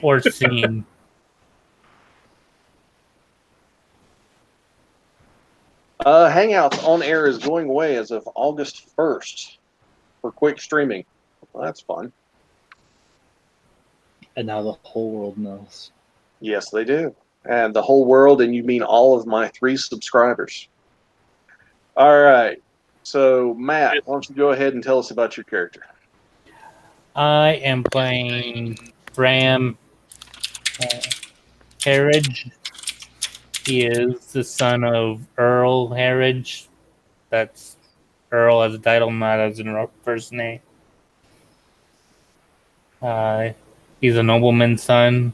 or seen. Hangouts on air is going away as of August 1st for quick streaming. Well, that's fun. And now the whole world knows. Yes, they do. And the whole world, and you mean all of my 3 subscribers. All right. So, Matt, why don't you go ahead and tell us about your character? I am playing Bram Harridge. He is the son of Earl Harridge. That's Earl as a title, not as a first name. He's a nobleman's son.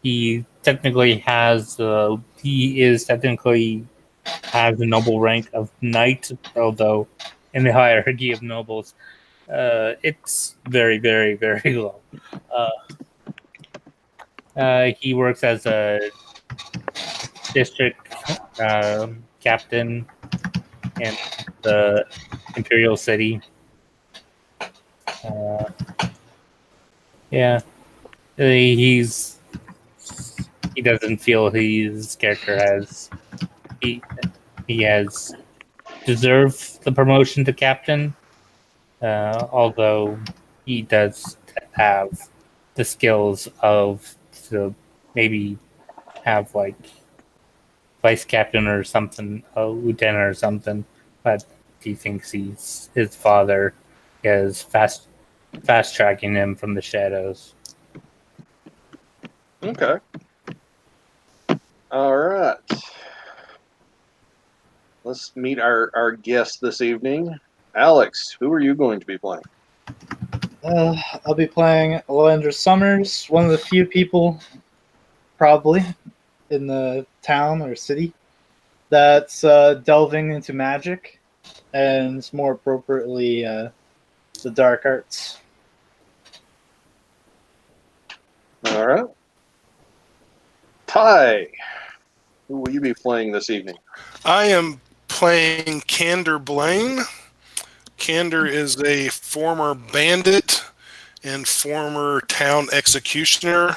He is technically has the noble rank of knight, although in the hierarchy of nobles, it's very, very, very low. He works as a district captain in the Imperial City. Yeah, he doesn't feel his character he he has deserved the promotion to captain, although he does have the skills to maybe have like vice captain or something, a lieutenant or something, but he thinks his father is fast tracking him from the shadows. Okay. All right. Let's meet our guest this evening. Alex, who are you going to be playing? I'll be playing Alendra Summers, one of the few people, probably, in the town or city that's delving into magic, and more appropriately, the dark arts. All right. Ty, who will you be playing this evening? I am playing Candor Blaine. Candor is a former bandit and former town executioner,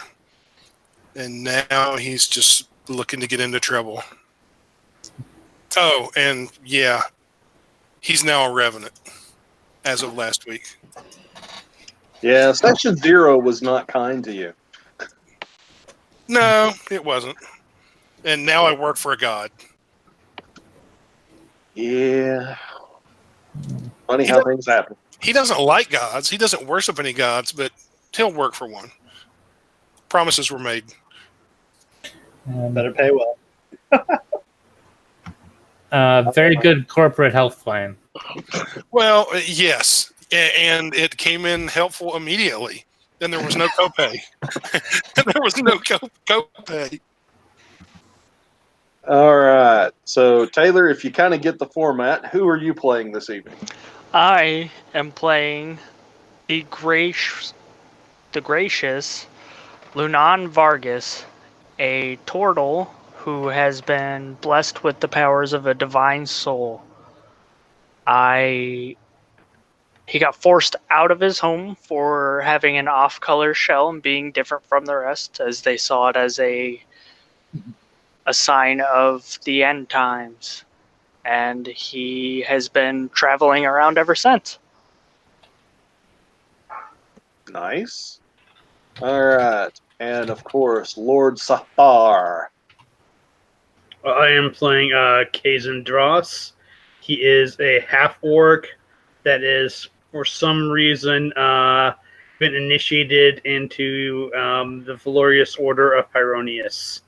and now he's just looking to get into trouble. Oh, and yeah, he's now a revenant as of last week. Yeah, Section 0 was not kind to you. No, it wasn't. And now I work for a god. Yeah. Funny how things happen. He doesn't like gods. He doesn't worship any gods, but he'll work for one. Promises were made. Better pay well. Very good corporate health plan. Well, yes. And it came in helpful immediately. Then there was no copay. There was no copay. All right. So, Taylor, if you kind of get the format, who are you playing this evening? I am playing the gracious Lunan Vargas, a turtle who has been blessed with the powers of a divine soul. He got forced out of his home for having an off-color shell and being different from the rest, as they saw it as a sign of the end times. And he has been traveling around ever since. Nice. All right. And, of course, Lord Sahar. I am playing Kazan Dross. He is a half-orc that is, for some reason, been initiated into the Valorious Order of Pyronius.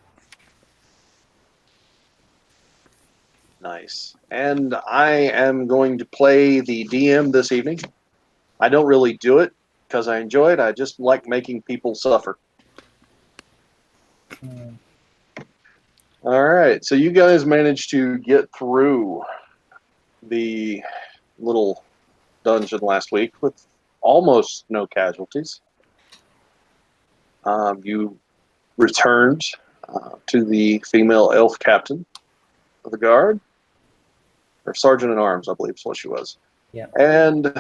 Nice. And I am going to play the DM this evening. I don't really do it because I enjoy it. I just like making people suffer. All right. So you guys managed to get through the little dungeon last week with almost no casualties. You returned to the female elf captain of the guard, or sergeant at arms, I believe is what she was. Yeah. And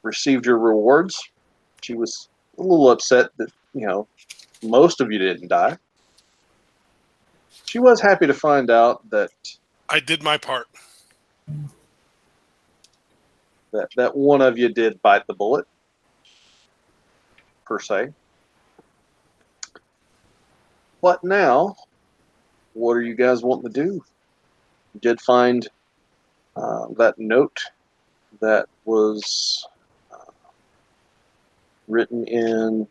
received your rewards. She was a little upset that, most of you didn't die. She was happy to find out that I did my part. that one of you did bite the bullet, per se. What now? What are you guys wanting to do? You did find that note that was written in,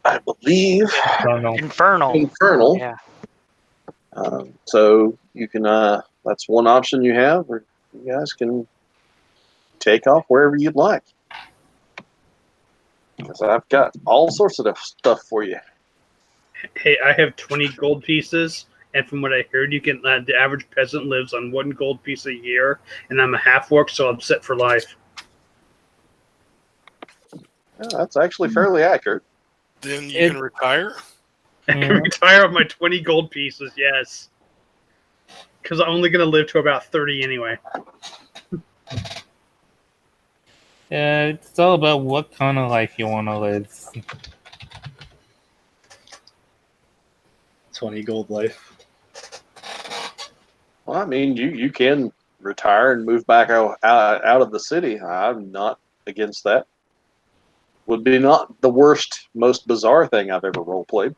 I believe, Don't know. Infernal. Infernal. Yeah. So you can, that's one option you have, or you guys can take off wherever you'd like. Because I've got all sorts of stuff for you. Hey, I have 20 gold pieces, and from what I heard, you can the average peasant lives on 1 gold piece a year, and I'm a half orc, so I'm set for life. Yeah, that's actually fairly accurate. Then you can retire. I can retire on my 20 gold pieces, yes. Because I'm only going to live to about 30 anyway. Yeah, it's all about what kind of life you want to live. 20 gold life. Well, I mean, you can retire and move back out of the city. I'm not against that. Would be not the worst, most bizarre thing I've ever role played.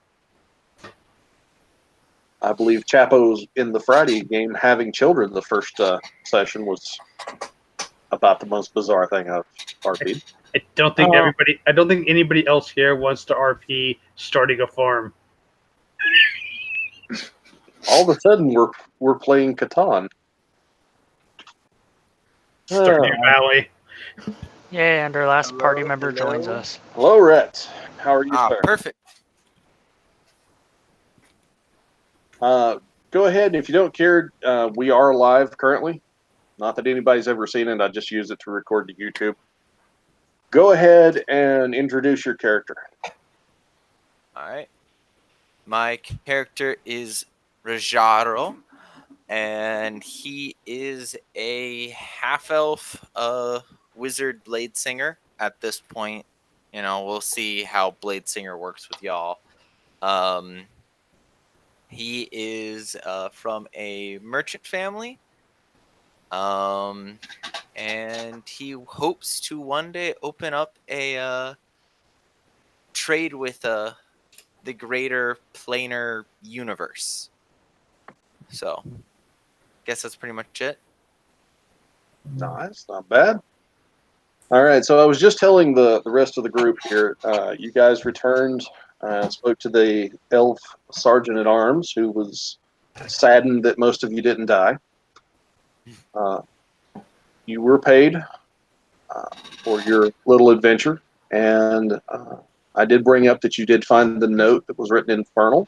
I believe Chapo's in the Friday game having children the first session was about the most bizarre thing I've RP'd. I don't think anybody else here wants to RP starting a farm. All of a sudden, we're playing Catan. Stardew Valley. Yeah, and our last Hello, party member hello. joins us. Hello, Rhett. How are you, sir? Perfect. Go ahead. If you don't care, we are live currently. Not that anybody's ever seen it. I just use it to record to YouTube. Go ahead and introduce your character. All right. My character is Rajaro, and he is a half-elf wizard blade singer. At this point, we'll see how blade singer works with y'all. He is from a merchant family, and he hopes to one day open up a trade with the greater planar universe. So, guess that's pretty much it. Nice, not bad. All right, so I was just telling the rest of the group here. You guys returned, spoke to the elf sergeant at arms, who was saddened that most of you didn't die. You were paid for your little adventure, and I did bring up that you did find the note that was written in Infernal.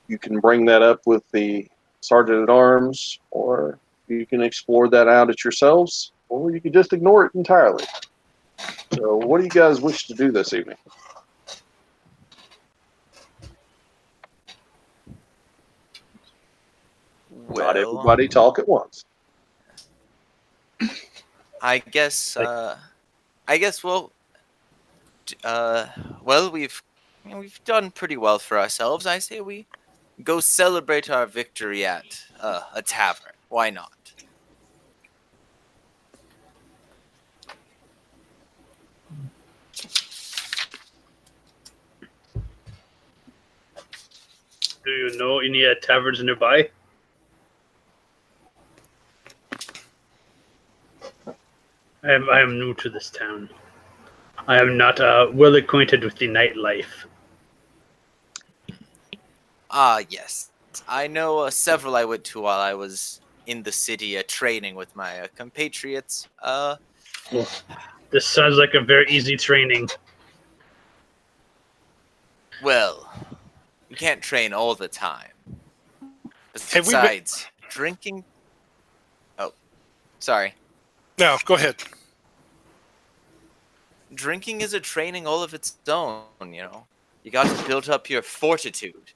You can bring that up with the sergeant at arms, or you can explore that out at yourselves, or you can just ignore it entirely. So, what do you guys wish to do this evening? Not everybody talk at once. I guess. Well, we've done pretty well for ourselves. I say we go celebrate our victory at a tavern. Why not? Do you know any taverns nearby? I am new to this town. I am not well acquainted with the nightlife. Yes. I know several I went to while I was in the city training with my compatriots. This sounds like a very easy training. Well, you can't train all the time. Besides, drinking... Oh, sorry. No, go ahead. Drinking is a training all of its own, You got to build up your fortitude.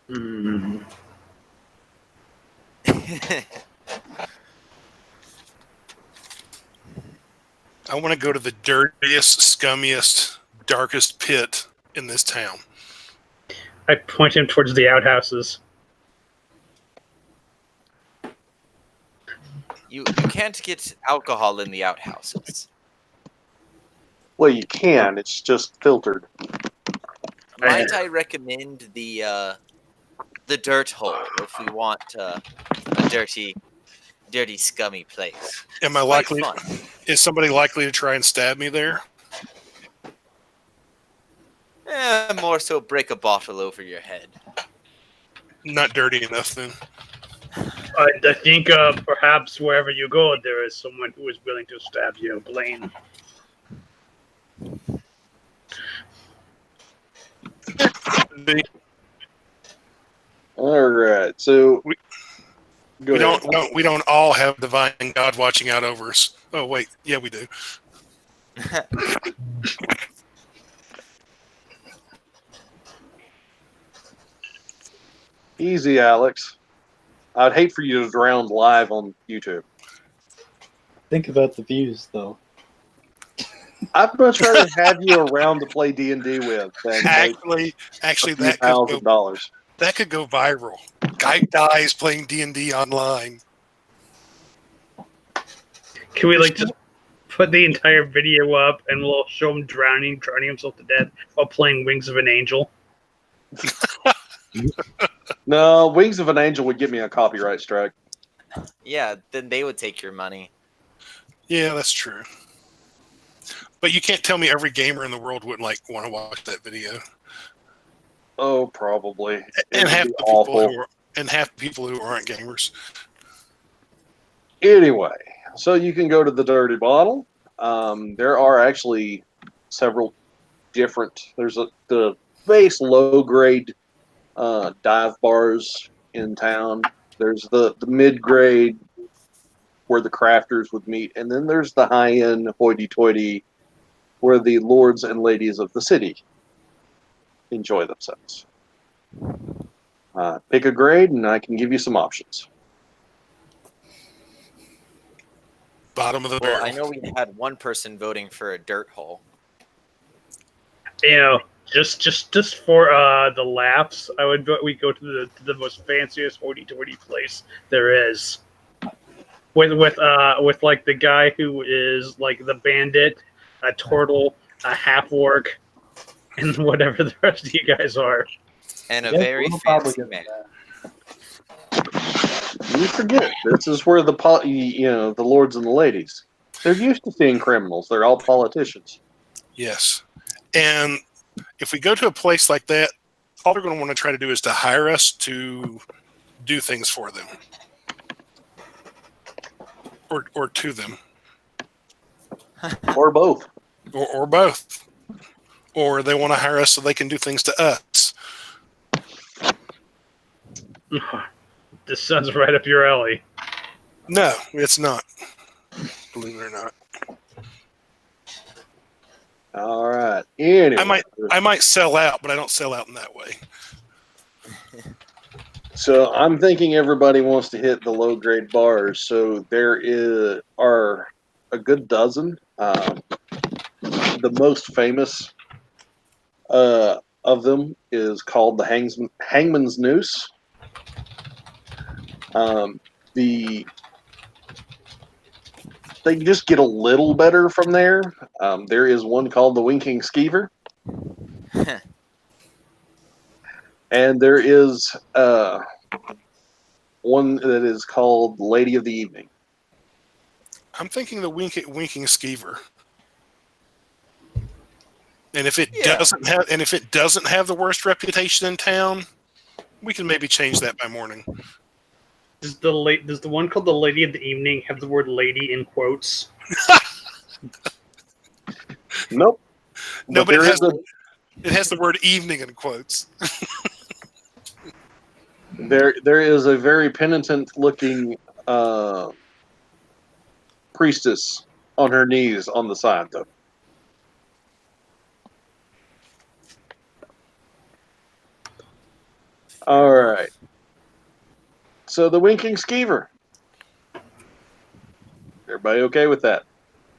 Hmm. I want to go to the dirtiest, scummiest, darkest pit in this town. I point him towards the outhouses. You can't get alcohol in the outhouses. Well, you can. It's just filtered. Might I recommend the dirt hole if we want a dirty, scummy place? Am I Quite likely? fun. Is somebody likely to try and stab me there? More so break a bottle over your head. Not dirty enough then. I think perhaps wherever you go, there is someone who is willing to stab you, Blaine. All right. So We- go We ahead. don't. We don't all have divine God watching out over us. Oh wait, yeah, we do. Easy, Alex. I'd hate for you to drown live on YouTube. Think about the views, though. I'd much rather have you around to play D&D with than make Actually, a few that thousand dollars. could go viral. Guy dies playing D&D online. Can we just put the entire video up and we'll show him drowning himself to death while playing Wings of an Angel? No, Wings of an Angel would get me a copyright strike. Yeah, then they would take your money. Yeah, that's true. But you can't tell me every gamer in the world wouldn't want to watch that video. Oh, probably. It And would half be the people awful. who aren't gamers. Anyway, so you can go to the Dirty Bottle. There are actually several different. There's the base low grade dive bars in town. There's the mid grade where the crafters would meet, and then there's the high end hoity toity where the lords and ladies of the city enjoy themselves. Pick a grade, and I can give you some options. Bottom of the Well, barrel. I know we had one person voting for a dirt hole. You know, just for the laughs, I would we go to the most fanciest hoity-toity place there is. With like the guy who is like the bandit, a turtle, a half orc, and whatever the rest of you guys are. And a Yeah, very we'll probably fancy get man. that. You forget, this is where the lords and the ladies. They're used to seeing criminals. They're all politicians. Yes. And if we go to a place like that, all they're going to want to try to do is to hire us to do things for them. Or to them. Or both. Or both. Or they want to hire us so they can do things to us. This sounds right up your alley. No, it's not. Believe it or not. All right. Anyway, I might sell out, but I don't sell out in that way. so I'm thinking everybody wants to hit the low grade bars. So there are a good dozen. The most famous of them is called the Hangman's Noose. They just get a little better from there. There is one called the Winking Skeever. And there is one that is called Lady of the Evening. I'm thinking the winking skeever. And if it doesn't have the worst reputation in town, we can maybe change that by morning. Does the one called the Lady of the Evening have the word "lady" in quotes? Nope. No, but there it is has the word evening in quotes. there is a very penitent looking priestess on her knees on the side, though. All right. So the Winking Skeever. Everybody okay with that?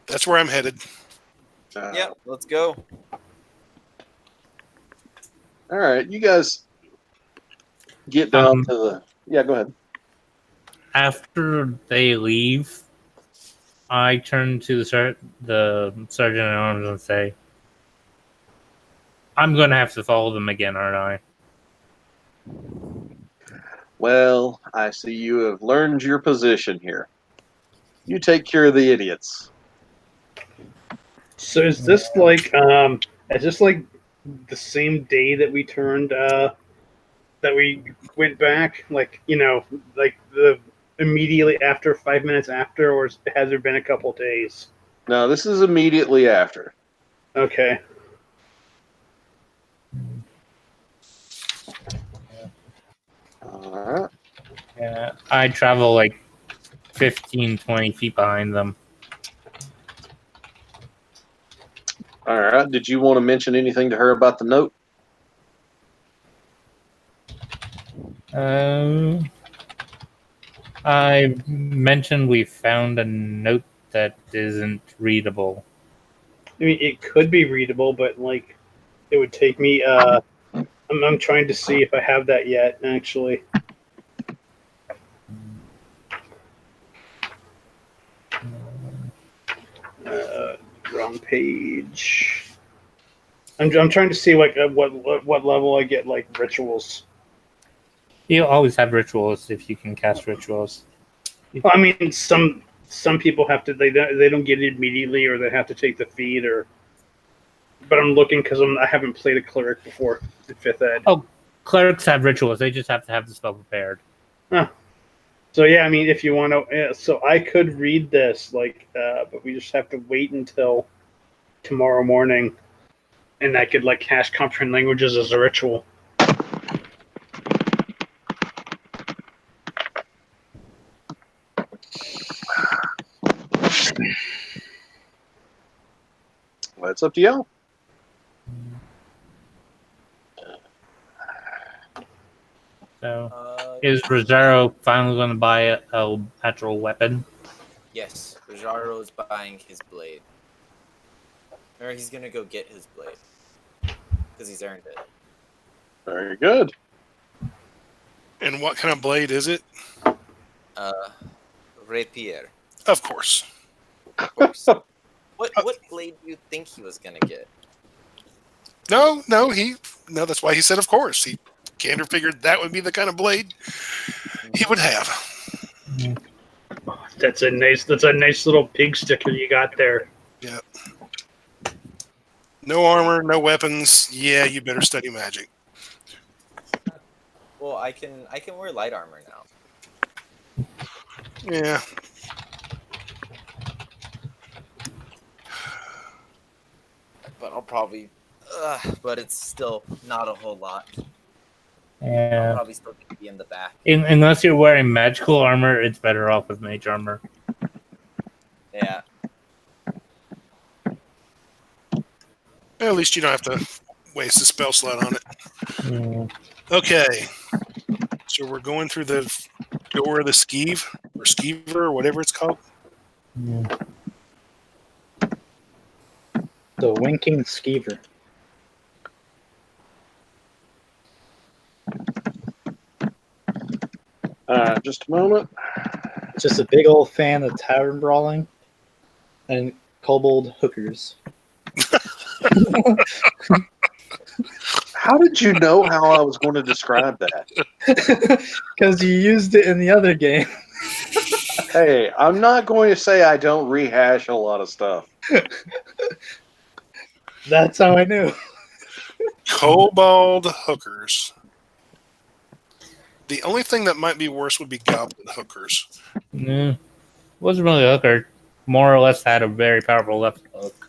That's where I'm headed. Yeah, let's go. All right, you guys get down to the. Yeah, go ahead. After they leave, I turn to the sergeant at arms and say, "I'm going to have to follow them again, aren't I?" Well, I see you have learned your position here. You take care of the idiots. So is this like the same day that we turned that we went back? Like, like the immediately after, 5 minutes after, or has there been a couple days? No, this is immediately after. Okay. All right. Yeah, I travel like 15, 20 feet behind them. All right. Did you want to mention anything to her about the note? I mentioned we found a note that isn't readable. I mean, it could be readable, but like, it would take me. I'm trying to see if I have that yet. Actually, wrong page. I'm trying to see like what level I get like rituals. You always have rituals if you can cast rituals. Well, I mean, some people have to. They don't get it immediately, or they have to take the feed, or. But I'm looking because I haven't played a cleric before in 5th ed. Oh, clerics have rituals. They just have to have the spell prepared. Huh. So yeah, I mean, if you want to, so I could read this, like, but we just have to wait until tomorrow morning, and I could like cast comprehend languages as a ritual. Well, it's up to you. So, is Rosaro finally going to buy a actual weapon? Yes, Rojaro's buying his blade. Or he's gonna go get his blade. Because he's earned it. Very good. And what kind of blade is it? Rapier. Of course. Of course. What blade do you think he was gonna get? No, that's why he said of course. Kander figured that would be the kind of blade he would have. That's a nice little pig sticker you got there. Yeah. No armor, no weapons. Yeah, you better study magic. Well, I can wear light armor now. Yeah. But I'll probably but it's still not a whole lot. I'll Yeah. probably still be in the back. Unless you're wearing magical armor, it's better off with mage armor. Yeah. At least you don't have to waste a spell slot on it. Mm. Okay. So we're going through the door of the skeeve, or skeever, or whatever it's called. Mm. The winking skeever. Just a moment. Just a big old fan of tavern brawling and kobold hookers. How did you know how I was going to describe that? Because you used it in the other game. Hey, I'm not going to say I don't rehash a lot of stuff. That's how I knew. Kobold hookers. The only thing that might be worse would be goblin hookers. Mm. Wasn't really a hooker. More or less had a very powerful left hook.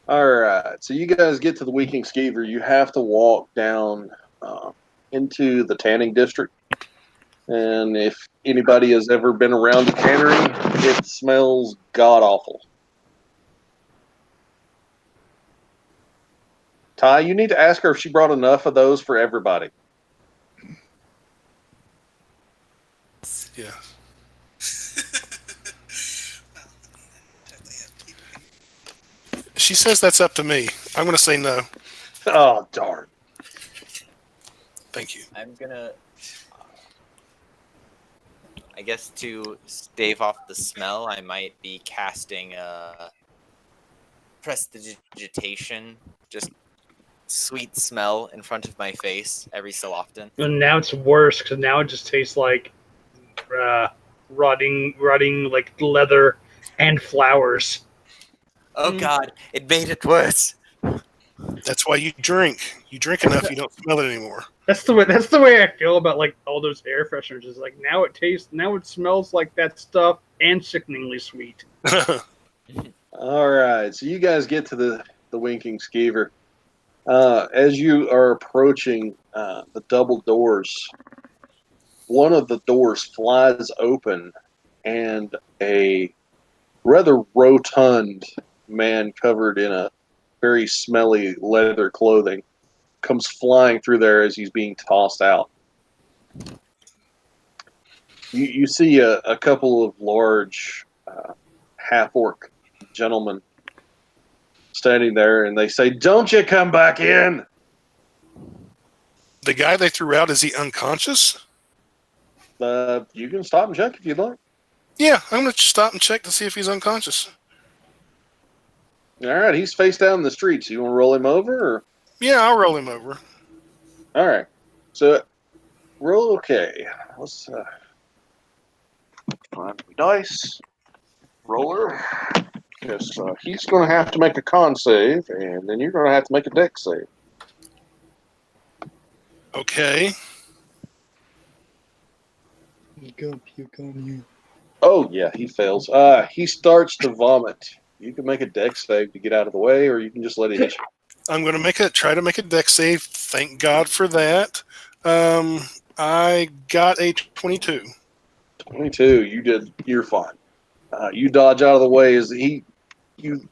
All right, so you guys get to the Winking Skeever. You have to walk down into the tanning district. And if anybody has ever been around a tannery, it smells god awful. Ty, you need to ask her if she brought enough of those for everybody. Yeah. She says that's up to me. I'm going to say no. Oh, darn. Thank you. I'm gonna. I guess to stave off the smell, I might be casting prestidigitation, just sweet smell in front of my face every so often. And now it's worse because now it just tastes like rotting like leather and flowers. Oh God, it made it worse. That's why you drink. You drink enough, you don't smell it anymore. That's the way I feel about like all those air fresheners. Is like now it smells like that stuff and sickeningly sweet. All right, so you guys get to the Winking Skeever. As you are approaching the double doors, one of the doors flies open, and a rather rotund man covered in a very smelly leather clothing comes flying through there as he's being tossed out. You see a couple of large half-orc gentlemen standing there, and they say, "Don't you come back in!" The guy they threw out, is he unconscious? You can stop and check if you'd like. Yeah, I'm going to stop and check to see if he's unconscious. All right, he's face down in the street. So you want to roll him over? Or? Yeah, I'll roll him over. All right. So roll okay. Let's find the dice. Roller. Yes, he's going to have to make a con save, and then you're going to have to make a dex save. Okay. I'm gonna puke on you. Oh, yeah, he fails. He starts to vomit. You can make a dex save to get out of the way, or you can just let it hit you. I'm going to try to make a dex save. Thank God for that. I got a 22. 22. You're fine. You dodge out of the way as you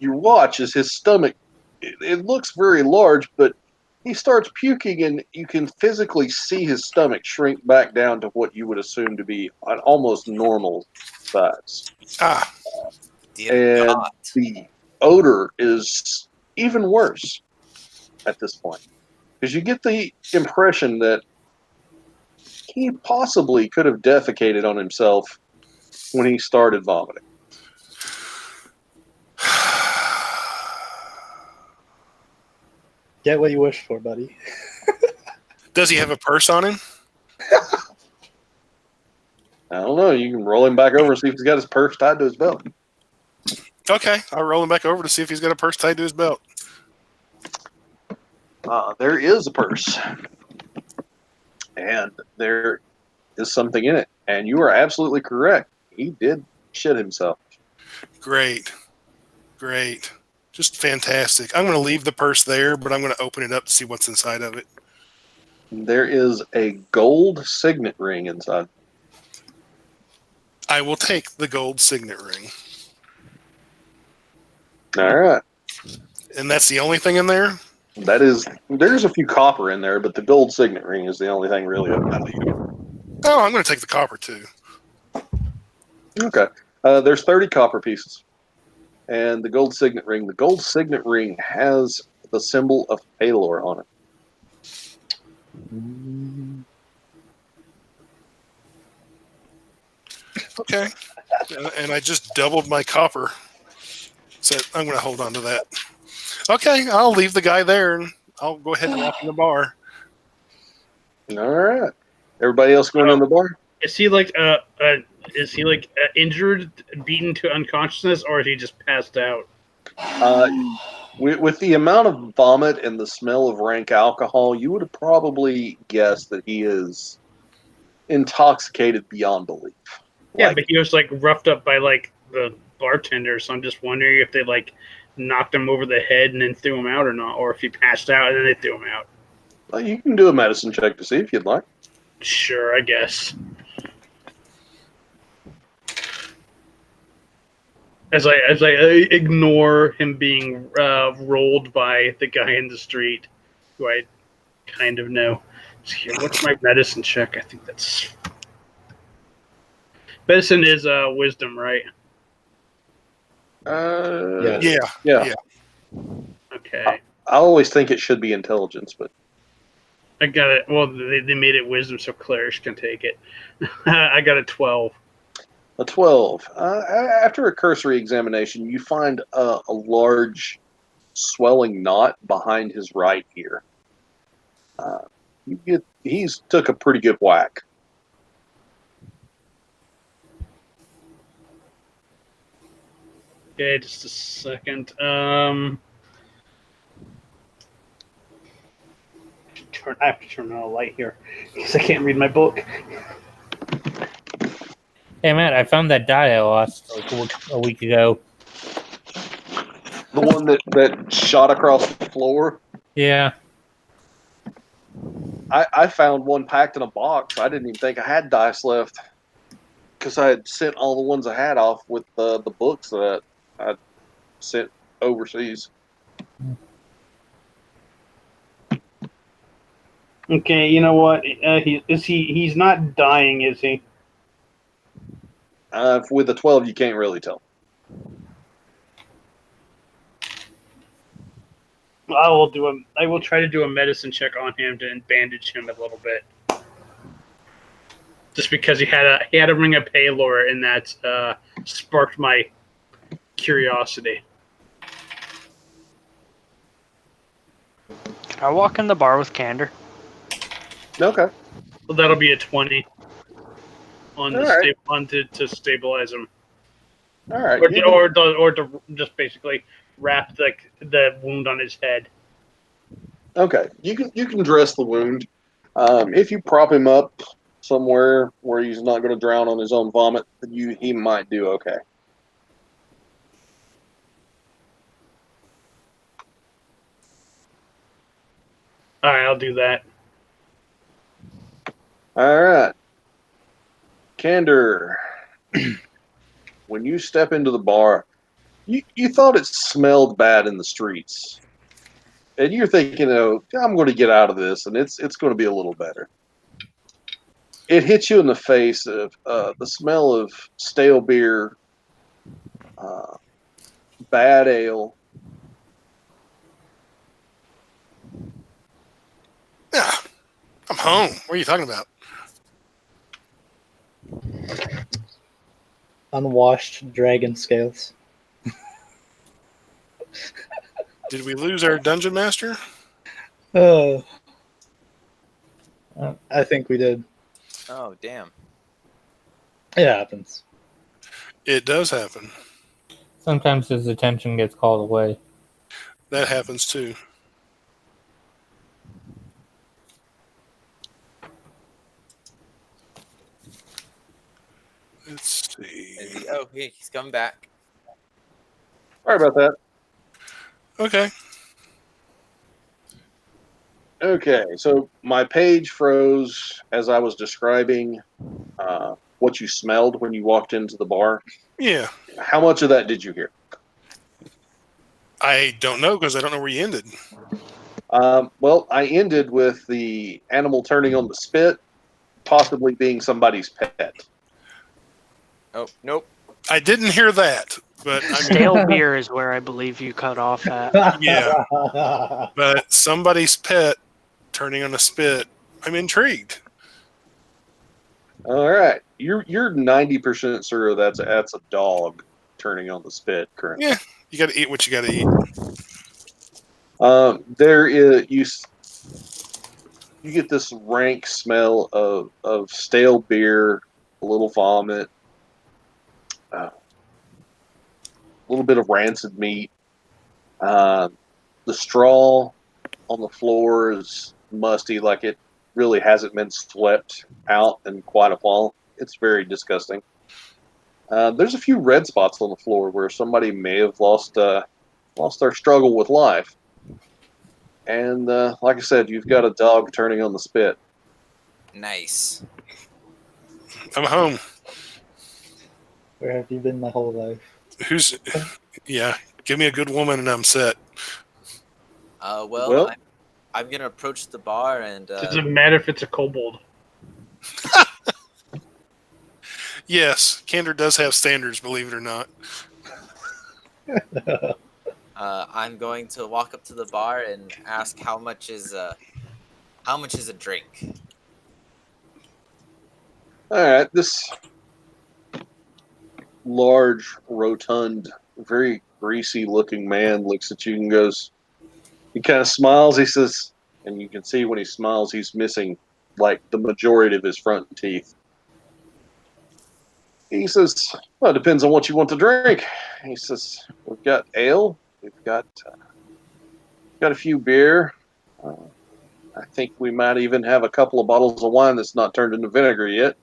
watch as his stomach, it looks very large, but he starts puking, and you can physically see his stomach shrink back down to what you would assume to be an almost normal size. Ah, Dear And God. the odor is even worse at this point, because you get the impression that he possibly could have defecated on himself when he started vomiting. Get what you wish for, buddy. does he have a purse on him? I don't know. You can roll him back over and see if he's got his purse tied to his belt. Okay, I'll roll him back over to see if he's got a purse tied to his belt. There is a purse, and there is something in it. And you are absolutely correct. He did shit himself. Great. Just fantastic. I'm going to leave the purse there, but I'm going to open it up to see what's inside of it. There is a gold signet ring inside. I will take the gold signet ring. All right. And that's the only thing in there? There's a few copper in there, but the gold signet ring is the only thing really of value. Oh, I'm going to take the copper too. Okay. There's 30 copper pieces. And the gold signet ring has the symbol of Palor on it. Okay. And I just doubled my copper. So I'm going to hold on to that. Okay, I'll leave the guy there and I'll go ahead and walk in the bar. All right. Everybody else going in the bar? Is he injured, beaten to unconsciousness, or is he just passed out? With the amount of vomit and the smell of rank alcohol, you would have probably guessed that he is intoxicated beyond belief. Yeah, but he was like roughed up by like the bartender, so I'm just wondering if they like knocked him over the head and then threw him out or not, or if he passed out and then they threw him out. Well, you can do a medicine check to see if you'd like. Sure, I guess. As I ignore him being rolled by the guy in the street. who I kind of know. Let's see here. What's my medicine check? I think that's medicine is wisdom, right? Yes. Yeah. Yeah. Okay. I always think it should be intelligence, but I got it. Well, they made it wisdom, so Clarish can take it. I got a 12. a 12. After a cursory examination, you find a large swelling knot behind his right ear. He's took a pretty good whack. Okay, just a second. I have to turn on a light here because I can't read my book. Hey Matt, I found that die I lost like a week ago. The one that shot across the floor. Yeah. I found one packed in a box. I didn't even think I had dice left because I had sent all the ones I had off with the books that I sent overseas. Okay, you know what? He's not dying, is he? With the 12, you can't really tell. I will try to do a medicine check on him to bandage him a little bit. Just because he had a ring of Paylor, and that sparked my curiosity. I walk in the bar with Candor. Okay. Well, that'll be a 20 on All right. to stabilize him, All right. or to just basically wrap the wound on his head. Okay. You can dress the wound. If you prop him up somewhere where he's not going to drown on his own vomit, he might do okay. All right, I'll do that. All right. Candor, when you step into the bar, you thought it smelled bad in the streets. And you're thinking, oh, I'm going to get out of this, and it's going to be a little better. It hits you in the face of the smell of stale beer, bad ale. Yeah. I'm home. What are you talking about? Unwashed dragon scales. Did we lose our dungeon master? Oh. I think we did. Oh, damn. It happens. It does happen. Sometimes his attention gets called away. That happens too. Let's see. Oh, he's coming back. Sorry about that. Okay. Okay, so my page froze as I was describing what you smelled when you walked into the bar. Yeah. How much of that did you hear? I don't know because I don't know where you ended. Well, I ended with the animal turning on the spit, possibly being somebody's pet. Oh, nope. I didn't hear that, but I mean, Stale beer is where I believe you cut off at. yeah. But somebody's pet turning on a spit. I'm intrigued. All right, you're 90% sure that's a dog turning on the spit currently. Yeah. You got to eat what you got to eat. There is you get this rank smell of stale beer, a little vomit, a little bit of rancid meat. The straw on the floor is musty, like it really hasn't been swept out in quite a while. It's very disgusting. There's a few red spots on the floor where somebody may have lost their struggle with life. And like I said, you've got a dog turning on the spit. Nice. I'm home. Where have you been my whole life? Yeah. Give me a good woman and I'm set. Well, Well- I'm gonna approach the bar and Doesn't matter if it's a kobold. Yes, Candor does have standards, believe it or not. I'm going to walk up to the bar and ask how much is a drink. All right, this large, rotund, very greasy-looking man looks at you and goes. He kind of smiles. He says, and you can see when he smiles, he's missing like the majority of his front teeth. He says, "Well, it depends on what you want to drink." He says, "We've got ale. We've got a few beer. I think we might even have a couple of bottles of wine that's not turned into vinegar yet."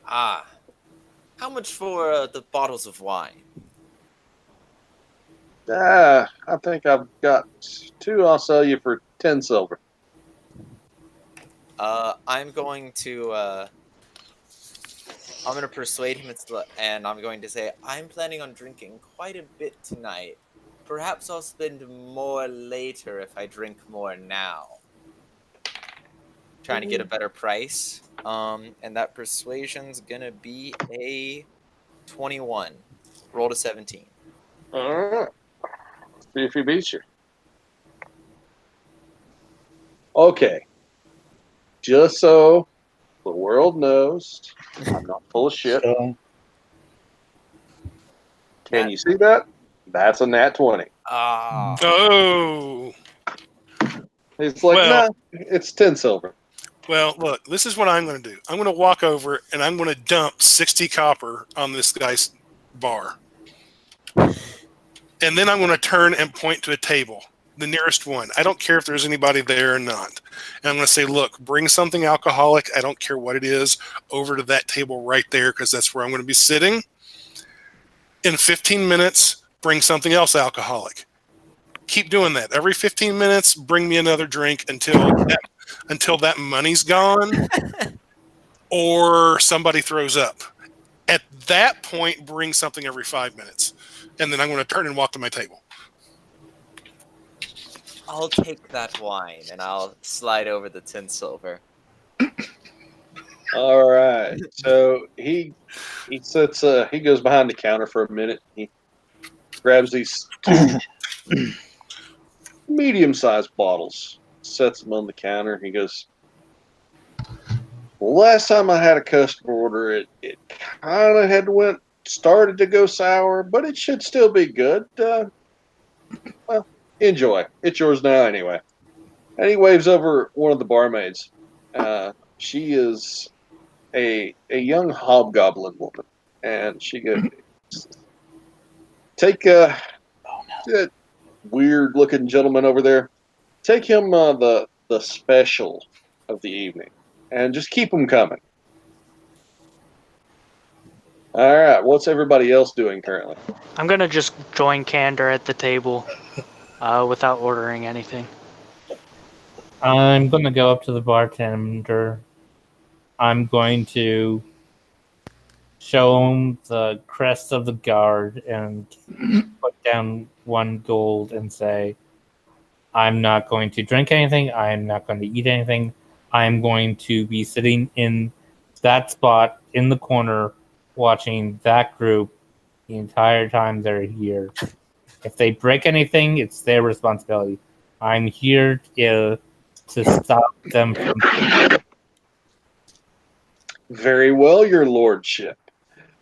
Ah, how much for the bottles of wine? I think I've got 2. I'll sell you for 10 silver. I'm going to persuade him and I'm going to say I'm planning on drinking quite a bit tonight. Perhaps I'll spend more later if I drink more now. Trying to get a better price. And that persuasion's gonna be a 21. Roll to 17. All right. Let's see if he beats you. Okay. Just so the world knows, I'm not full of shit. So, Can you see that? That's a nat 20. Ah. Oh, He's like, Well- nah, it's 10 silver. well, look, this is what I'm going to do. I'm going to walk over and I'm going to dump 60 copper on this guy's bar. And then I'm going to turn and point to a table, the nearest one. I don't care if there's anybody there or not. And I'm going to say, look, bring something alcoholic. I don't care what it is, over to that table right there because that's where I'm going to be sitting. In 15 minutes, bring something else alcoholic. Keep doing that. Every 15 minutes, bring me another drink until that money's gone or somebody throws up. At that point, bring something every 5 minutes. And then I'm going to turn and walk to my table. I'll take that wine and I'll slide over the 10 silver. All right. So he sits. He goes behind the counter for a minute. He grabs these 2 medium-sized bottles, sets them on the counter. He goes, "Last time I had a customer order, it kind of started to go sour, but it should still be good. Well, enjoy. It's yours now anyway." And he waves over one of the barmaids. She is a young hobgoblin woman, and she goes, "Take that weird-looking gentleman over there. Take him the special of the evening, and just keep him coming." All right. What's everybody else doing currently? I'm gonna just join Candor at the table without ordering anything. I'm going to go up to the bartender. I'm going to show him the crest of the guard and put down 1 gold and say, "I'm not going to drink anything. I'm not going to eat anything. I'm going to be sitting in that spot in the corner watching that group the entire time they're here. If they break anything, it's their responsibility. I'm here to stop them from..." Very well, your lordship.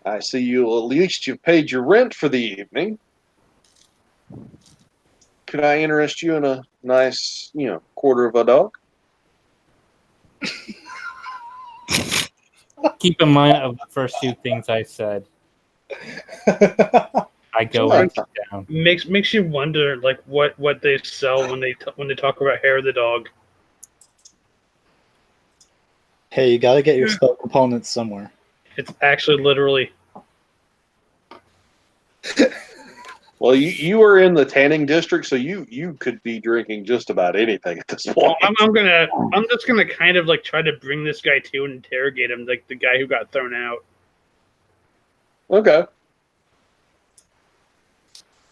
I see you at least you've paid your rent for the evening. Could I interest you in a nice, quarter of a dog? Keep in mind of the first 2 things I said. I go Sure. and sit down. Makes you wonder, like what they sell when they talk about hair of the dog. hey, you gotta get your spell components somewhere. It's actually literally. Well, you are in the tanning district, so you could be drinking just about anything at this Well, point. I'm just gonna kind of like try to bring this guy to and interrogate him, like the guy who got thrown out. Okay.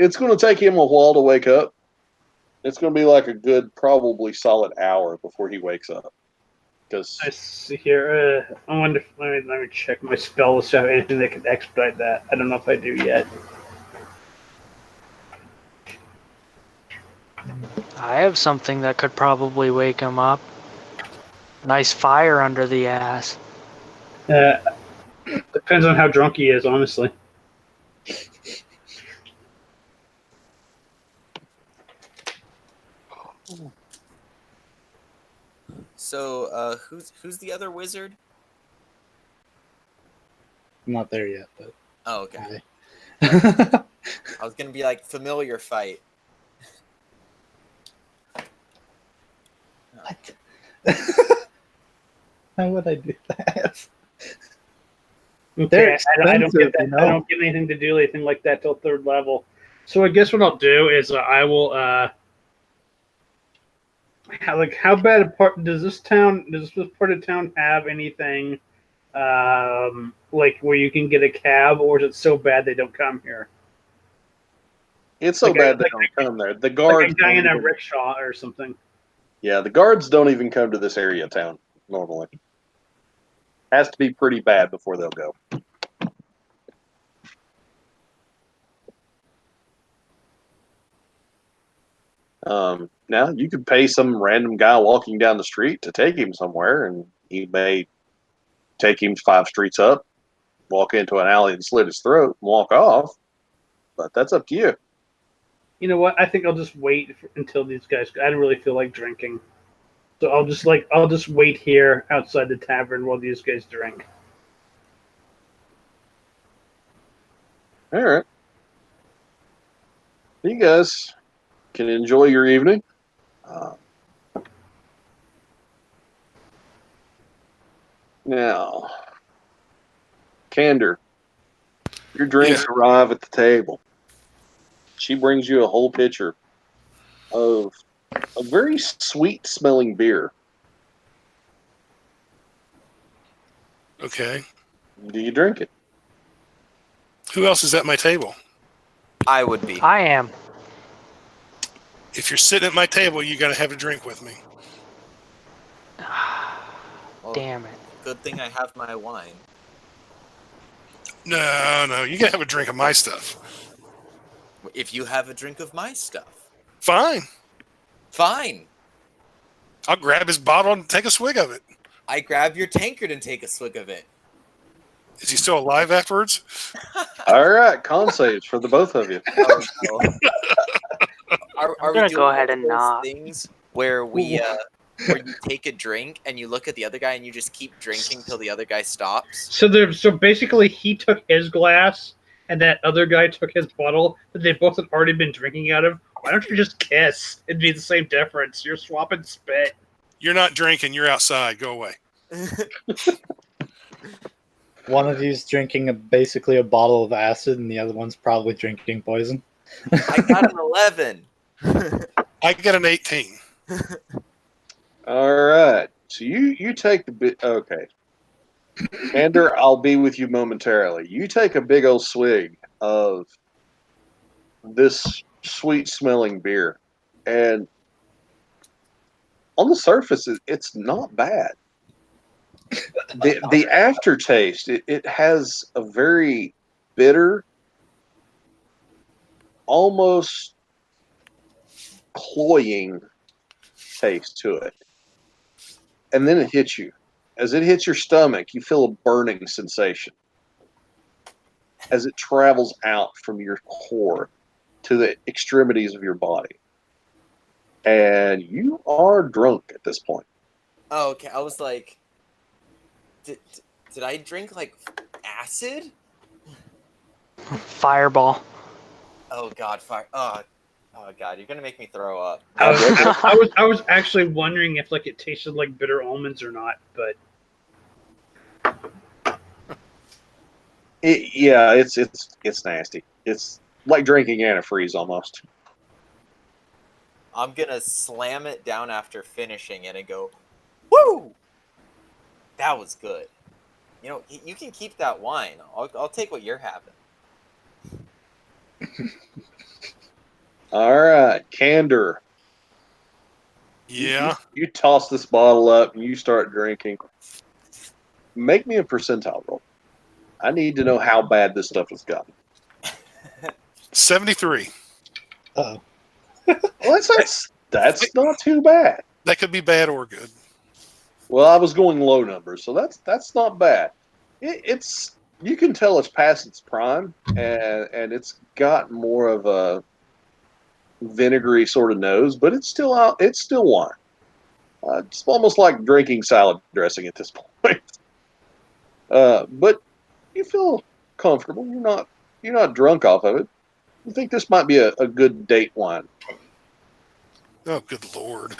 It's going to take him a while to wake up. It's going to be like a good, probably solid hour before he wakes up. Because I see here. I wonder. Let me check my spells. If I have anything that can expedite that. I don't know if I do yet. I have something that could probably wake him up. Nice fire under the ass. Depends on how drunk he is, honestly. So, who's the other wizard? I'm not there yet, but Oh, okay. hi. I was gonna be like familiar fight. What? How would I do that? Okay, They're I don't get expensive, that. you know? I don't get anything to do anything like that till 3rd level. So I guess what I'll do is I will. How bad a part does this part of town have anything like where you can get a cab, or is it so bad they don't come here? it's so Like bad they don't come there. The Like guards, a guy in a don't even- rickshaw or something. yeah, the guards don't even come to this area of town normally. Has to be pretty bad before they'll go. Now you could pay some random guy walking down the street to take him somewhere, and he may take him 5 streets up, walk into an alley and slit his throat, and walk off. But that's up to you. You know what? I think I'll just wait until these guys. I don't really feel like drinking, so I'll just wait here outside the tavern while these guys drink. All right. You guys can enjoy your evening. Now, Candor, your drinks arrive at the table. She brings you a whole pitcher of a very sweet-smelling beer. Okay. Do you drink it? Who else is at my table? I would be. I am. If you're sitting at my table, you got to have a drink with me. Well, Damn it. good thing I have my wine. No, you got to have a drink of my stuff. If you have a drink of my stuff, Fine. fine. I'll grab his bottle and take a swig of it. I grab your tankard and take a swig of it. Is he still alive afterwards? All right, con saves for the both of you. Oh, no. Are I'm we gonna doing go ahead one and of those not. things where where you take a drink and you look at the other guy and you just keep drinking till the other guy stops? So basically, he took his glass, and that other guy took his bottle that they both had already been drinking out of. Why don't you just kiss? It'd be the same difference. You're swapping spit. You're not drinking. You're outside. Go away. One of you's drinking basically a bottle of acid, and the other one's probably drinking poison. I got an 11. I got an 18. All right, so you take the bit. Okay, Candor, I'll be with you momentarily. You take a big old swig of this sweet-smelling beer, and on the surface, it's not bad. The aftertaste, it has a very bitter, almost cloying taste to it. And then it hits you. As it hits your stomach, you feel a burning sensation as it travels out from your core to the extremities of your body. And you are drunk at this point. Oh, okay. I was like, did I drink like acid? Fireball. Oh God, fire! Oh God, you're gonna make me throw up. I was actually wondering if like it tasted like bitter almonds or not, but Yeah, it's nasty. It's like drinking antifreeze almost. I'm gonna slam it down after finishing it and go, woo! That was good. You know, you can keep that wine. I'll take what you're having. All right, Candor. Yeah. You toss this bottle up and you start drinking. Make me a percentile roll. I need to know how bad this stuff has gotten. 73. Uh-oh. Well, that's not too bad. That could be bad or good. Well, I was going low numbers, so that's not bad. It's you can tell it's past its prime, and it's got more of a vinegary sort of nose, but it's still out. It's still wine. It's almost like drinking salad dressing at this point. But you feel comfortable. You're not drunk off of it. You think this might be a good date wine. Oh, good lord.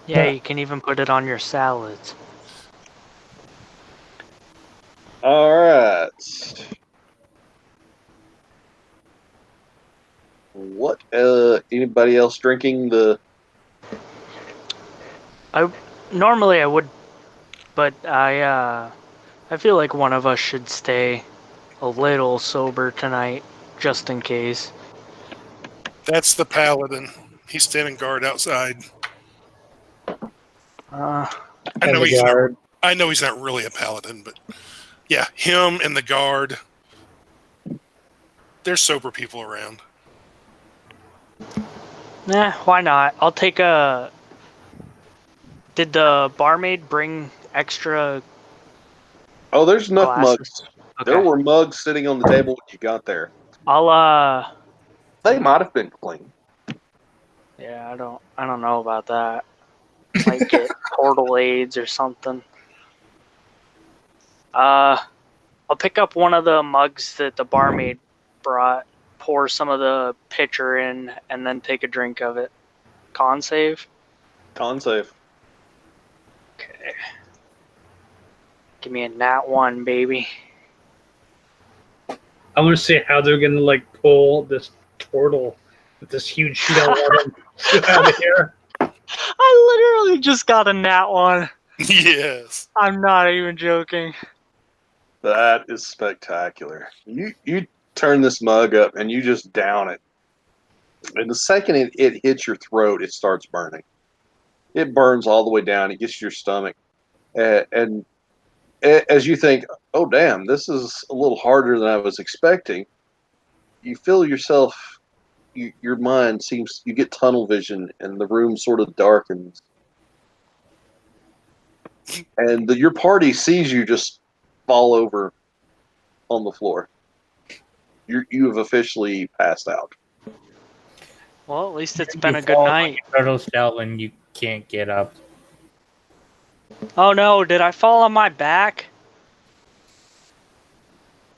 Yeah, you can even put it on your salads. All right. What? Anybody else drinking the? Normally I would, but I feel like one of us should stay a little sober tonight, just in case. That's the paladin. He's standing guard outside. Uh, I know And the he's not. guard. I know he's not really a paladin, but yeah, him and the guard. There's sober people around. Nah, why not? I'll take a. Did the barmaid bring extra Oh, there's enough glasses? mugs. Okay. There were mugs sitting on the table when you got there. I'll They might have been clean. yeah, I don't know about that. Might get portal aids or something. I'll pick up one of the mugs that the barmaid brought, pour some of the pitcher in, and then take a drink of it. Con save? Con save. Okay. Give me a nat 1, baby. I want to see how they're gonna like pull this turtle with this huge sheet of water out of here. I literally just got a nat 1. Yes. I'm not even joking. That is spectacular. You turn this mug up and you just down it. And the second it hits your throat, it starts burning. It burns all the way down. It gets to your stomach. And as you think, oh, damn, this is a little harder than I was expecting, you feel yourself, your mind seems, you get tunnel vision and the room sort of darkens. And your party sees you just fall over on the floor. You have officially passed out. Well, at least it's You been a good fall night. like a turtle shell and you can't get up. Oh no, did I fall on my back?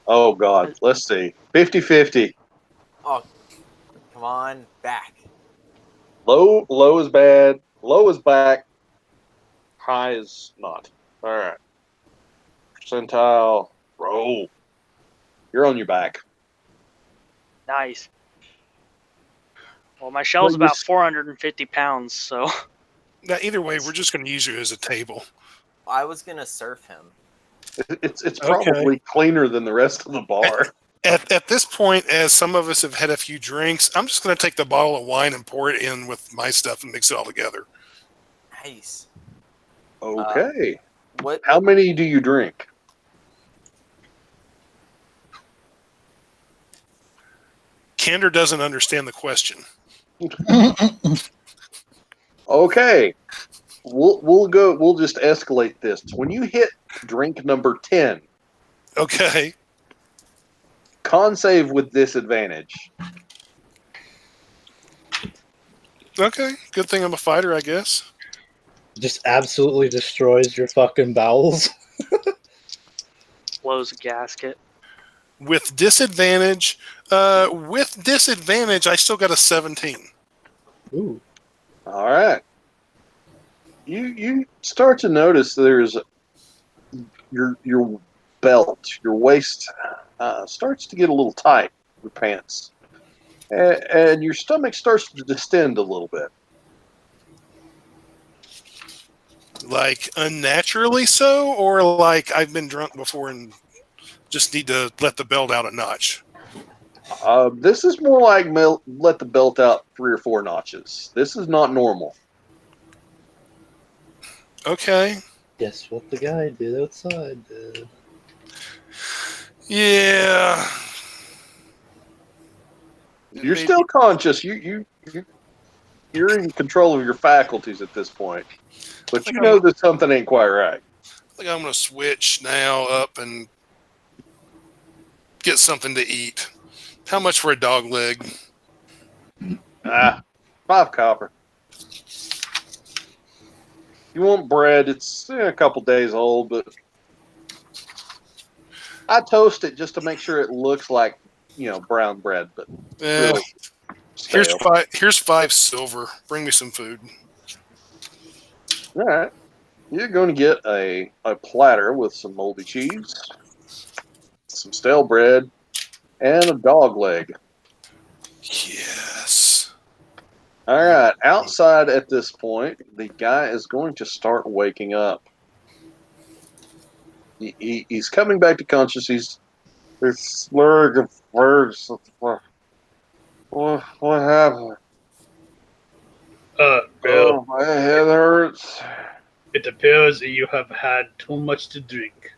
Oh, God. Let's see. 50-50. Oh, come on, back. Low is bad. Low is back. High is not. All right. Percentile. Roll. You're on your back. Nice. Well, my shell's Well, you about s- 450 pounds, so. Now, either way, we're just going to use you as a table. I was gonna surf him. It's Okay. probably cleaner than the rest of the bar. At this point, as some of us have had a few drinks, I'm just going to take the bottle of wine and pour it in with my stuff and mix it all together. Nice. Okay. What? How many do you drink? Candor doesn't understand the question. Okay. We'll just escalate this. When you hit drink number 10, Okay. con save with disadvantage. Okay. Good thing I'm a fighter, I guess. Just absolutely destroys your fucking bowels. Blows a gasket. With disadvantage, I still got a 17. Ooh. All right. You start to notice there's your belt, your waist starts to get a little tight, your pants, and your stomach starts to distend a little bit. Like unnaturally so, or like I've been drunk before and just need to let the belt out a notch. This is more like let the belt out 3 or 4 notches. This is not normal. Okay. Guess what the guy did outside did. Yeah. You're still conscious. You're in control of your faculties at this point, but you know that something ain't quite right. I think I'm going to switch now up and get something to eat. How much for a dog leg? 5 copper. You want bread? It's a couple days old, but I toast it just to make sure it looks like brown bread. But really, here's 5 silver. Bring me some food. All right, you're going to get a platter with some moldy cheese, some stale bread, and a dog leg. Yes. All right, outside at this point, the guy is going to start waking up. He's coming back to consciousness. He's slurring of words. What happened? Bill, Oh, my head hurts. it appears that you have had too much to drink.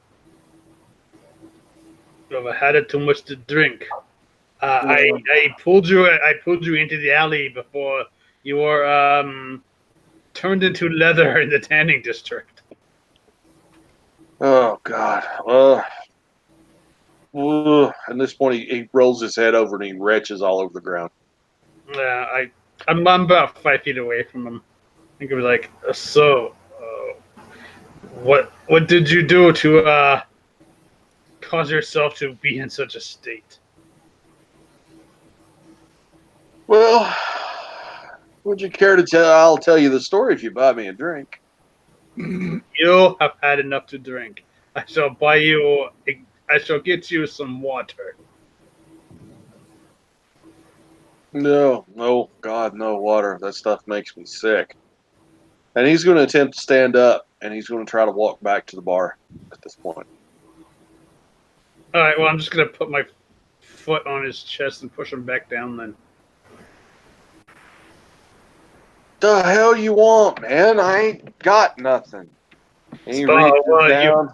You have had too much to drink. I pulled you into the alley before you were turned into leather in the tanning district. Oh God. At this point, he rolls his head over and he retches all over the ground. I'm about 5 feet away from him. I think it was like, what did you do to cause yourself to be in such a state? Well, would you care to tell? I'll tell you the story if you buy me a drink. You have had enough to drink. I shall buy you. I shall get you some water. No, God, no water. That stuff makes me sick. And he's going to attempt to stand up, and he's going to try to walk back to the bar at this point. All right. Well, I'm just gonna put my foot on his chest and push him back down. Then. The hell you want, man? I ain't got nothing. And he reaches down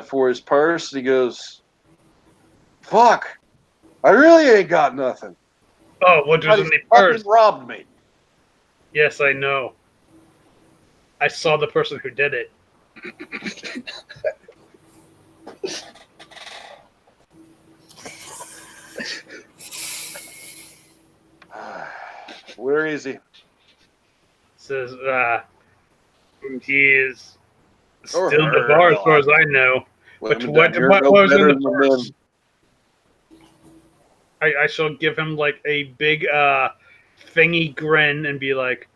for his purse, and he goes, "Fuck! I really ain't got nothing." Oh, what was in the Fucking purse? robbed me. Yes, I know. I saw the person who did it. Where is he? Says he is still in the bar, as far as I know. But what was in the purse? I shall give him like a big thingy grin and be like,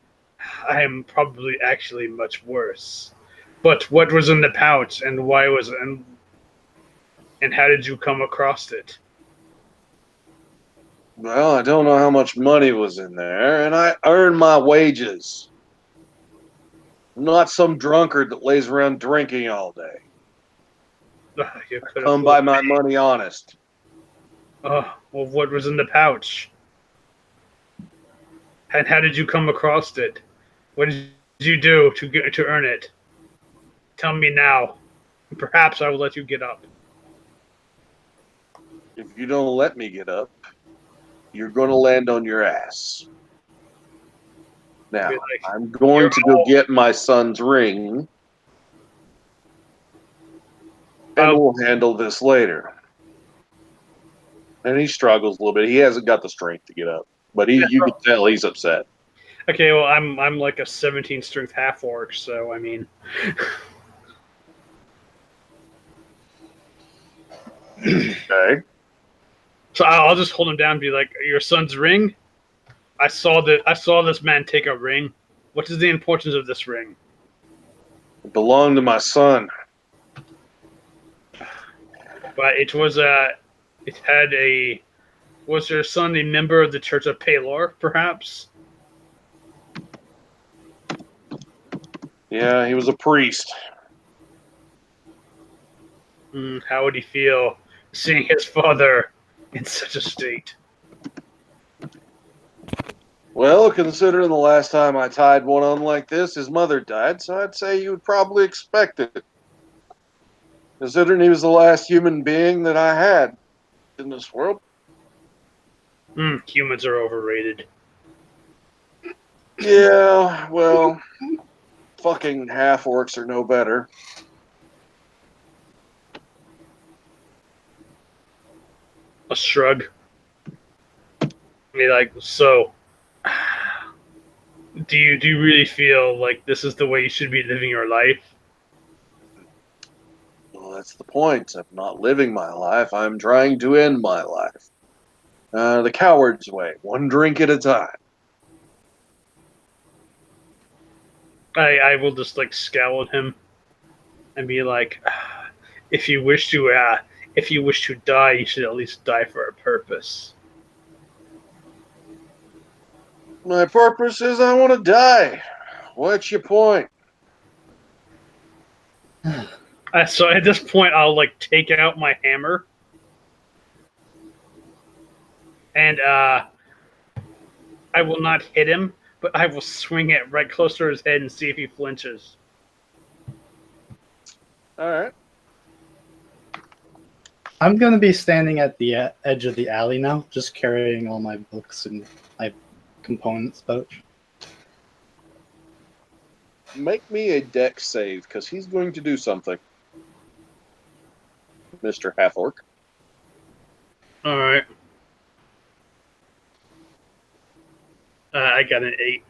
I am probably actually much worse. But what was in the pouch and why was it, and how did you come across it? Well, I don't know how much money was in there, and I earned my wages. I'm not some drunkard that lays around drinking all day. You could Come by my money honest. Oh, well, what was in the pouch? And how did you come across it? What did you do to earn it? Tell me now. Perhaps I will let you get up. If you don't let me get up, you're going to land on your ass. Now, I'm going to go get my son's ring, and we'll handle this later. And he struggles a little bit. He hasn't got the strength to get up, but you can tell he's upset. Okay, well, I'm like a 17 strength half orc, so I mean. Okay. So I'll just hold him down and be like, "Your son's ring? I saw this man take a ring. What is the importance of this ring?" It belonged to my son. But it was was your son a member of the Church of Palor, perhaps? Yeah, he was a priest. How would he feel seeing his father in such a state. Well, considering the last time I tied one on like this, his mother died, so I'd say you would probably expect it. Considering he was the last human being that I had in this world. Humans are overrated. Yeah, well, fucking half-orcs are no better. A shrug. I mean, like, so, do you really feel like this is the way you should be living your life? Well, that's the point. I'm not living my life. I'm trying to end my life. The coward's way, one drink at a time. I will just like scowl at him and be like, if you wish to die, you should at least die for a purpose. My purpose is I want to die. What's your point? So at this point, I'll like take out my hammer and I will not hit him, but I will swing it right close to his head and see if he flinches. All right. I'm going to be standing at the edge of the alley now, just carrying all my books and my components pouch. Make me a deck save, because he's going to do something. Mr. Half-Orc. All right. I got an 8.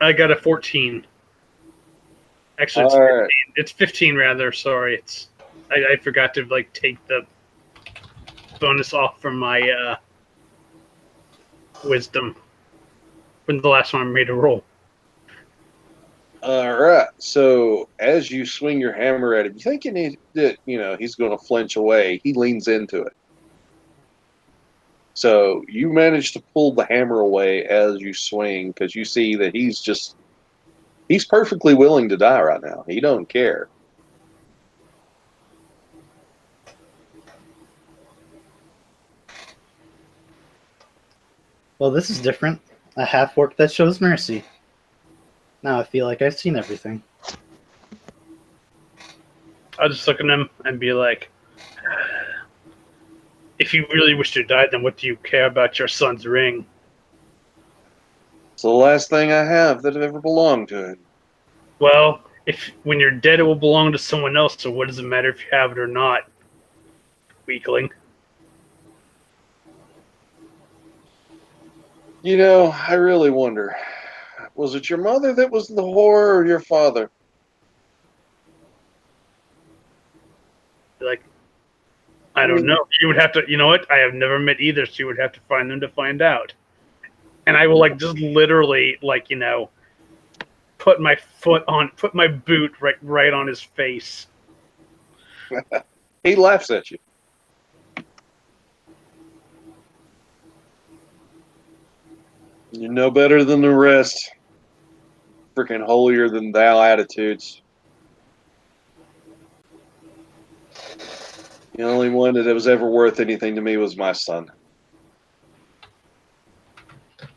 I got a 14. Actually, it's 15. Right. It's 15 rather. Sorry, I forgot to like take the bonus off from my wisdom from the last one I made a roll. All right. So as you swing your hammer at him, you think he's going to flinch away. He leans into it. So you manage to pull the hammer away as you swing because you see that he's perfectly willing to die right now. He don't care. Well, this is different. A half-orc that shows mercy. Now I feel like I've seen everything. I'll just look at him and be like, if you really wish to die, then what do you care about your son's ring? It's the last thing I have that ever belonged to him. Well, when you're dead, it will belong to someone else, so what does it matter if you have it or not? Weakling. I really wonder, was it your mother that was the whore or your father? Like, I don't know. You would have to, you know what? I have never met either, so you would have to find them to find out. And I will, just literally, put my boot right on his face. He laughs at you. You're no better than the rest. Freaking holier than thou attitudes. The only one that was ever worth anything to me was my son.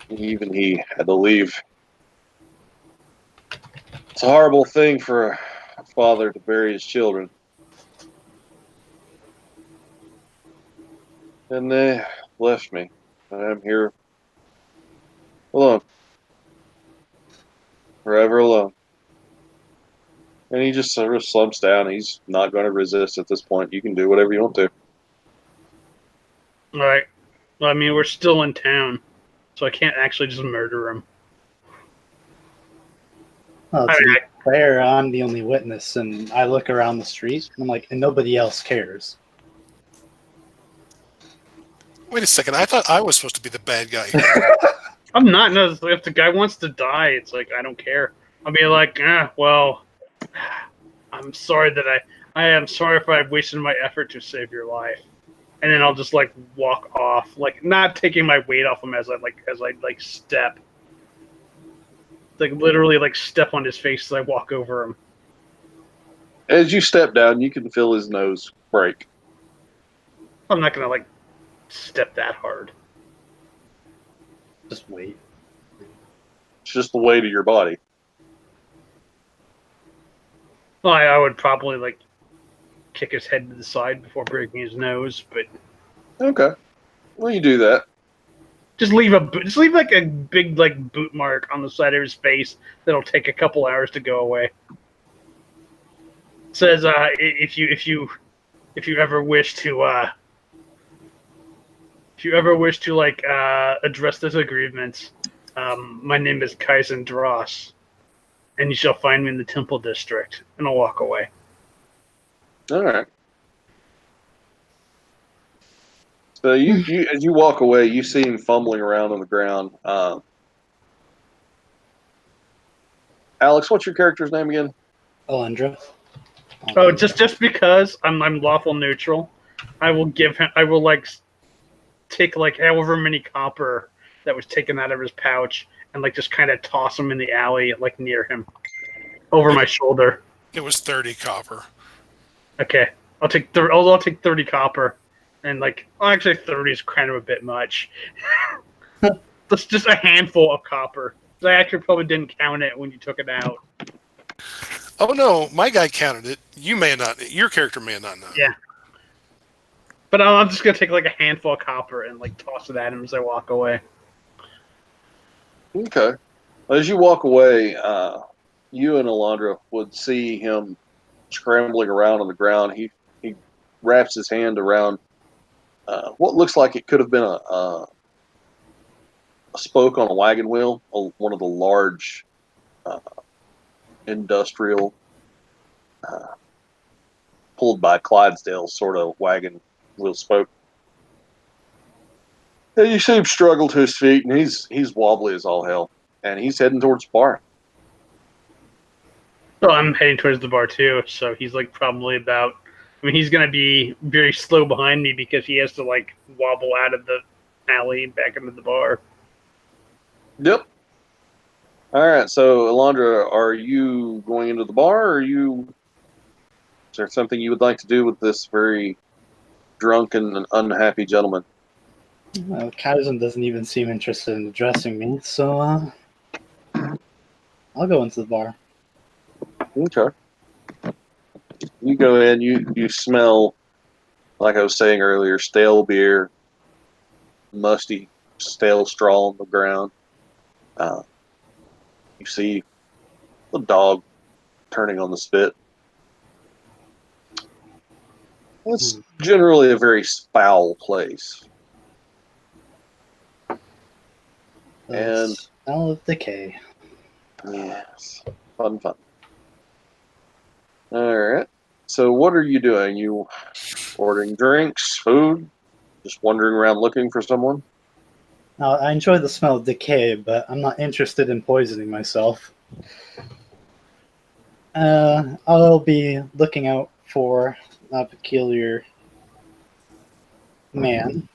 Even he had to leave. It's a horrible thing for a father to bury his children. And they left me. I'm here alone. Forever alone. And he just sort of slumps down. He's not going to resist at this point. You can do whatever you want to. All right. Well, I mean, we're still in town, so I can't actually just murder him. Well, to be fair, I'm the only witness, and I look around the street, and I'm like, and nobody else cares. Wait a second. I thought I was supposed to be the bad guy here. I'm not. No, if the guy wants to die, it's like, I don't care. I'll be like, well, I'm sorry that I am sorry if I've wasted my effort to save your life. And then I'll just walk off, not taking my weight off him as I step. Literally step on his face as I walk over him. As you step down, you can feel his nose break. I'm not gonna step that hard. Just wait. It's just the weight of your body. Well, I would probably like kick his head to the side before breaking his nose, but Okay. Well, you do that. just leave like a big like boot mark on the side of his face that'll take a couple hours to go away. It says if you ever wish to like address disagreements, my name is Kaizen Dross, and you shall find me in the Temple District. And I'll walk away. All right. So you as you walk away, you see him fumbling around on the ground. Alex, what's your character's name again? Alendra. Oh, just because I'm lawful neutral, I will like take like however many copper that was taken out of his pouch and like just kind of toss him in the alley like near him, over my shoulder. It was 30 copper. Okay, I'll take 30 copper, and like actually 30 is kind of a bit much. That's just a handful of copper. I actually probably didn't count it when you took it out. Oh no, my guy counted it. You may not. Your character may not know. Yeah. But I'm just gonna take like a handful of copper and like toss it at him as I walk away. Okay. As you walk away, you and Alondra would see him scrambling around on the ground. He wraps his hand around what looks like it could have been a spoke on a wagon wheel, one of the large industrial pulled by Clydesdale sort of wagon wheel spoke. And you see him struggle to his feet, and he's wobbly as all hell, and he's heading towards the bar. Well, I'm heading towards the bar too, so he's like probably about. I mean, he's gonna be very slow behind me because he has to like wobble out of the alley and back into the bar. Yep. All right. So, Alondra, are you going into the bar, or is there something you would like to do with this very drunken and unhappy gentleman? Well, Kaizen doesn't even seem interested in addressing me, so I'll go into the bar. Okay. You go in. You smell, like I was saying earlier, stale beer, musty, stale straw on the ground. You see the dog turning on the spit. It's generally a very foul place. And Smell of decay. yes, fun. All right. So, what are you doing? You ordering drinks, food, just wandering around looking for someone? Now, I enjoy the smell of decay, but I'm not interested in poisoning myself. I'll be looking out for a peculiar man.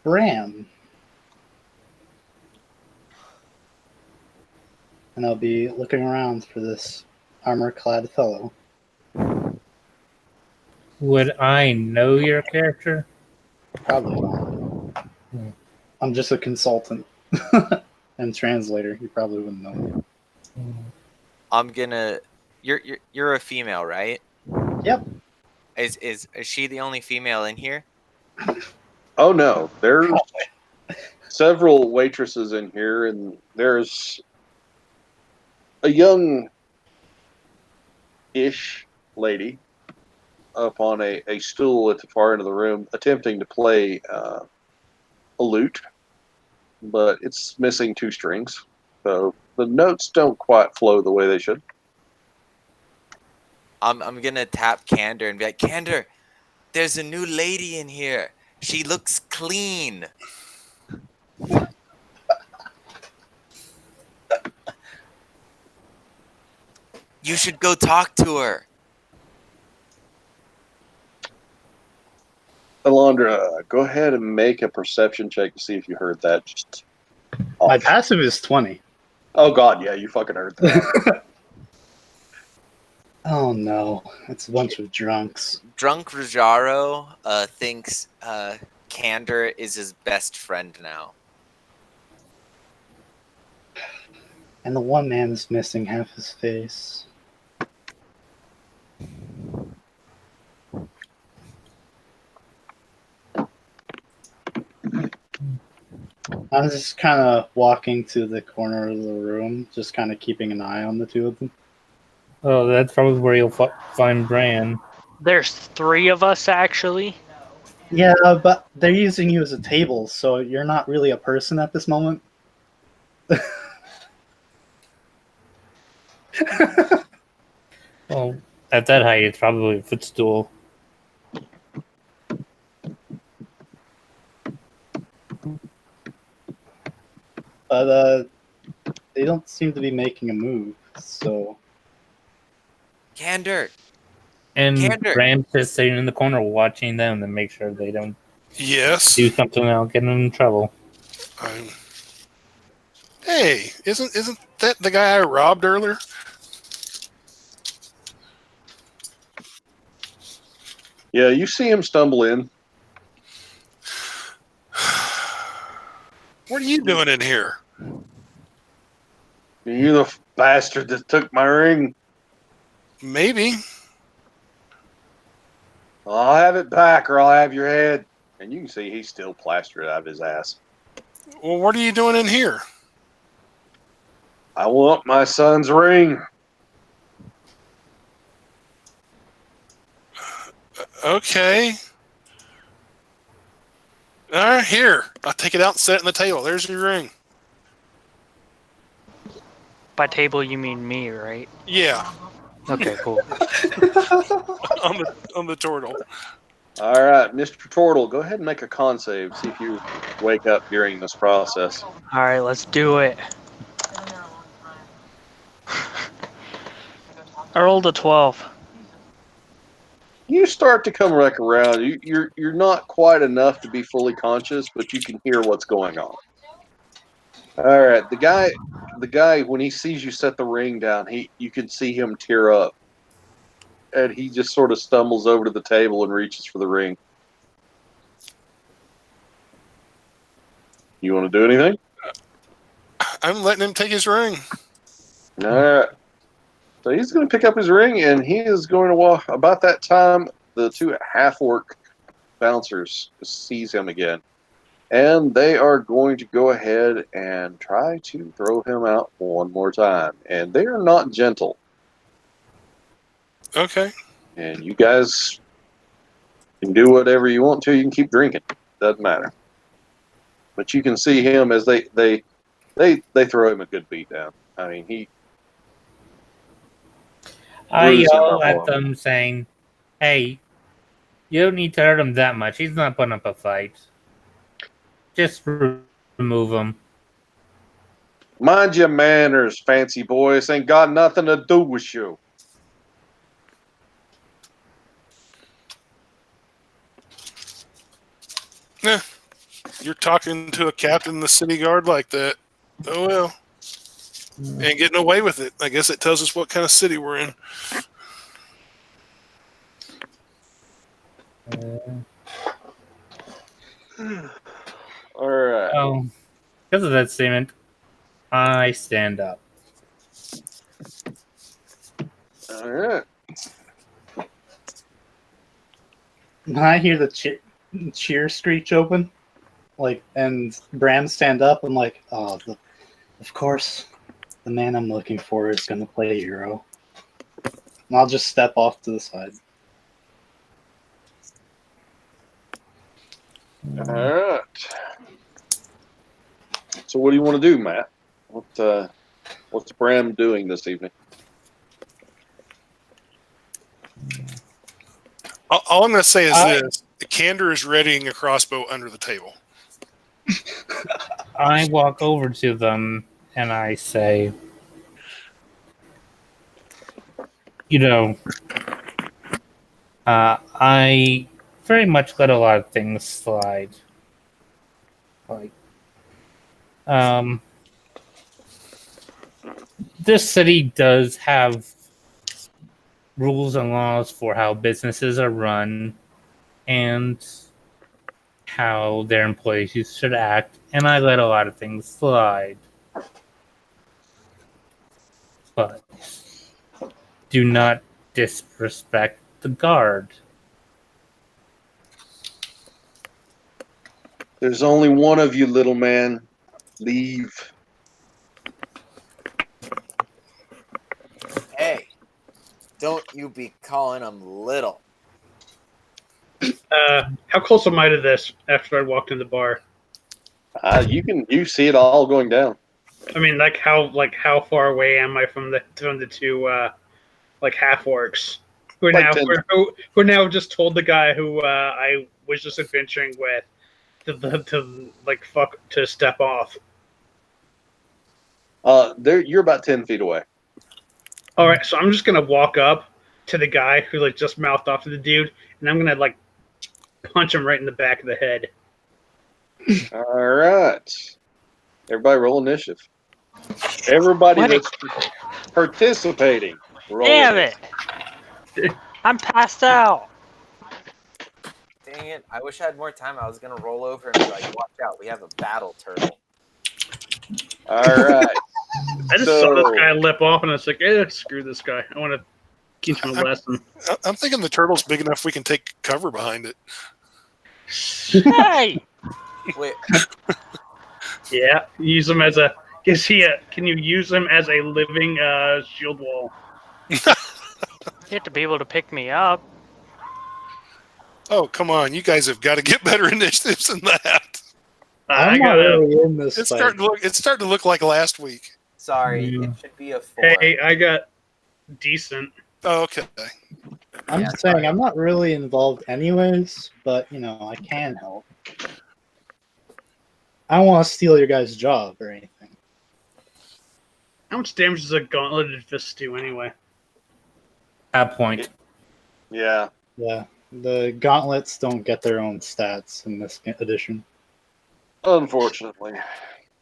Bram. And I'll be looking around for this armor-clad fellow. Would I know your character? Probably not. I'm just a consultant and translator. You probably wouldn't know me. I'm gonna. You're a female, right? Yep. Is she the only female in here? Oh no, there's several waitresses in here, and there's a young-ish lady up on a stool at the far end of the room, attempting to play a lute, but it's missing 2 strings, so the notes don't quite flow the way they should. I'm gonna tap Candor and be like, Candor, there's a new lady in here. She looks clean. You should go talk to her. Alondra, go ahead and make a perception check to see if you heard that. Just My passive is 20. oh god, yeah, you fucking heard that. Oh no, it's a bunch of drunks. Drunk Rajaro thinks Candor is his best friend now. And the one man is missing half his face. I'm just kind of walking to the corner of the room, just kind of keeping an eye on the two of them. Oh, that's probably where you'll find Bran. There's 3 of us actually. Yeah, but they're using you as a table, so you're not really a person at this moment. Well, at that height, it's probably a footstool. But they don't seem to be making a move, so Candor, And Candor. Bran's just sitting in the corner watching them to make sure they don't Yes. do something that'll get them in trouble. Hey, isn't that the guy I robbed earlier? Yeah, you see him stumble in. What are you doing in here? You're the bastard that took my ring. Maybe. I'll have it back or I'll have your head. And you can see he's still plastered out of his ass. Well, what are you doing in here? I want my son's ring. Okay. All right, here. I'll take it out and set it on the table. There's your ring. By table, you mean me, right? Yeah, Okay, cool. on the turtle. All right, Mr. Turtle, go ahead and make a con save. See if you wake up during this process. All right, let's do it. I rolled a 12. You start to come back around. You're not quite enough to be fully conscious, but you can hear what's going on. All right, the guy when he sees you set the ring down, you can see him tear up, and he just sort of stumbles over to the table and reaches for the ring. You want to do anything? I'm letting him take his ring. All right. So he's going to pick up his ring, and he is going to walk. About that time, the 2 half-orc bouncers sees him again. And they are going to go ahead and try to throw him out one more time. And they are not gentle. Okay. And you guys can do whatever you want to. You can keep drinking. Doesn't matter. But you can see him as they throw him a good beat down. I mean, I Bruising yell the at horn. them saying, "Hey, you don't need to hurt him that much. He's not putting up a fight. Just remove him." Mind your manners, fancy boy. This ain't got nothing to do with you. You're talking to a captain in the city guard like that. Oh well. Ain't getting away with it. I guess it tells us what kind of city we're in. All right. Oh, because of that statement, I stand up. All right. when I hear the cheer screech open, and Bram stand up, I'm like, oh, of course, the man I'm looking for is going to play a hero. And I'll just step off to the side. All right. So, what do you want to do, Matt? What's Bram doing this evening? All I'm going to say is this: Candor is readying a crossbow under the table. I walk over to them and I say, I very much let a lot of things slide. This city does have rules and laws for how businesses are run and how their employees should act, and I let a lot of things slide. But do not disrespect the guard. There's only one of you, little man. Leave. Hey, don't you be calling him little. How close am I to this after I walked in the bar? You see it all going down. I mean, how far away am I from the two half orcs who are Like now 10. who now just told the guy who I was just adventuring with to step off. You're about 10 feet away. All right, so I'm just gonna walk up to the guy who just mouthed off to the dude, and I'm gonna punch him right in the back of the head. All right. Everybody roll initiative. Everybody What? that's participating. Roll Damn initiative. it! I'm passed out. Dang it! I wish I had more time. I was gonna roll over and be like, "Watch out, we have a battle turtle." All right. I just saw this guy lip off, and I was like, screw this guy. I want to teach him a lesson. I'm thinking the turtle's big enough we can take cover behind it. Hey! Wait, Yeah, use him as a. Can you use him as a living shield wall? You have to be able to pick me up. Oh, come on. You guys have got to get better initiatives than that. I'm not really in this It's fight. starting to look like last week. sorry, Yeah. it should be a 4. Hey, I got decent. Oh, okay. I'm Yeah, just saying sorry. I'm not really involved anyways, but I can help. I don't want to steal your guys' job or anything. How much damage does a gauntleted fist do anyway? At point. Yeah. Yeah, the gauntlets don't get their own stats in this edition. Unfortunately.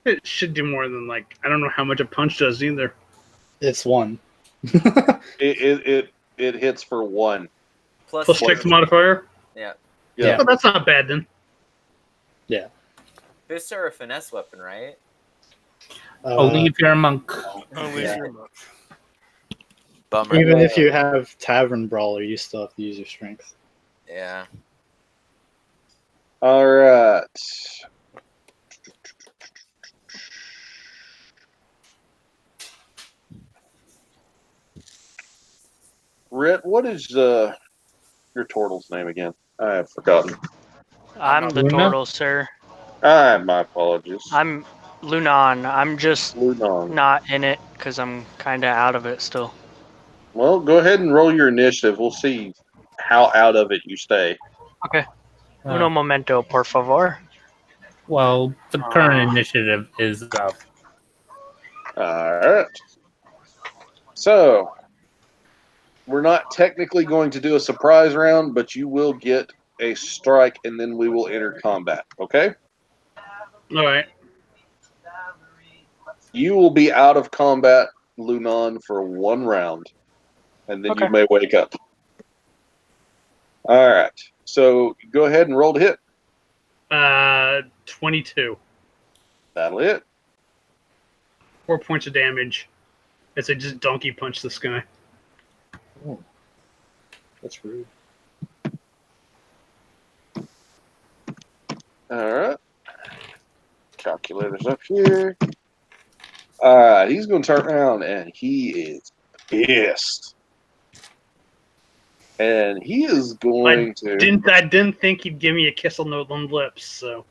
It should do more than I don't know how much a punch does either. It's 1. It hits for 1. Plus Plus strength modifier. Yeah, Yeah. Oh, that's not bad then. fists are a finesse weapon, right? Only if you're a monk. Only Yeah. if you're a monk. Bummer. Even if you have Tavern Brawler, you still have to use your strength. Yeah. All right. Rhett, what is your turtle's name again? I have forgotten. I'm the Luna? turtle, sir. My apologies. I'm Lunan. I'm just Lunong. not in it because I'm kind of out of it still. Well, go ahead and roll your initiative. We'll see how out of it you stay. Uno momento, por favor. Well, the current initiative is up. All right. So, we're not technically going to do a surprise round, but you will get a strike, and then we will enter combat. Okay? All right. You will be out of combat, Lunan, for 1 round, and then Okay. you may wake up. All right. So, go ahead and roll to hit. 22. That'll hit. 4 points of damage. As I just donkey punch this guy. That's rude. All right. Calculator's up here. All right. He's going to turn around, and he is pissed. And he is going to. I didn't think he'd give me a kiss on the lips, so.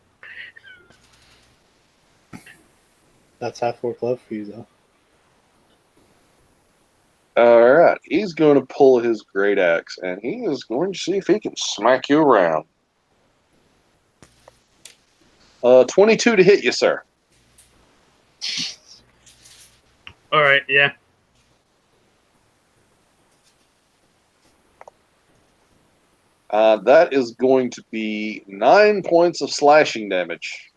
That's half orc love for you, though. All right. He's going to pull his great axe, and he is going to see if he can smack you around. 22 to hit you, sir. All right, yeah. That is going to be 9 points of slashing damage.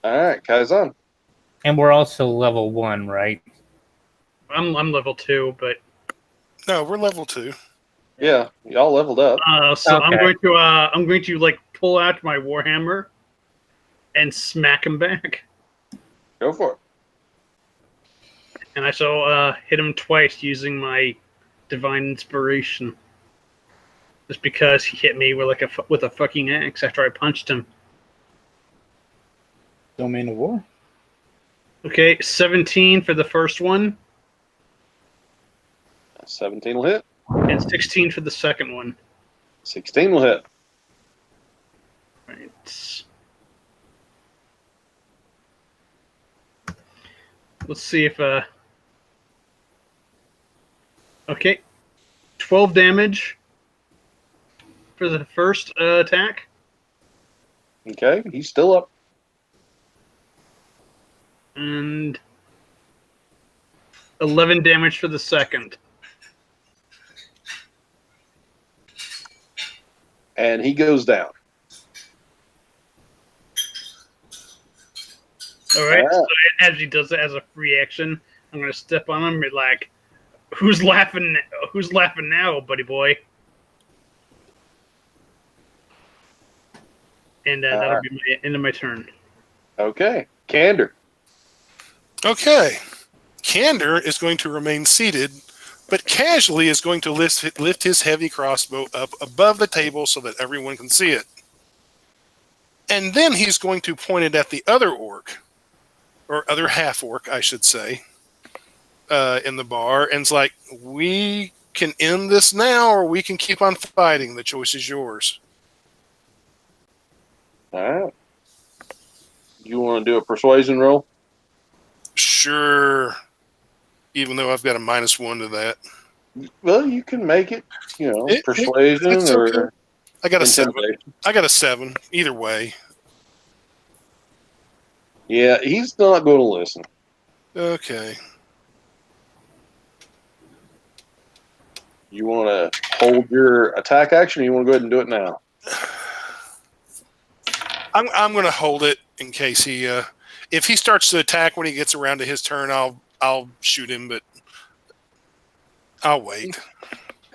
All right, Kaizen. And we're also level 1, right? I'm level 2, but No, we're level 2. Yeah, y'all leveled up. so Okay. I'm going to like pull out my warhammer and smack him back, Go for it. and I shall hit him twice using my divine inspiration. Just because he hit me with a fucking axe after I punched him. Domain of War. Okay, 17 for the first one, 17 will hit. and 16 for the second one. 16 will hit. Right. Let's see if okay, 12 damage for the first attack, Okay, he's still up. and 11 damage for the second. And he goes down. All right. Ah. So as he does it as a free action, I'm gonna step on him and be like, "Who's laughing? Who's laughing now, buddy boy?" And that'll be my end of my turn. Okay, Candor. Okay. Candor is going to remain seated, but casually is going to lift his heavy crossbow up above the table so that everyone can see it. And then he's going to point it at the other orc, or other half orc, I should say, in the bar, and it's like, we can end this now, or we can keep on fighting. The choice is yours. All right. You want to do a persuasion roll? Sure. Even though I've got a -1 to that. Well, you can make it, It's persuasion okay. or I got a 7. intimidation. I got a 7. Either way. Yeah, he's not going to listen. Okay. You want to hold your attack action, or you want to go ahead and do it now? I'm going to hold it in case he, if he starts to attack when he gets around to his turn, I'll shoot him, but I'll wait.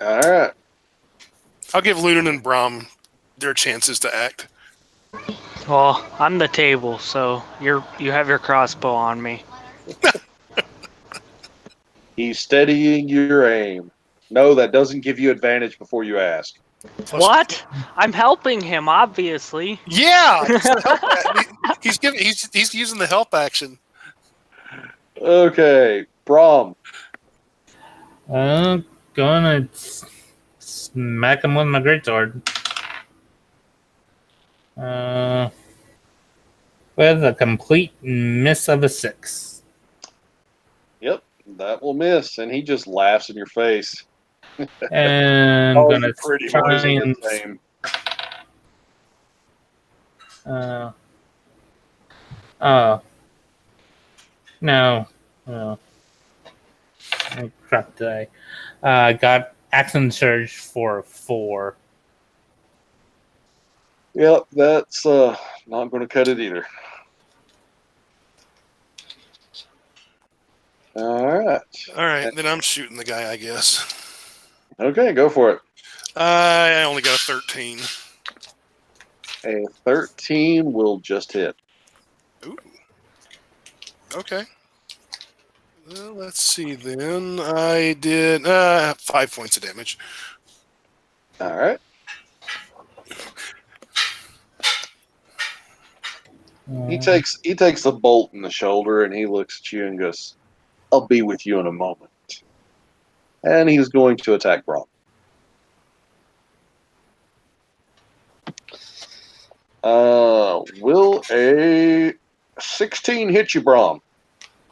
All right. I'll give Ludin and Brom their chances to act. Well, I'm the table, so you have your crossbow on me. He's steadying your aim. No, that doesn't give you advantage before you ask. What? I'm helping him, obviously. Yeah, he's using the help action. Okay, Brom. I'm gonna smack him with my greatsword. With a complete miss of a 6. Yep, that will miss, and he just laughs in your face. And Oh, I'm gonna you pretty try boys in and the same. no. Oh, crap today. Got Action Surge for 4. Yep, that's not going to cut it either. All right. All right, then I'm shooting the guy, I guess. Okay, go for it. I only got a 13. A 13 will just hit. Ooh. Okay. Well, let's see then. I did 5 points of damage. All right. He takes the bolt in the shoulder, and he looks at you and goes, "I'll be with you in a moment." And he's going to attack Brom. Will a 16 hit you, Brom?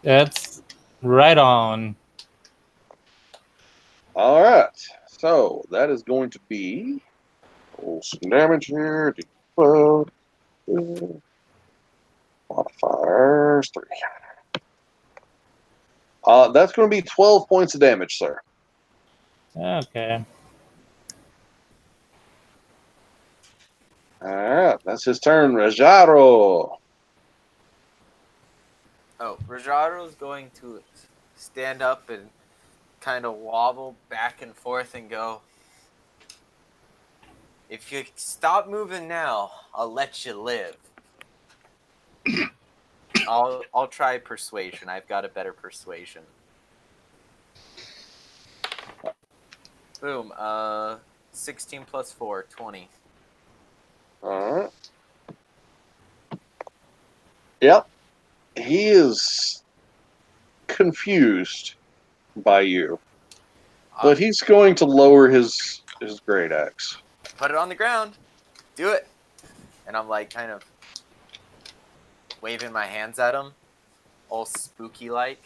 That's right on. All right. So that is going to be some damage here. Modifiers 3. That's going to be 12 points of damage, sir. Okay. All right, that's his turn. Rajaro. Oh, Rajaro's going to stand up and kind of wobble back and forth and go, "If you stop moving now, I'll let you live." I'll try persuasion. I've got a better persuasion. Boom. 16 plus 4, 20. All right. Yep. He is confused by you, but he's going to lower his great axe. Put it on the ground. Do it. And I'm like kind of waving my hands at him, all spooky like.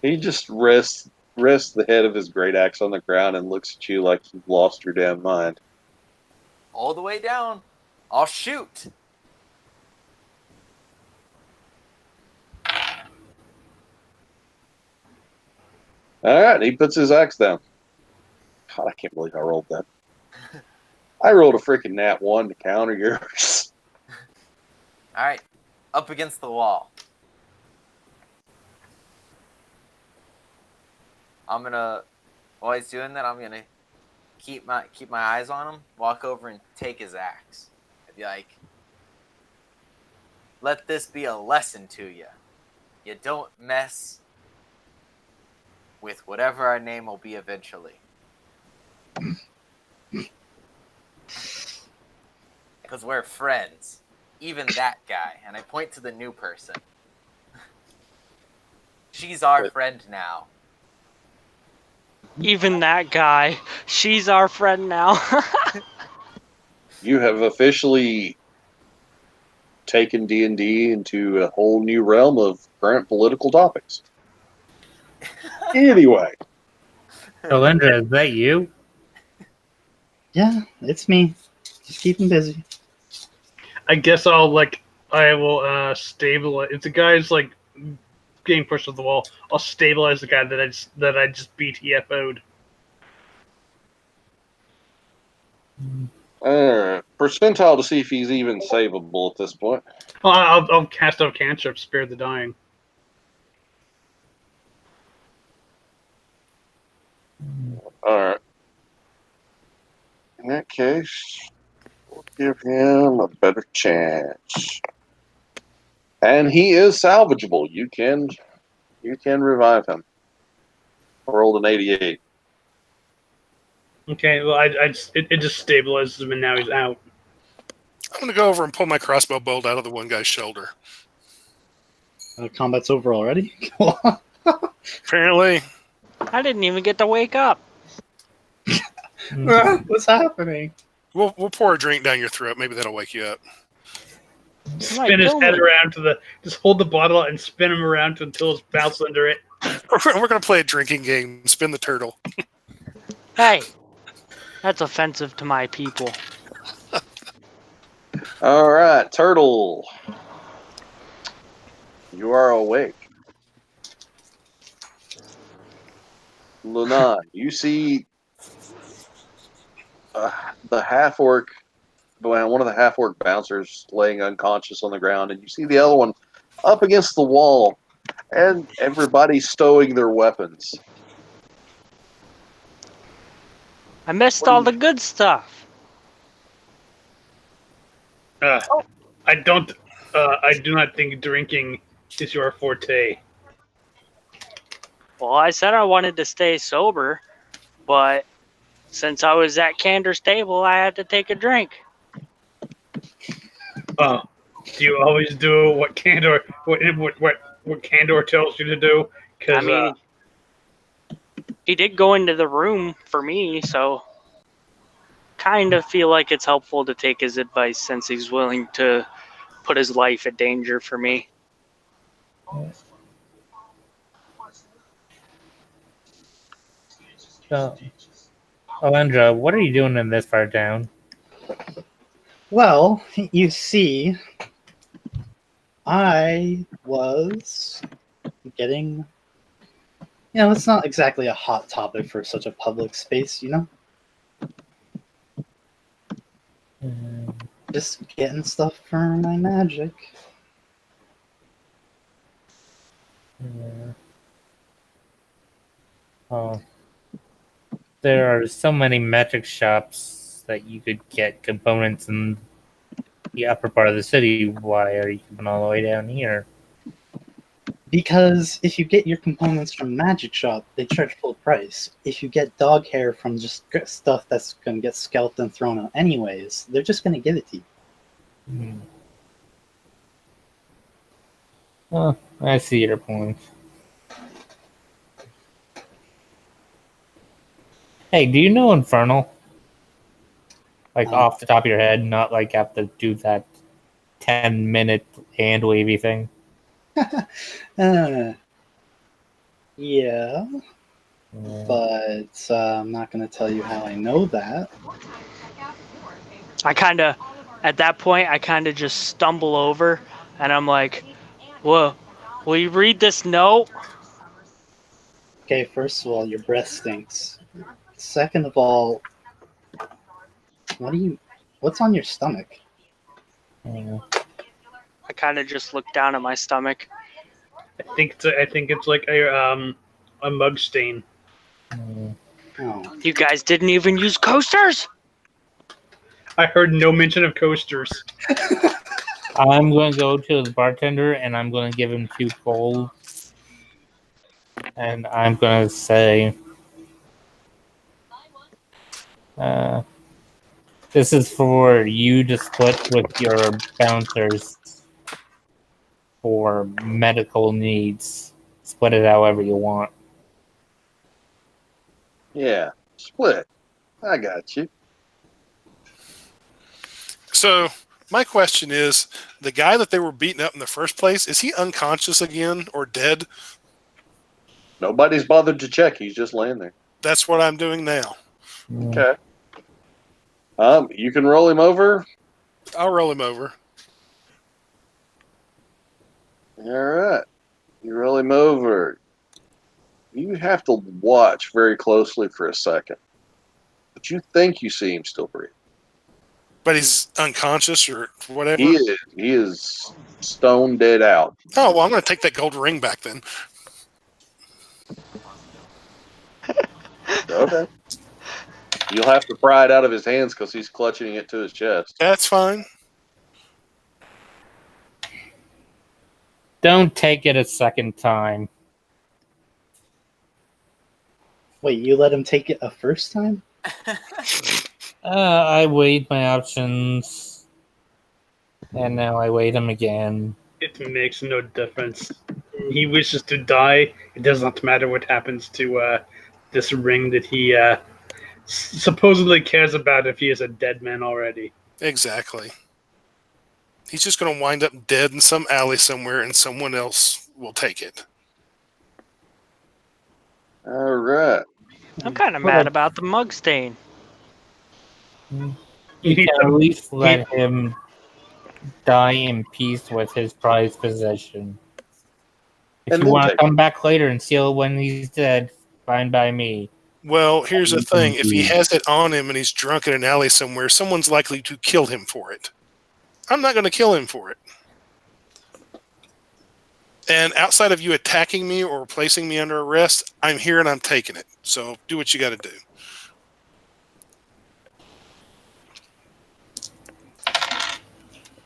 He just rests the head of his great axe on the ground and looks at you like you've lost your damn mind. All the way down. I'll shoot. All right, he puts his axe down. God, I can't believe I rolled that. I rolled a freaking nat 1 to counter yours. All right. Up against the wall. I'm gonna, while he's doing that, I'm gonna keep my eyes on him. Walk over and take his axe. I'd be like, "Let this be a lesson to you. You don't mess with whatever our name will be eventually." Because we're friends. Even that guy. And I point to the new person. She's our friend now. Even that guy. She's our friend now. You have officially taken D&D into a whole new realm of current political topics. Anyway. Olendra, is that you? Yeah, it's me. Just keep him busy. I guess I will stabilize. If the guy's like getting pushed to the wall, I'll stabilize the guy that I just BTFO'd. Percentile to see if he's even savable at this point. Well, I'll cast out cantrip, spare the dying. Alright. In that case, we'll give him a better chance. And he is salvageable. You can revive him. I rolled an 88. Okay, well, it just stabilizes him, and now he's out. I'm going to go over and pull my crossbow bolt out of the one guy's shoulder. Combat's over already? Apparently. I didn't even get to wake up. What's happening? We'll pour a drink down your throat. Maybe that'll wake you up. Spin his head around just hold the bottle out and spin him around until it's bounced under it. We're going to play a drinking game. Spin the turtle. Hey, that's offensive to my people. All right, Turtle. You are awake. Lunan, you see the half-orc, one of the half-orc bouncers laying unconscious on the ground, and you see the other one up against the wall, and everybody stowing their weapons. I missed all the good stuff. I do not think drinking is your forte. Well, I said I wanted to stay sober, but since I was at Cander's table, I had to take a drink. Do you always do what Candor tells you to do? I mean, he did go into the room for me, so kind of feel like it's helpful to take his advice since he's willing to put his life at danger for me. So, Olendra, what are you doing in this part of town? Well, you see, I was getting... it's not exactly a hot topic for such a public space, Just getting stuff for my magic. Yeah. Oh. There are so many magic shops that you could get components in the upper part of the city. Why are you coming all the way down here? Because if you get your components from Magic Shop, they charge full price. If you get dog hair from just stuff that's going to get scalped and thrown out anyways, they're just going to give it to you. Hmm. Oh, I see your point. Hey, do you know Infernal? Like off the top of your head, not like have to do that 10-minute hand wavy thing. Yeah, Yeah. but I'm not going to tell you how I know that. At that point, I kind of just stumble over and I'm like, whoa, will you read this note? Okay, first of all, your breath stinks. Second of all, what's on your stomach? Yeah. I kind of just look down at my stomach. I think it's like a mug stain. Oh, You guys didn't even use coasters? I heard no mention of coasters. I'm going to go to the bartender and I'm going to give him 2 gold. And I'm going to say, this is for you to split with your bouncers for medical needs. Split it however you want. Yeah, split. I got you. So my question is, the guy that they were beating up in the first place, is he unconscious again or dead? Nobody's bothered to check. He's just laying there. That's what I'm doing now. Okay. You can roll him over. I'll roll him over. All right. You roll him over. You have to watch very closely for a second. But you think you see him still breathing. But he's unconscious or whatever? He is stone dead out. Oh, well, I'm going to take that gold ring back then. Okay. You'll have to pry it out of his hands because he's clutching it to his chest. That's fine. Don't take it a second time. wait, you let him take it a first time? I weighed my options. And now I weighed them again. It makes no difference. He wishes to die. It does not matter what happens to this ring that he supposedly cares about if he is a dead man already. Exactly. He's just going to wind up dead in some alley somewhere and someone else will take it. All right. I'm kind of mad about the mug stain. You can at least let him die in peace with his prized possession. If And you then want to take come back later and steal when he's dead, fine by me. Well, here's the thing. If he has it on him and he's drunk in an alley somewhere, someone's likely to kill him for it. I'm not going to kill him for it. And outside of you attacking me or placing me under arrest, I'm here and I'm taking it. So do what you got to do.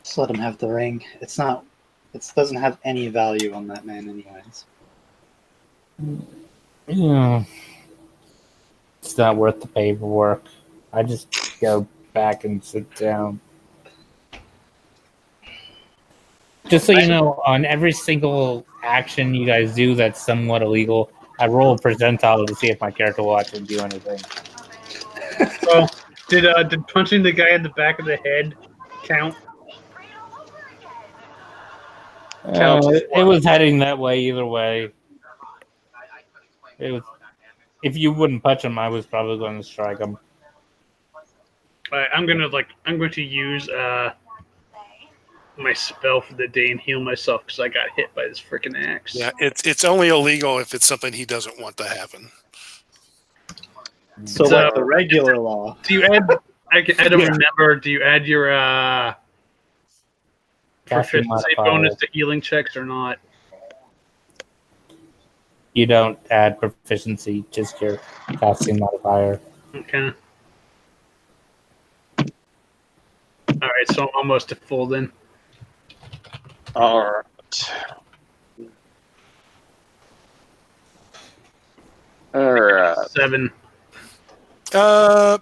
Just let him have the ring. It doesn't have any value on that man anyways. Yeah. It's not worth the paperwork. I just go back and sit down. Just so you know, on every single action you guys do that's somewhat illegal, I roll a percentile to see if my character will actually do anything. Well, did punching the guy in the back of the head count? It was heading that way either way. It was. If you wouldn't punch him, I was probably going to strike him. I'm going to use my spell for the day and heal myself because I got hit by this freaking axe. Yeah, it's only illegal if it's something he doesn't want to happen. So like the regular law. Do you add I don't remember. Do you add your Casting proficiency modifier. bonus to healing checks or not? You don't add proficiency, just your casting modifier. Okay. All right, so I'm almost at full then. All right. All right. 7.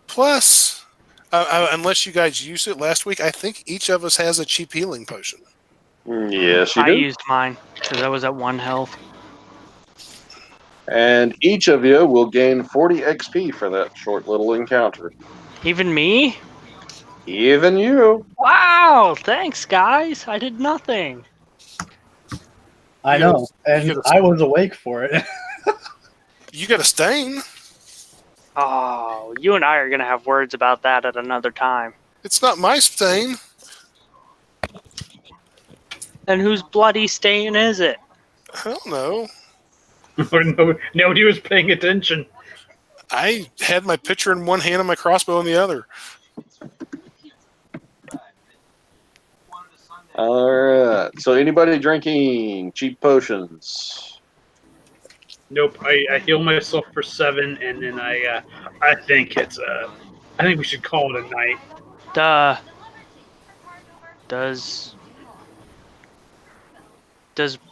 Plus, unless you guys used it last week, I think each of us has a cheap healing potion. Yes, you I do. used mine because I was at 1 health. And each of you will gain 40 XP for that short little encounter. Even me? Even you. Wow! Thanks, guys. I did nothing. I You know, gotta- and you gotta- I was awake for it. You got a stain. Oh, you and I are gonna have words about that at another time. It's not my stain. Then whose bloody stain is it? I don't know. Nobody was paying attention. I had my pitcher in one hand and my crossbow in the other. All right. So anybody drinking cheap potions? Nope. I heal myself for 7, and then I think it's I think we should call it a night. Does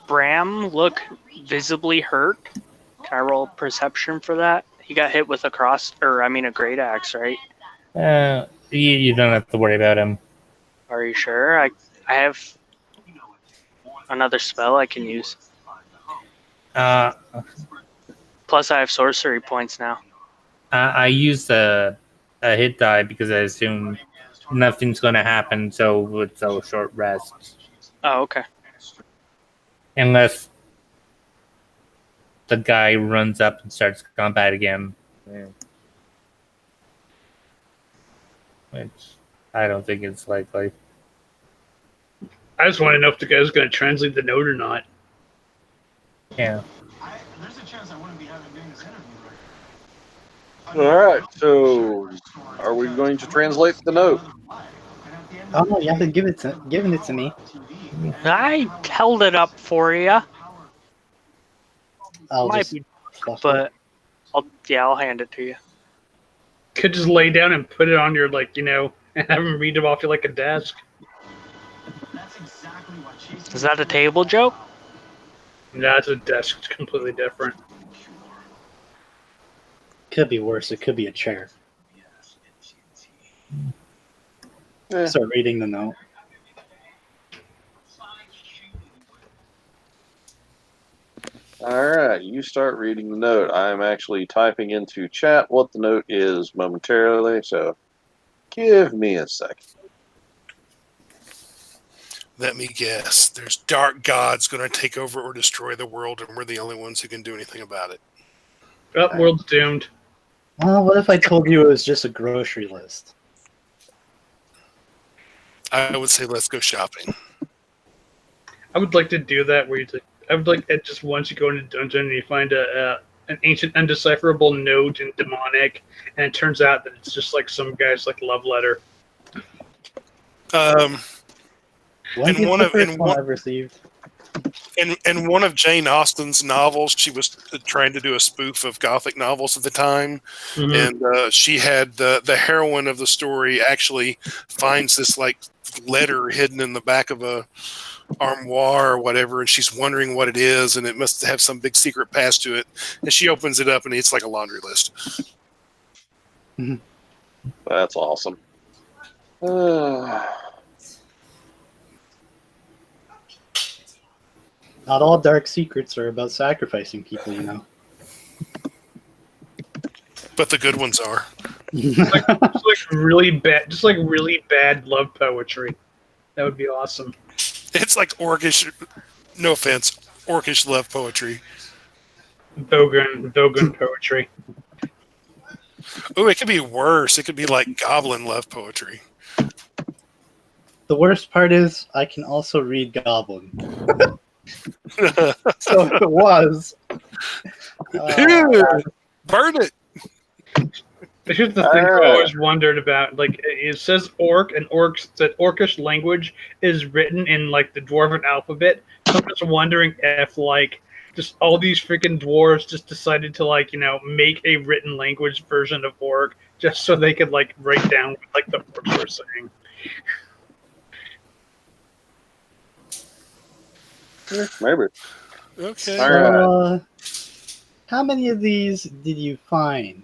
Bram look visibly hurt? Can I roll perception for that? He got hit with a great axe, right? You don't have to worry about him. Are you sure? I have another spell I can use. Plus, I have sorcery points now. I used a hit die because I assume nothing's going to happen, so it's a short rest. Oh, okay. Unless the guy runs up and starts combat again. Yeah. Which I don't think it's likely. I just want to know if the guy's going to translate the note or not. Yeah. There's a chance I wouldn't be having doing this interview right All right. So are we going to translate the note? Oh no, you have to giving it to me. I held it up for you, I'll Might just be- fluff it. but I'll hand it to you. Could just lay down and put it on your and have him read it off you like a desk. That's exactly what Chase Is that a table joke? That's a desk. It's completely different. Could be worse. It could be a chair. Eh. Start reading the note. All right. You start reading the note. I'm actually typing into chat what the note is momentarily. So give me a second. Let me guess. There's dark gods going to take over or destroy the world, and we're the only ones who can do anything about it. Oh, world's doomed. Well, what if I told you it was just a grocery list? I would say let's go shopping. I would like to do that where I would like that just once you go into a dungeon and you find an ancient undecipherable note in demonic, and it turns out that it's just like some guy's love letter. When And one of- and one- I've received. In one of Jane Austen's novels, she was trying to do a spoof of Gothic novels at the time, and she had the heroine of the story actually finds this letter hidden in the back of a armoire or whatever, and she's wondering what it is, and it must have some big secret past to it. And she opens it up, and it's like a laundry list. That's awesome. Not all dark secrets are about sacrificing people, you know. But the good ones are. Just really bad love poetry. That would be awesome. It's like orcish, no offense, orcish love poetry. Vogan poetry. Oh, it could be worse. It could be like goblin love poetry. The worst part is I can also read Goblin. So if it was. Ew, burn it. It's just the thing I always wondered about. Like, it says orc, and that orcish language is written in like the dwarven alphabet. So I'm just wondering if like just all these freaking dwarves just decided to like make a written language version of orc just so they could like write down what like the orcs were saying. Maybe. Okay. All right. So, how many of these did you find?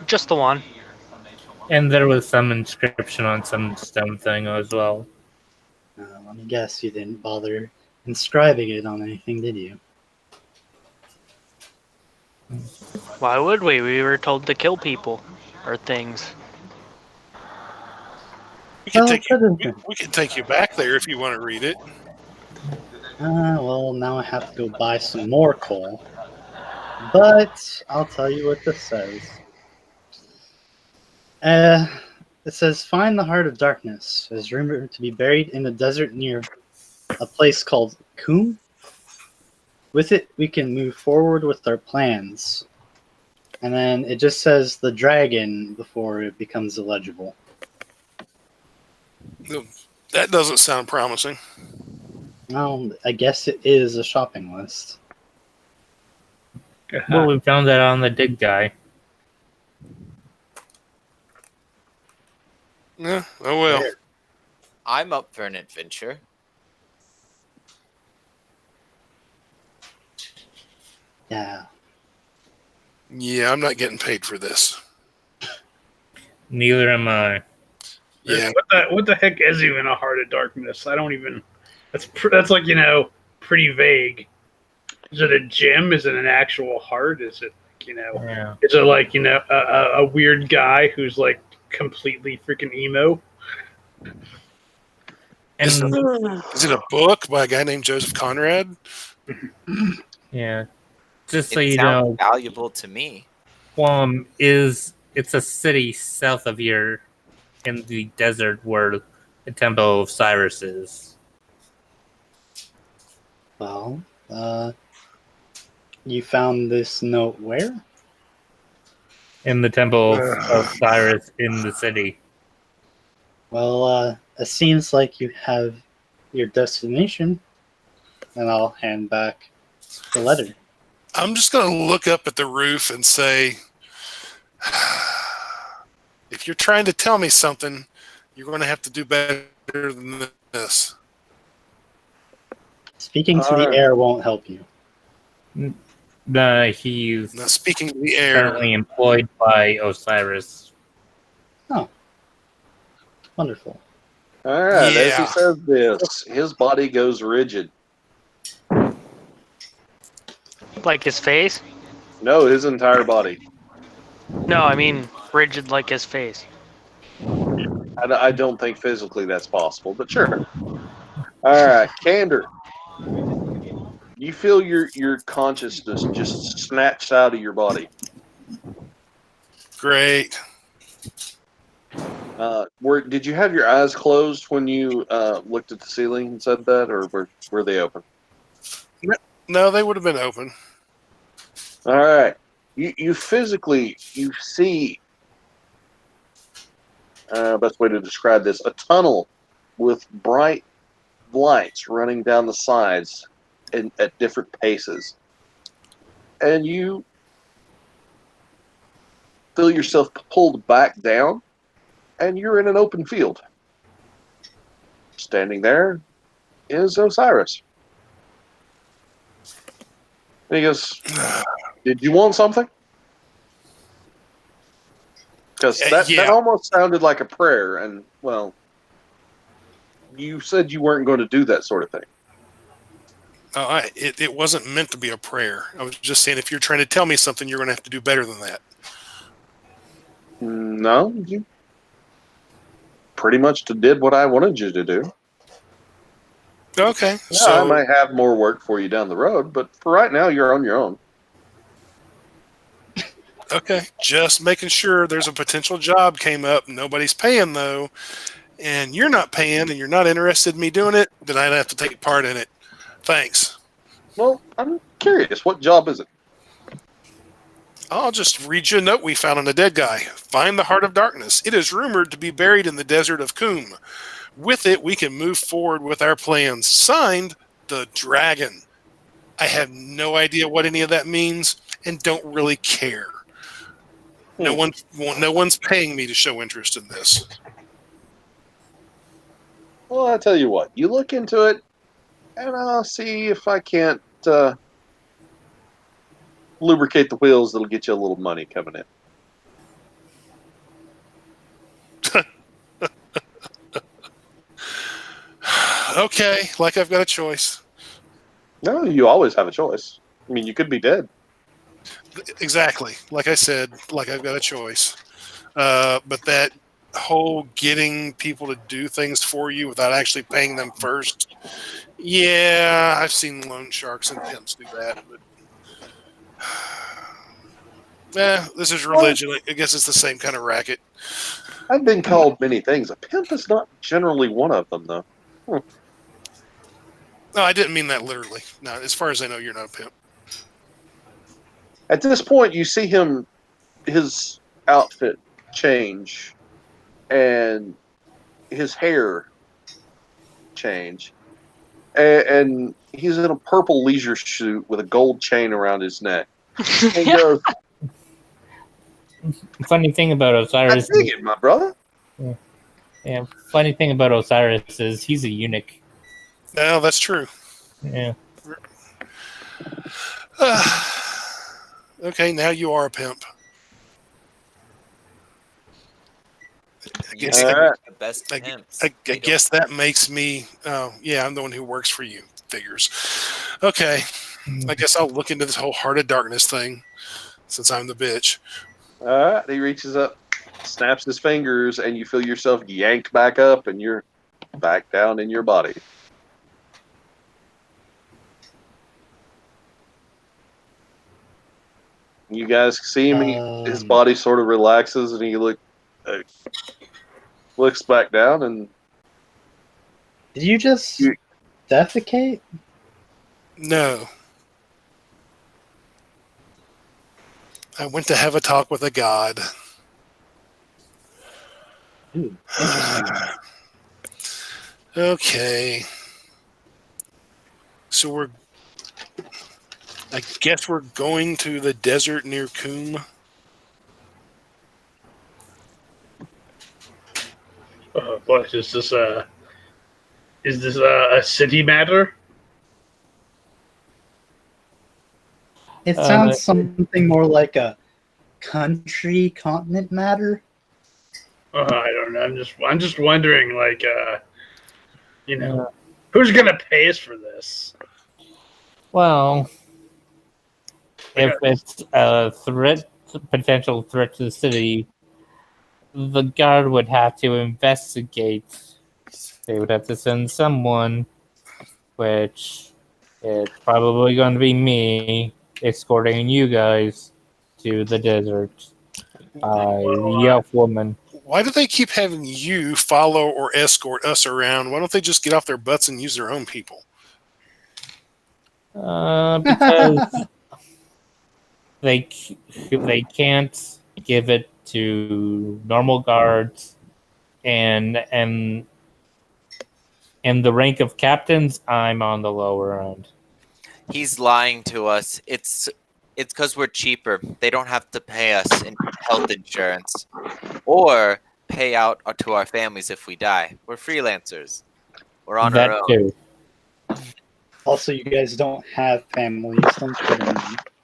Just the one. And there was some inscription on some stone thing as well. Let me guess, you didn't bother inscribing it on anything, did you? Why would we? We were told to kill people or things. We can, Well, take you, could've we, been. we can take you back there if you want to read it. Well, now I have to go buy some more coal. But I'll tell you what this says. It says, find the Heart of Darkness. It is rumored to be buried in the desert near a place called Kum. With it, we can move forward with our plans. And then it just says the dragon before it becomes illegible. That doesn't sound promising. Well, I guess it is a shopping list. Well, we found that on the dig guy. Yeah. Oh well. I'm up for an adventure. Yeah. Yeah, I'm not getting paid for this. Neither am I. Yeah. What the heck is even a Heart of Darkness? I don't even. That's like pretty vague. Is it a gem? Is it an actual heart? Is it Yeah. Is it like a weird guy who's like completely freaking emo? Is And it a book by a guy named Joseph Conrad? yeah, just so It you sounds know, valuable to me. Quam it's a city south of here in the desert where the Temple of Cyrus is. Well, you found this note where? In the Temple of Cyrus in the city. Well, it seems like you have your destination, and I'll hand back the letter. I'm just going to look up at the roof and say, if you're trying to tell me something, you're going to have to do better than this. Speaking to the air won't help you. He's Now, speaking of the air, currently employed by Osiris. Wonderful. All right. As he Yeah. says this, his body goes rigid. Like his face? No, his entire body. No, I mean rigid like his face. I don't think physically that's possible, but sure. All right, Candor. You feel your consciousness just snatched out of your body. great. Did you have your eyes closed when you looked at the ceiling and said that, or were they open? No, they would have been open. All right. You physically see. Best way to describe this: a tunnel with bright lights running down the sides at different paces, and you feel yourself pulled back down, and you're in an open field. Standing there is Osiris. And he goes, "Did you want something?" Because that Yeah. almost sounded like a prayer, and well, you said you weren't going to do that sort of thing. It wasn't meant to be a prayer. I was just saying, if you're trying to tell me something, you're going to have to do better than that. No, you pretty much did what I wanted you to do. Okay, Yeah, so I might have more work for you down the road, but for right now, you're on your own. okay, just making sure there's a potential job came up. Nobody's paying though, and you're not paying, and you're not interested in me doing it. Then I'd have to take part in it. Thanks. Well, I'm curious. What job is it? I'll just read you a note we found on a dead guy. Find the Heart of Darkness. It is rumored to be buried in the desert of Kum. With it, we can move forward with our plans. Signed, the Dragon. I have no idea what any of that means and don't really care. No one's paying me to show interest in this. Well, I tell you what, you look into it, and I'll see if I can't lubricate the wheels that'll get you a little money coming in. Okay, like I've got a choice. No, you always have a choice. I mean, you could be dead. Exactly. Like I said, like I've got a choice. But that whole getting people to do things for you without actually paying them first, yeah, I've seen loan sharks and pimps do that. But this is religion. I guess it's the same kind of racket. I've been called many things. A pimp is not generally one of them, though. No, I didn't mean that literally. No, as far as I know, you're not a pimp. At this point, you see his outfit change, and his hair change, and he's in a purple leisure suit with a gold chain around his neck. He goes, Funny thing about I Osiris, dig it, my brother. yeah. Funny thing about Osiris is he's a eunuch. No, that's true. Yeah. Okay, now you are a pimp. I guess, Alright. The best pimps. I They don't- guess that makes me. Oh, yeah, I'm the one who works for you. Figures. Okay, I guess I'll look into this whole Heart of Darkness thing since I'm the bitch. All right, he reaches up, snaps his fingers, and you feel yourself yanked back up, and you're back down in your body. You guys see him. His body sort of relaxes, and he looks back down, and Did you just You- defecate? No. I went to have a talk with a god. Ooh, interesting. Okay. So I guess we're going to the desert near Kum. What is this? Is this a city matter? It sounds something more like a country continent matter. I don't know. I'm just wondering, like, who's gonna pay us for this? Well, if it's a potential threat to the city, the guard would have to investigate. They would have to send someone, which it's probably going to be me, escorting you guys to the desert. The elf woman. Why do they keep having you follow or escort us around? Why don't they just get off their butts and use their own people? Because they can't give it to normal guards, and in the rank of captains, I'm on the lower end. He's lying to us. It's because we're cheaper. They don't have to pay us in health insurance or pay out to our families if we die. We're freelancers. We're on That our own. too. Also, you guys don't have families. Don't kid me.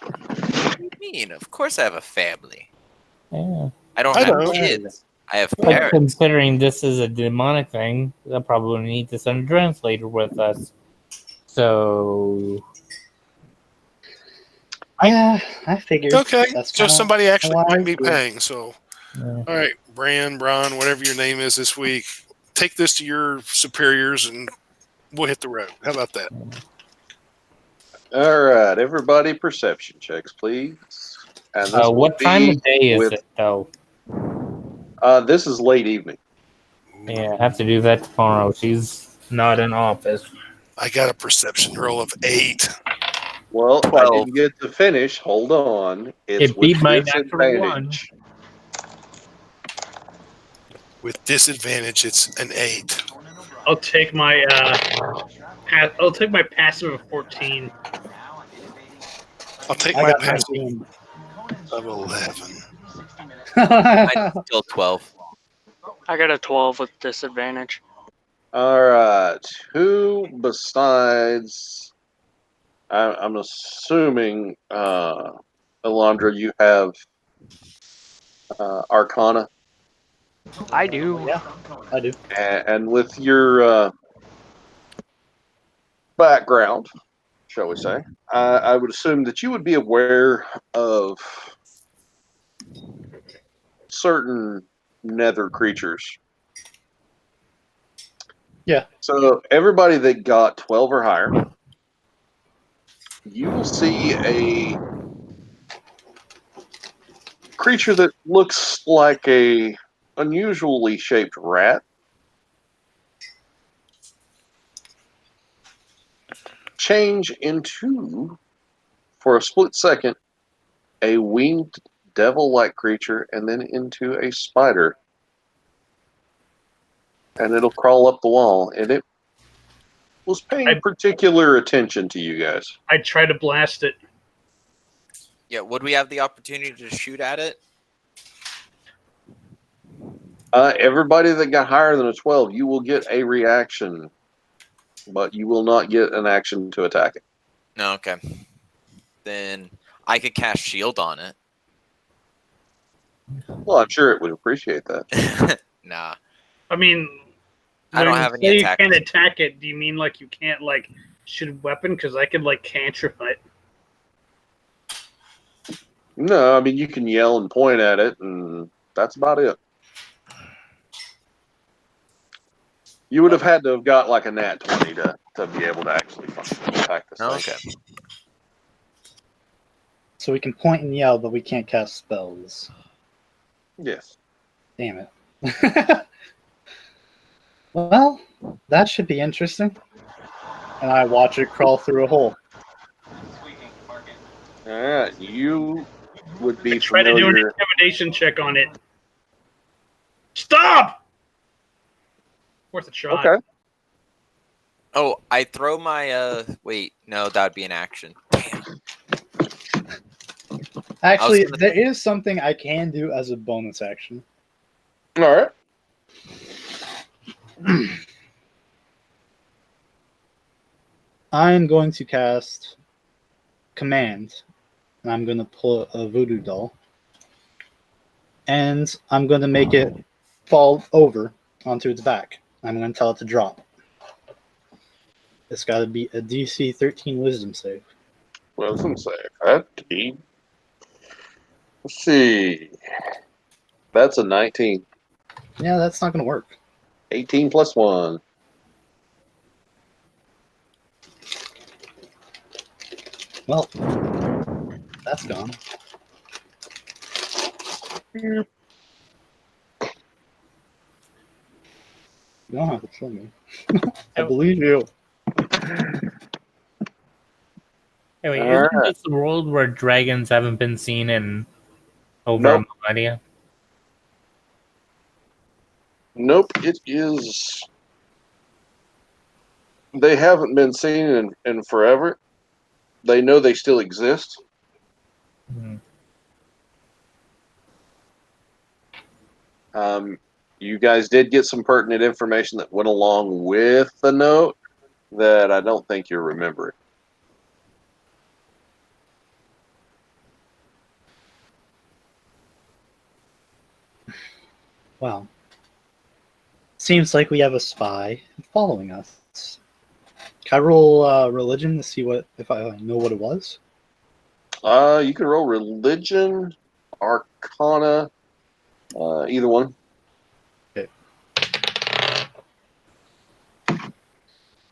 What do you mean? Of course I have a family. Yeah. I don't I have don't. kids. I have But parents. considering this is a demonic thing, they'll probably need to send a translator with us. So Yeah, I figured. Okay, That's so kinda somebody actually how I might be feel. paying. So, yeah. all right, Bran, whatever your name is this week, take this to your superiors and we'll hit the road. How about that? all right, everybody, perception checks, please. And this will What time be of day is with- it, though? This is late evening. Yeah, I have to do that tomorrow. She's not in office. I got a perception roll of 8. Well, I 12. didn't get to finish. Hold on. It's It beat with my natural one. disadvantage. With disadvantage, it's an 8. I'll take my passive of 14. I'll take I my got passive 19. of 11. Mine's still 12. I got a 12 with disadvantage. All right. Who besides? I'm assuming, Alondra, you have Arcana, I do. Yeah, I do. and with your background, shall we say, I would assume that you would be aware of certain nether creatures. Yeah. So everybody that got 12 or higher, you will see a creature that looks like a unusually shaped rat. Change into, for a split second, a winged devil-like creature, and then into a spider. And it'll crawl up the wall, and it was paying particular attention to you guys. I try to blast it. Yeah, would we have the opportunity to shoot at it? Everybody that got higher than a 12, you will get a reaction, but you will not get an action to attack it. No, okay. Then I could cast shield on it. Well, I'm sure it would appreciate that. Nah. I mean, I don't when have you any say attacks. You can't attack it. Do you mean like you can't like shoot a weapon? Because I could like cantrip it. No, I mean, you can yell and point at it, and that's about it. You would have had to have got like a nat 20 to be able to actually attack this Oh, thing. okay. So we can point and yell, but we can't cast spells. Yes. Damn it. Well, that should be interesting. And I watch it crawl through a hole. All right, you would be Try to do an familiar. intimidation check on it. Stop! Worth a shot. Okay. Oh, I throw my wait, no, that'd be an action. Damn. Actually, gonna- there is something I can do as a bonus action. All right. I'm going to cast Command, and I'm going to pull a voodoo doll, and I'm going to make it fall over onto its back. I'm going to tell it to drop. It's got to be a DC 13 Wisdom save. Wisdom save. Okay. Let's see. That's a 19. Yeah, that's not going to work. 18 plus 1. Well, that's gone. You don't have to kill me. I believe you. Anyway, Alright. isn't this the world where dragons haven't been seen in over Nope. a millennia? Nope, it is. They haven't been seen in forever. They know they still exist. Mhm. You guys did get some pertinent information that went along with the note that I don't think you're remembering. Wow. Seems like we have a spy following us. Can I roll religion to see if I know what it was? You can roll religion, arcana, either one. Okay.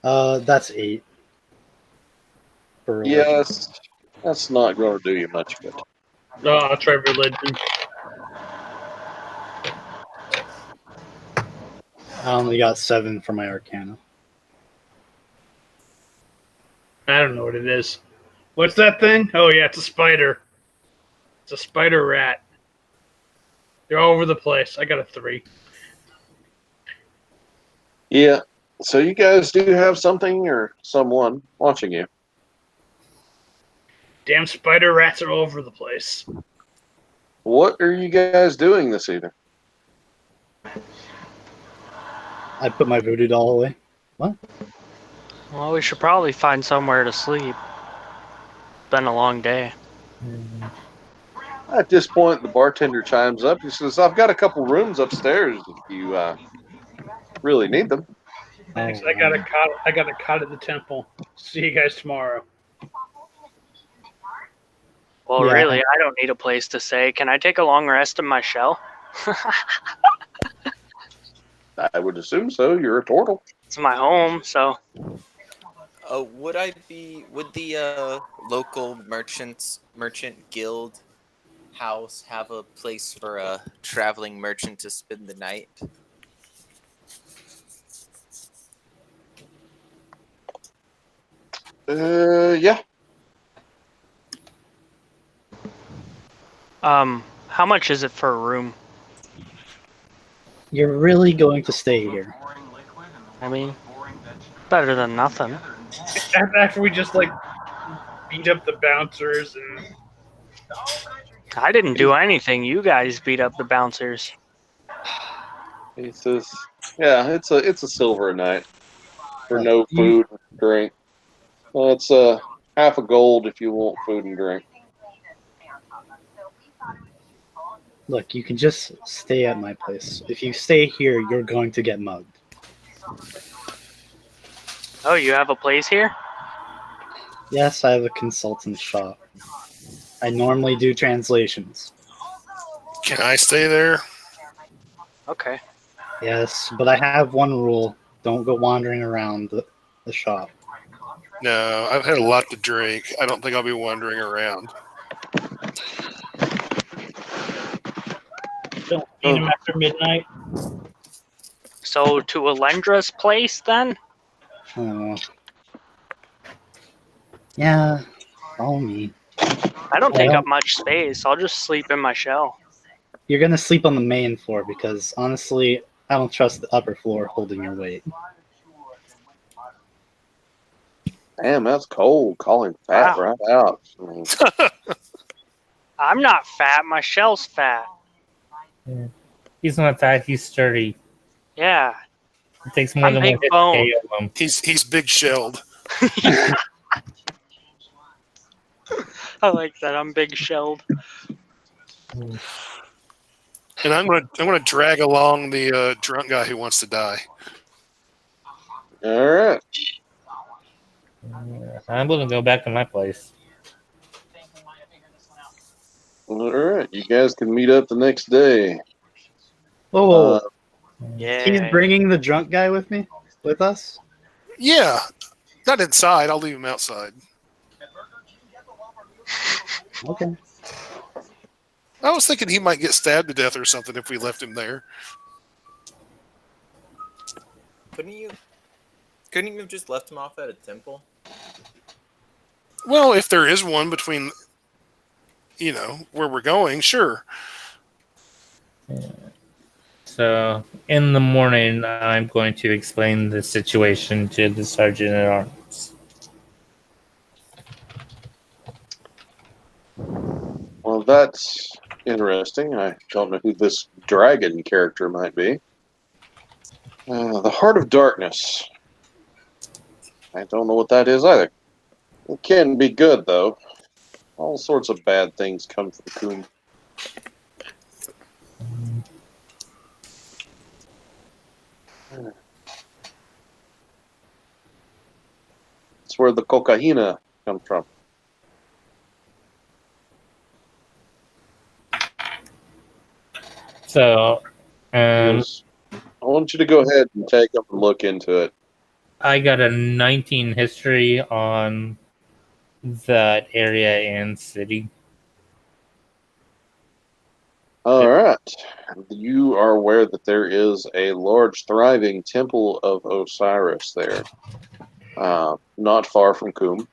That's 8. For religion. Yes, that's not going to do you much good. No, I'll try religion. I only got 7 for my arcana. I don't know what it is. What's that thing? Oh yeah, it's a spider. It's a spider rat. They're all over the place. I got a 3. Yeah. So you guys do have something or someone watching you. Damn spider rats are all over the place. What are you guys doing this evening? I put my voodoo doll away. Well, we should probably find somewhere to sleep. Been a long day. At this point, the bartender chimes up. He says, "I've got a couple rooms upstairs if you really need them." Thanks. I got a cot at the temple. See you guys tomorrow. Well, Yeah. really, I don't need a place to stay. Can I take a long rest in my shell? I would assume so. You're a turtle. It's my home, so Would the local merchant guild house have a place for a traveling merchant to spend the night? Yeah. how much is it for a room? You're really going to stay here? I mean, better than nothing. After we just like beat up the bouncers and I didn't do anything. You guys beat up the bouncers. He says, "Yeah, it's a silver a night for no food, drink. Well, it's half a gold if you want food and drink." Look, you can just stay at my place. If you stay here, you're going to get mugged. Oh, you have a place here? Yes, I have a consultant shop. I normally do translations. Can I stay there? Okay. Yes, but I have one rule. Don't go wandering around the shop. No, I've had a lot to drink. I don't think I'll be wandering around. don't feed them after midnight. So to Alendra's place then? Oh. Yeah, follow me. I don't take up much space. I'll just sleep in my shell. You're gonna sleep on the main floor because honestly, I don't trust the upper floor holding your weight. Damn, that's cold. Calling fat Wow. right out. I mean, I'm not fat. My shell's fat. He's not fat. He's sturdy. Yeah. It takes more I'm than big one hit bone. to KO him. He's big shelled. I like that. I'm big shelled. And I'm gonna drag along the drunk guy who wants to die. all right. I'm gonna go back to my place. All right. You guys can meet up the next day. Oh, Yeah. he's bringing the drunk guy with us. Yeah, not inside. I'll leave him outside. Okay. I was thinking he might get stabbed to death or something if we left him there. Couldn't you have just left him off at a temple? Well, if there is one between, where we're going, sure. So in the morning, I'm going to explain the situation to the sergeant at arms. Well, that's interesting. I don't know who this dragon character might be. The Heart of Darkness. I don't know what that is either. It can be good, though. All sorts of bad things come from Coon. It's where the cocaina comes from. So, I want you to go ahead and take up and look into it. I got a 19 history on that area and city. All right. You are aware that there is a large, thriving temple of Osiris there, not far from Kum.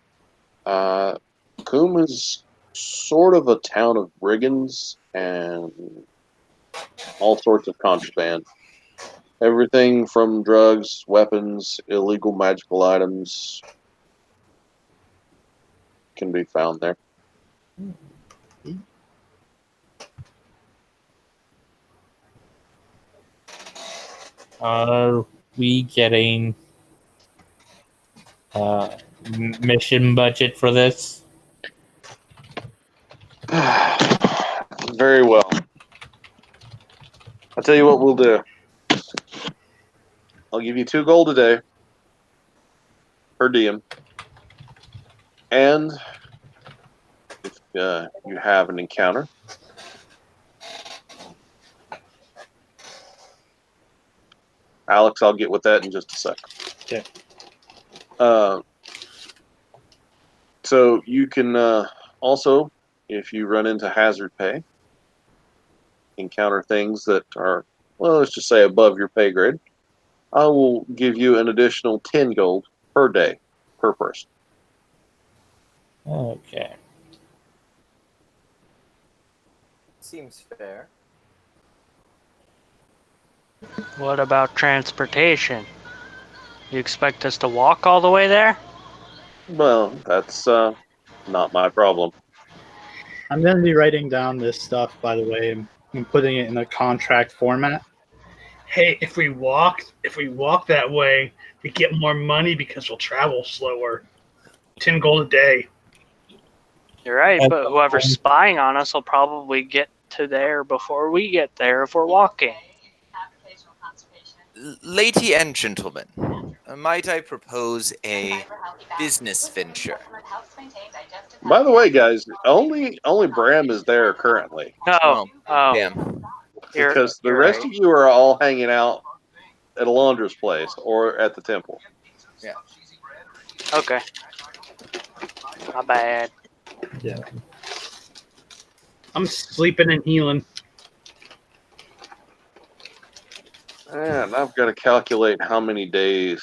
Coombe is sort of a town of brigands and all sorts of contraband. Everything from drugs, weapons, illegal magical items can be found there. Are we getting mission budget for this? Very well. I'll tell you what we'll do. I'll give you 2 gold a day per diem. And if you have an encounter, Alex, I'll get with that in just a second. Okay. So you can also, if you run into hazard pay, encounter things that are, well, let's just say above your pay grade, I will give you an additional 10 gold per day per person. Okay. Seems fair. What about transportation? You expect us to walk all the way there? Well, that's not my problem. I'm going to be writing down this stuff, by the way, and putting it in a contract format. Hey, if we walk that way, we get more money because we'll travel slower. 10 gold a day. You're right, That's but whoever's fine. spying on us will probably get to there before we get there if we're walking. Lady and gentlemen, might I propose a business venture? By the way, guys, only Bram is there currently Oh, Damn. because the you're rest right. of you are all hanging out at Alondra's place or at the temple. Okay. My bad. Yeah. I'm sleeping and healing. And I've got to calculate how many days.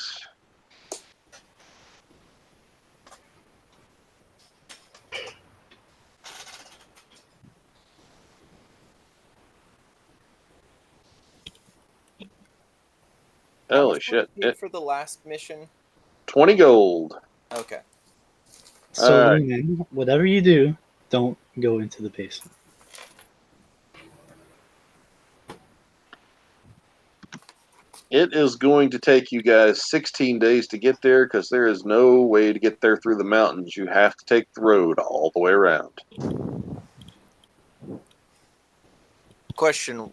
Holy shit. For the last mission? 20 gold. Okay. So, Alright. Lumen, whatever you do, don't go into the basement. It is going to take you guys 16 days to get there because there is no way to get there through the mountains. You have to take the road all the way around. Question.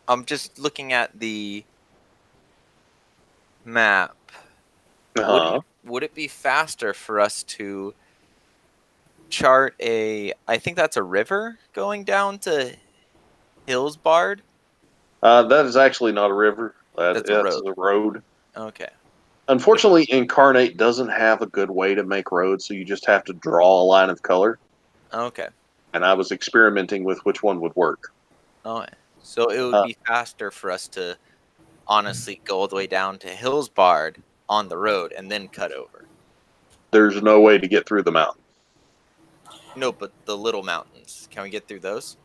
I'm just looking at the map. Uh-huh. Would it be faster for us to chart I think that's a river going down to Hillsbard? That is actually not a river. That's a road. a road. Okay. Unfortunately, Incarnate doesn't have a good way to make roads, so you just have to draw a line of color. Okay. And I was experimenting with which one would work. Oh, so it would be faster for us to honestly go all the way down to Hillsbard on the road and then cut over. There's no way to get through the mountain. No, but the little mountains. Can we get through those?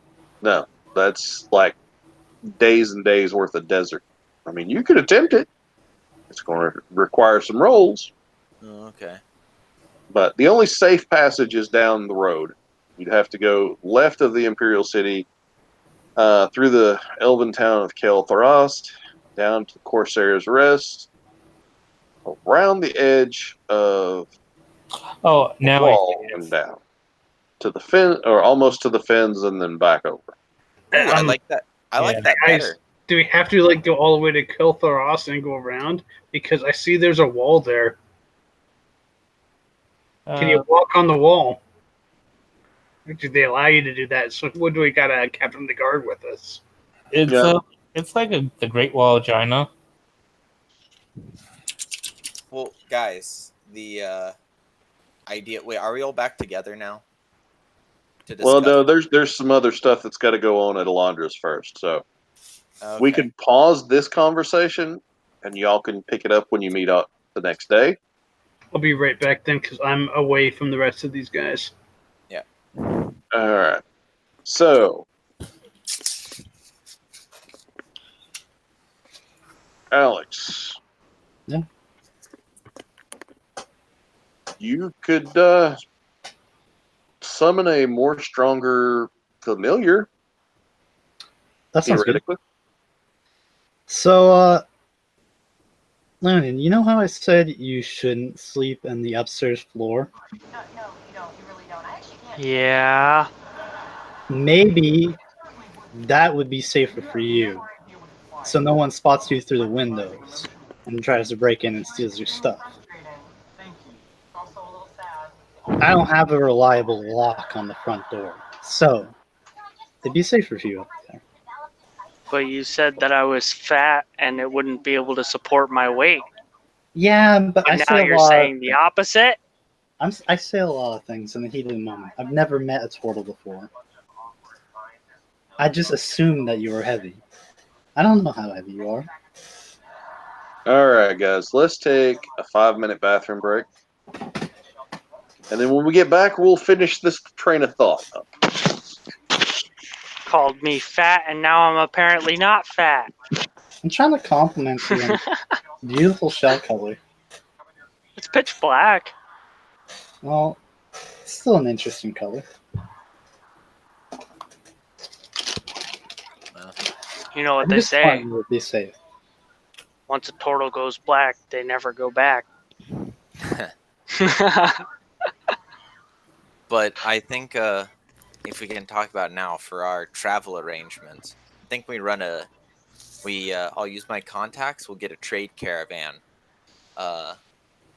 No, that's like days and days worth of desert. I mean, you could attempt it. It's going to require some rolls. Oh, okay. But the only safe passage is down the road. You'd have to go left of the Imperial City, through the elven town of Kel'Tharast, down to Corsair's Rest, around the edge of Oh, the now wall and down to the fen, or almost to the fens, and then back over. Ooh, I like that. I like that Guys, better. do we have to go all the way to Kel'Tharast and go around? Because I see there's a wall there. Can you walk on the wall? Do they allow you to do that? So what do we got a captain the guard with us? It's like the Great Wall of China. Well, guys, the idea. Wait, are we all back together now? To Well, discuss? no, there's some other stuff that's got to go on at Alondra's first. So we Okay. could pause this conversation, and y'all can pick it up when you meet up the next day. I'll be right back then because I'm away from the rest of these guys. All right. So, Alex. Yeah. You could summon a more stronger familiar, That sounds good. theoretically. So, Leonin, you know how I said you shouldn't sleep in the upstairs floor? No, you don't. You really don't. I actually can't. Yeah. Maybe that would be safer for you, so no one spots you through the windows and tries to break in and steals your stuff. Thank you. It's also a little sad. I don't have a reliable lock on the front door, so it'd be safer for you up there. But you said that I was fat and it wouldn't be able to support my weight. Yeah, but I And now say a you're lot. saying the opposite? I say a lot of things in the heat of the moment. I've never met a turtle before. I just assumed that you were heavy. I don't know how heavy you are. All right, guys. Let's take a 5-minute bathroom break. And then when we get back, we'll finish this train of thought up. Called me fat and now I'm apparently not fat. I'm trying to compliment you on beautiful shell color. It's pitch black. Well, it's still an interesting color. You know what I'm they just say. wanting you to be safe. Once a turtle goes black, they never go back. But I think if we can talk about now for our travel arrangements, I think I'll use my contacts. We'll get a trade caravan.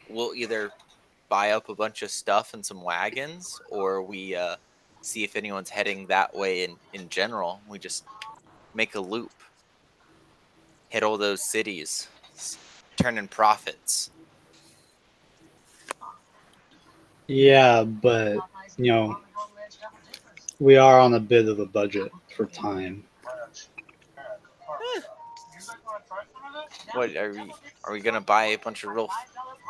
We'll either buy up a bunch of stuff and some wagons, or we see if anyone's heading that way in general. We just make a loop, hit all those cities, turn in profits. Yeah, but, you know, we are on a bit of a budget for time. What are we gonna buy a bunch of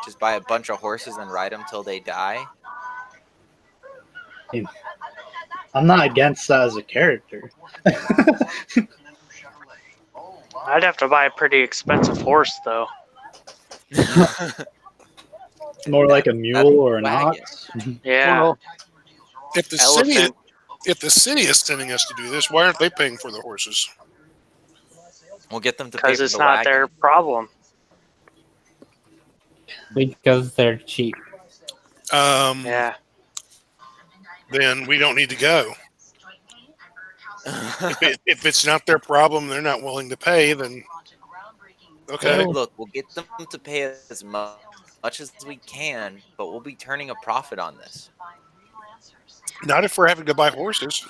just buy a bunch of horses and ride them till they die? I'm not against that as a character. I'd have to buy a pretty expensive horse, though. More like a mule or an wagon. ox. Yeah. Well, if the city Elephant. if the city is sending us to do this, why aren't they paying for the horses? We'll get them to pay Because for it's the not wagon. their problem. Because they're cheap. Yeah. Then we don't need to go. If it's not their problem, they're not willing to pay, then okay. Look, we'll get them to pay as much as we can, but we'll be turning a profit on this. Not if we're having to buy horses.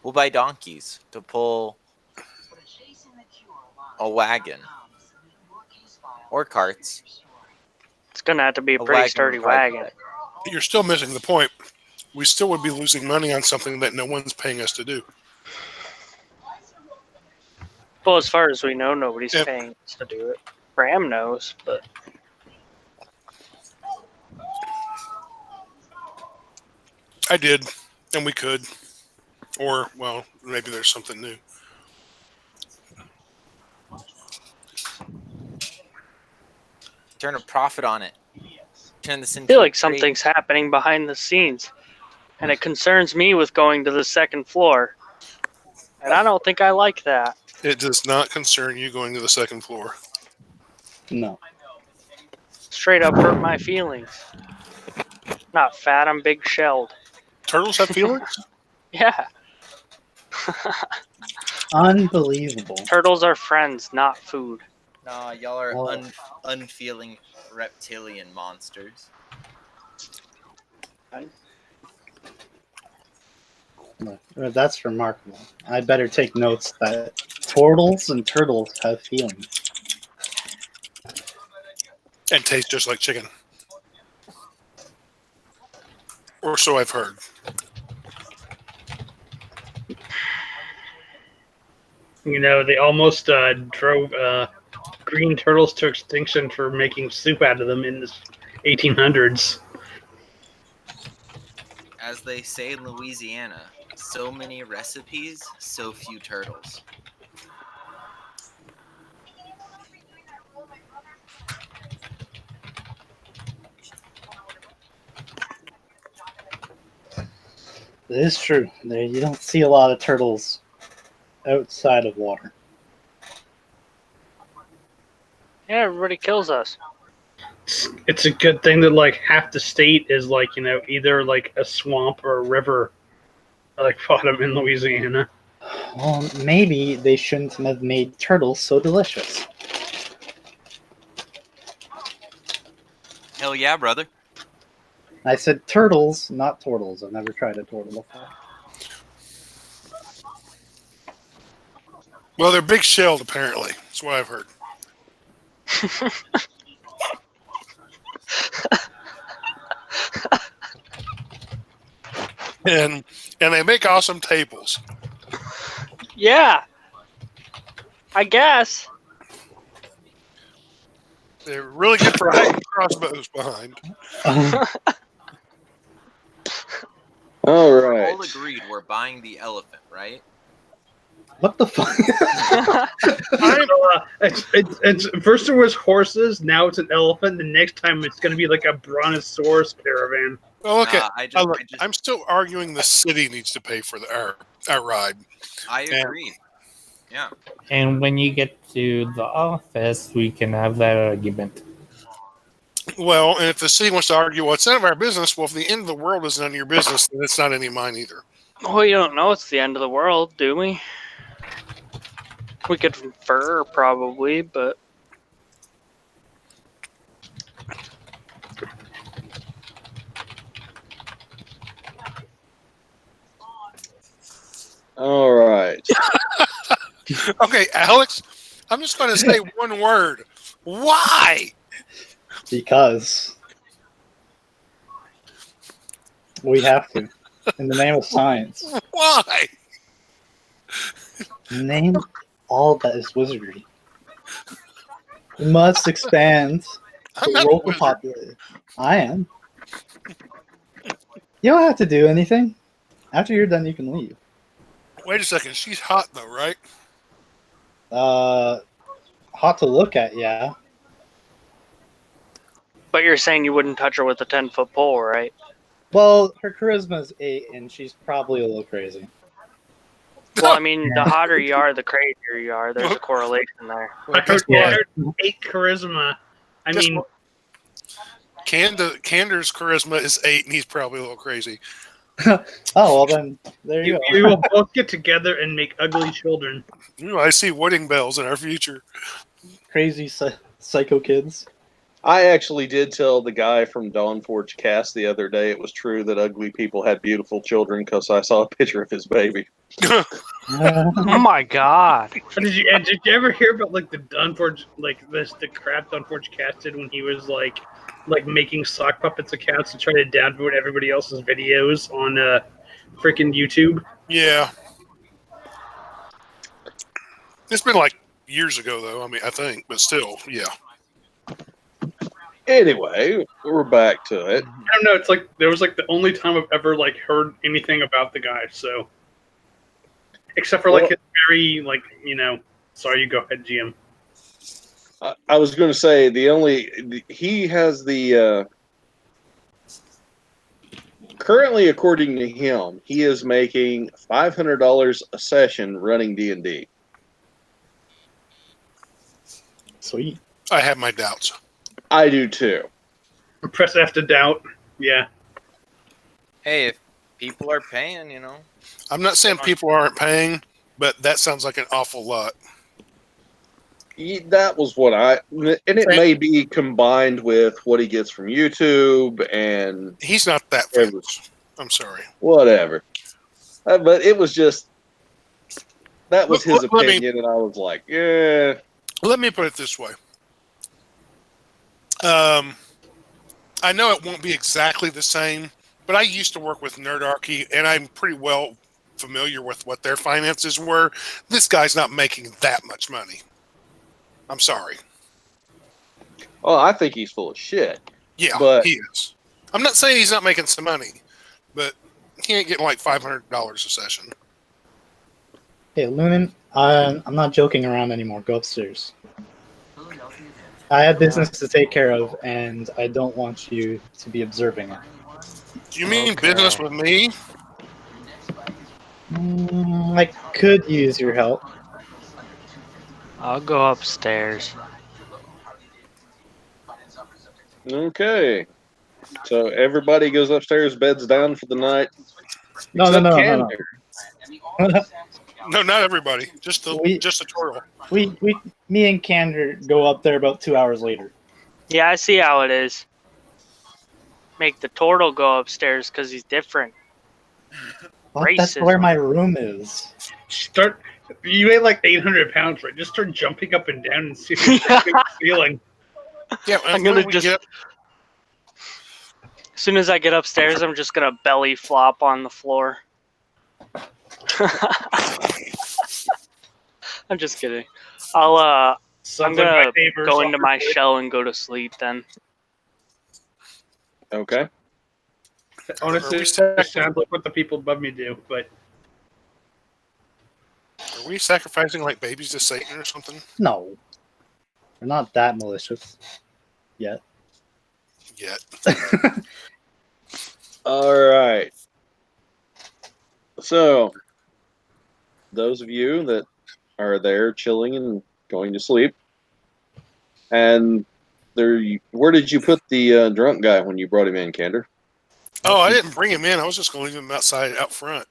We'll buy donkeys to pull a wagon or carts. It's going to have to be a A pretty wagon sturdy would probably wagon. You're still missing the point. We still would be losing money on something that no one's paying us to do. Well, as far as we know, nobody's Yep. paying us to do it. Bram knows, but I did, and we could. Or, well, maybe there's something new. Turn a profit on it. Turn this I into feel a like trade. something's happening behind the scenes. And it concerns me with going to the second floor. And I don't think I like that. It does not concern you going to the second floor. No. Straight up hurt my feelings. Not fat, I'm big shelled. Turtles have feelings? Yeah. Unbelievable. Turtles are friends, not food. Nah, y'all are Oh. unfeeling reptilian monsters. That's remarkable. I better take notes that turtles and turtles have feelings. And taste just like chicken. Or so I've heard. You know, they almost drove green turtles to extinction for making soup out of them in the 1800s. as they say in Louisiana, so many recipes, so few turtles. It is true. There, you don't see a lot of turtles outside of water. Yeah, everybody kills us. It's a good thing that like half the state is like either like a swamp or a river, like bottom in Louisiana. Well, maybe they shouldn't have made turtles so delicious. Hell yeah, brother. I said turtles, not turtles. I've never tried a turtle before. Well, they're big shelled, apparently. That's what I've heard. and they make awesome tables. Yeah. I guess. They're really good for hanging crossbows behind. All We're right. all agreed we're buying the elephant, right? What the fuck? It's first there was horses, now it's an elephant. The next time it's going to be like a brontosaurus caravan. Oh, okay. Nah, I'm still arguing the city needs to pay for our ride. I agree. Yeah. And when you get to the office, we can have that argument. Well, and if the city wants to argue, well, it's none of our business, well, if the end of the world is none of your business, then it's not any of mine either. Well, you don't know it's the end of the world, do we? We could infer, probably, but... All right. Okay, Alex, I'm just going to say one word. Why? Because we have to, in the name of science. Why? Name all that is wizardry. We must expand I'm the not a local wizard. population. I am. You don't have to do anything. After you're done, you can leave. Wait a second. She's hot, though, right? Hot to look at, yeah. But you're saying you wouldn't touch her with a 10-foot pole, right? Well, her charisma is 8, and she's probably a little crazy. Well, I mean, the hotter you are, the crazier you are. There's a correlation there. I heard, I heard 8 charisma. I Guess mean, what? Cander's charisma is 8, and he's probably a little crazy. Oh, well then, there you go. we will both get together and make ugly children. Ooh, I see wedding bells in our future. Crazy psycho kids. I actually did tell the guy from Dawnforge Cast the other day it was true that ugly people had beautiful children because I saw a picture of his baby. Oh my god. Did you ever hear about like the Dawnforge, like the crap Dawnforge Cast did when he was like making sock puppets accounts to try to downvote everybody else's videos on freaking YouTube? Yeah. It's been like years ago, though. I mean, I think, but still, yeah. Anyway, we're back to it. I don't know. It's like there was like the only time I've ever like heard anything about the guy. So, except for like his very like Sorry, you go ahead, GM. I was going to say he has the currently, according to him, he is making $500 a session running D&D. Sweet. I have my doubts. I do too. Press F to doubt. Yeah. Hey, if people are paying, I'm not saying people aren't paying, but that sounds like an awful lot. That was what and it may be combined with what he gets from YouTube and He's not that famous. I'm sorry. whatever. But it was just, that was his Let me- opinion, and I was like, yeah. Let me put it this way. I know it won't be exactly the same, but I used to work with Nerdarchy, and I'm pretty well familiar with what their finances were. This guy's not making that much money. I'm sorry. Oh, I think he's full of shit. Yeah, But- he is. I'm not saying he's not making some money, but can't get like $500 a session. Hey, Lunan, I'm not joking around anymore. Go upstairs. I have business to take care of, and I don't want you to be observing it. Do you mean Okay. business with me? I could use your help. I'll go upstairs. Okay. So everybody goes upstairs, beds down for the night. No. except Candor. No, not everybody. Just the We- turtle. Me and Candor go up there about 2 hours later. Yeah, I see how it is. Make the turtle go upstairs because he's different. Well, that's where my room is. You weigh like 800 pounds, right? Just start jumping up and down and see if you're feeling. Yeah, I'm gonna just. As soon as I get upstairs, I'm just gonna belly flop on the floor. I'm just kidding. I'm gonna go into my shell and go to sleep then. Okay. Honestly, that sounds like what the people above me do, but Are we sacrificing like babies to Satan or something? No. We're not that malicious. Yet. Yet. All right. So, those of you that are there chilling and going to sleep, and where did you put the drunk guy when you brought him in, Candor? Oh, I didn't bring him in. I was just going to leave him outside, out front.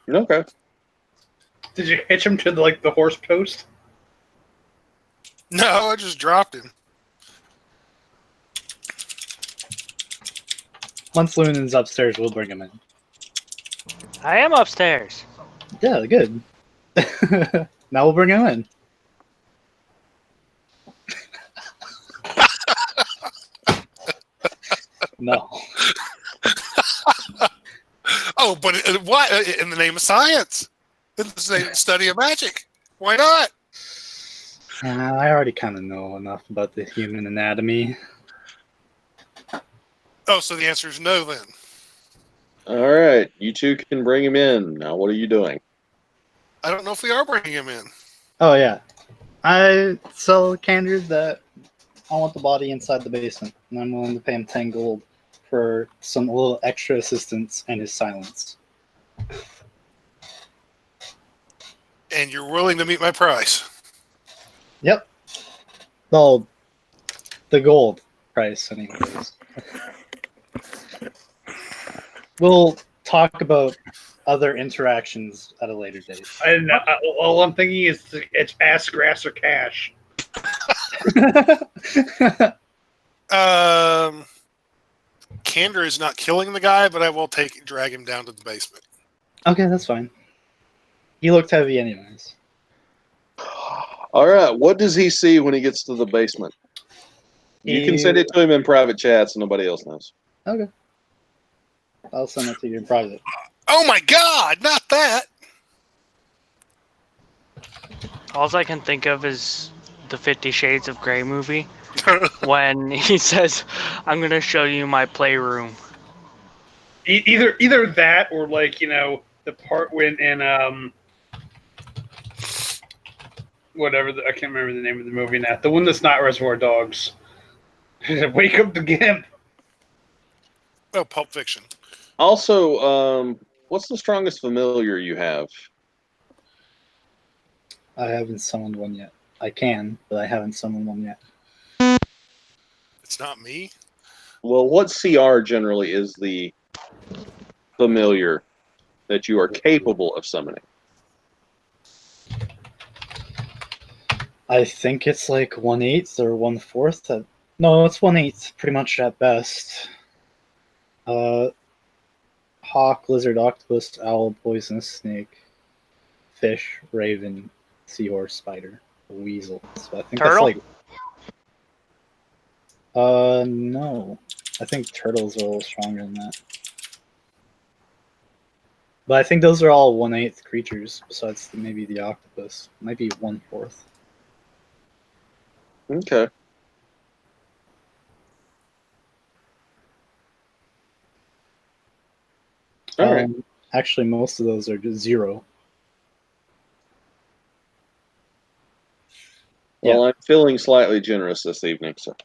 Okay. did you hitch him to the horse post? No, I just dropped him. Once Lunan's upstairs, we'll bring him in. I am upstairs. Yeah, good. Now we'll bring him in. No. Oh, but what? In the name of science? In the study of magic? Why not? I already kind of know enough about the human anatomy. Oh, so the answer is no then. All right. You two can bring him in. Now, what are you doing? I don't know if we are bringing him in. Oh, yeah. I tell Candor that I want the body inside the basement, and I'm willing to pay him 10 gold for some little extra assistance and his silence. And you're willing to meet my price. Yep. Well, the gold price, anyways. We'll talk about other interactions at a later date. All I'm thinking is it's ass, grass, or cash. Candor is not killing the guy, but I will drag him down to the basement. Okay, that's fine. He looked heavy anyways. All right. What does he see when he gets to the basement? You can send it to him in private chat so nobody else knows. Okay. I'll send it to you in private. Oh my god, not that! All I can think of is the 50 Shades of Grey movie when he says, "I'm gonna show you my playroom." Either that or the part when in whatever I can't remember the name of the movie now. The one that's not Reservoir Dogs. Wake up the Gimp. Oh, Pulp Fiction. Also, what's the strongest familiar you have? I haven't summoned one yet. I can, but I haven't summoned one yet. It's not me. Well, what CR generally is the familiar that you are capable of summoning? I think it's like 1/8 or 1/4. No, it's 1/8 pretty much at best. Hawk, lizard, octopus, owl, poisonous snake, fish, raven, seahorse, spider, weasel. So I think Turtle? that's no. I think turtles are a little stronger than that. But I think those are all 1/8 creatures, besides maybe the octopus. Might be 1/4. Okay. All Actually, most of those are just 0. Well, I'm feeling slightly generous this evening, so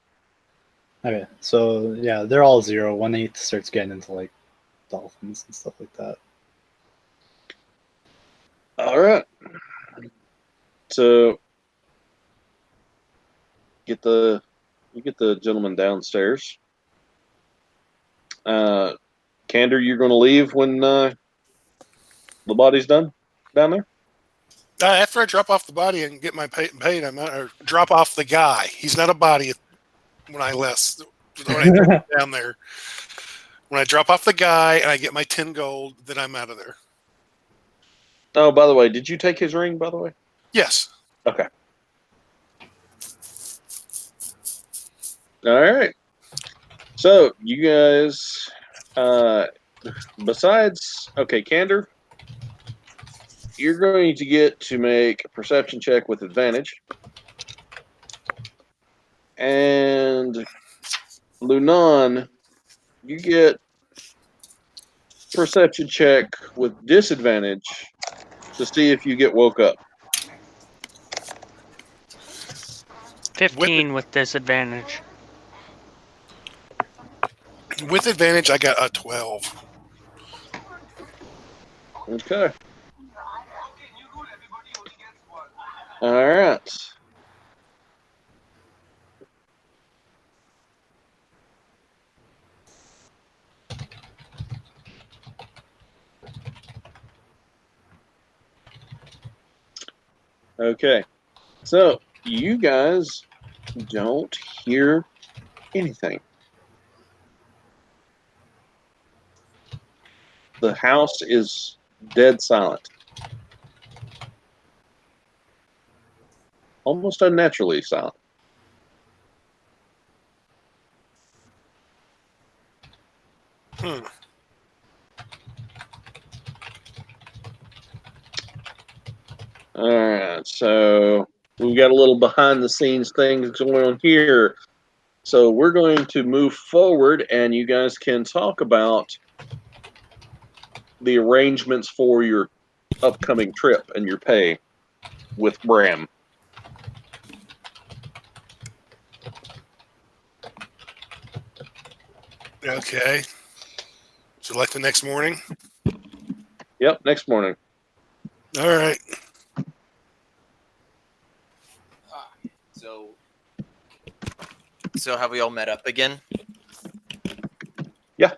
Okay, so yeah, they're all 0. 1/8 starts getting into like dolphins and stuff like that. all right. So you get the gentleman downstairs. Candor, you're going to leave when the body's done down there? After I drop off the body and get my paid, I'm or drop off the guy. He's not a body when I left. When I drop down there, when I drop off the guy and I get my 10 gold, then I'm out of there. Oh, by the way, did you take his ring, by the way? Yes. Okay. All right. So, you guys, besides, okay, Candor, you're going to get to make a perception check with advantage. And Lunan, you get perception check with disadvantage to see if you get woke up. 15 with disadvantage. With advantage, I got a 12. Okay. All right. Okay. So, you guys don't hear anything. The house is dead silent. Almost unnaturally silent. All right, so we've got a little behind the scenes things going on here. So we're going to move forward, and you guys can talk about the arrangements for your upcoming trip and your pay with Bram. Okay. So like the next morning? Yep, next morning. All right. So have we all met up again? Yeah.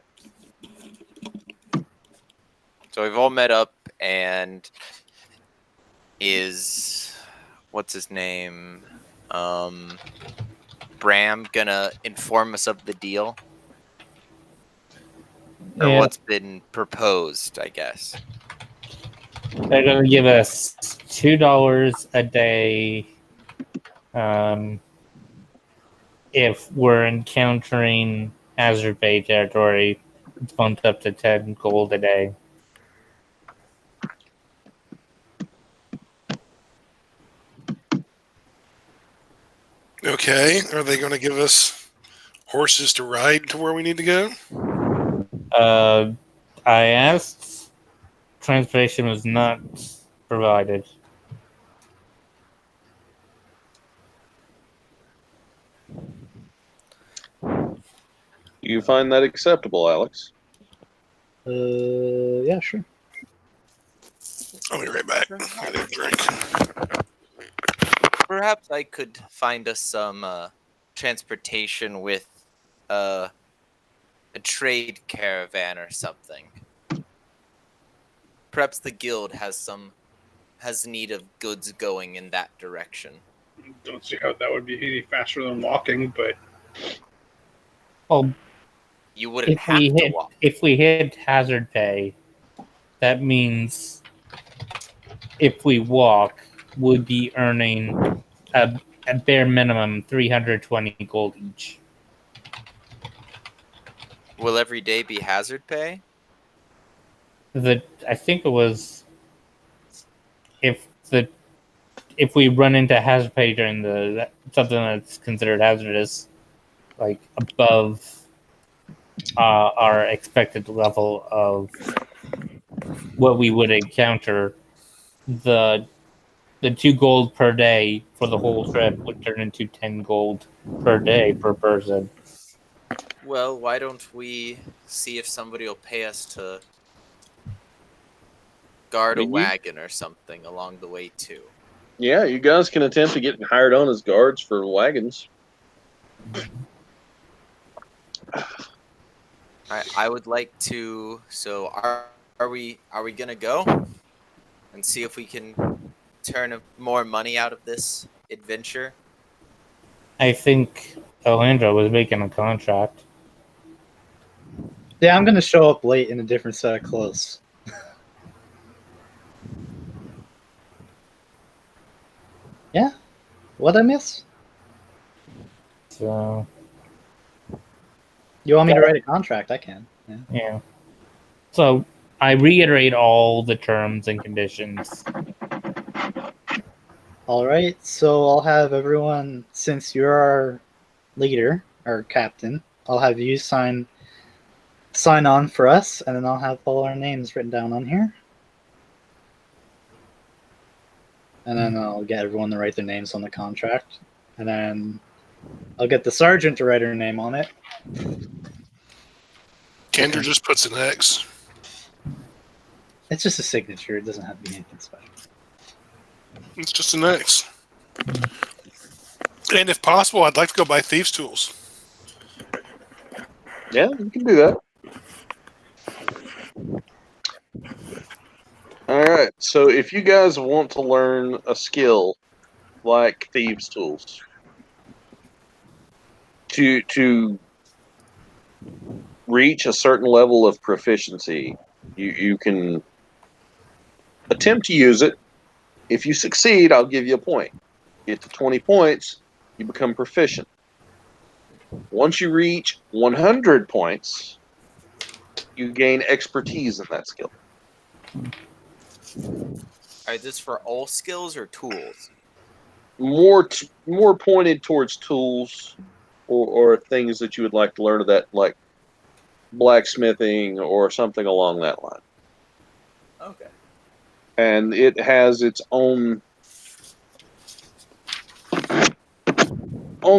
So we've all met up, and what's his name? Bram gonna inform us of the deal? Or Yeah. what's been proposed, I guess. They're going to give us $2 a day if we're encountering Hazard Bay territory. It's bumped up to 10 gold a day. Okay. Are they going to give us horses to ride to where we need to go? I asked. Transportation was not provided. Do you find that acceptable, Alex? Yeah, sure. I'll be right back. I need a drink. Perhaps I could find us some transportation with a trade caravan or something. Perhaps the guild has need of goods going in that direction. Don't see how that would be any faster than walking, but Well, You wouldn't have to walk. if we hit Hazard Bay, that means if we walk, we'd be earning a bare minimum 320 gold each. Will every day be hazard pay? I think it was if we run into hazard pay during something that's considered hazardous, like above our expected level of what we would encounter, the 2 gold per day for the whole trip would turn into 10 gold per day per person. Well, why don't we see if somebody will pay us to guard a You- wagon or something along the way too? Yeah, you guys can attempt to get hired on as guards for wagons. I would like to. So are we gonna go and see if we can turn more money out of this adventure? I think Alejandro was making a contract. Yeah, I'm gonna show up late in a different set of clothes. Yeah? What'd I miss? So, You want me to write a contract? I can. Yeah. yeah. So, I reiterate all the terms and conditions. Alright, so I'll have everyone, since you're our leader, or captain, I'll have you sign on for us, and then I'll have all our names written down on here. And then I'll get everyone to write their names on the contract. And then I'll get the sergeant to write her name on it. Kander just puts an X. It's just a signature. It doesn't have to be anything special. It's just an X. And if possible, I'd like to go buy thieves' tools. Yeah, you can do that. All right. So if you guys want to learn a skill like thieves' tools to reach a certain level of proficiency, you can attempt to use it. If you succeed, I'll give you a point. Get to 20 points, you become proficient. Once you reach 100 points, you gain expertise in that skill. Are this for all skills or tools? More pointed towards tools or things that you would like to learn of that, like blacksmithing or something along that line. Okay. And it has its own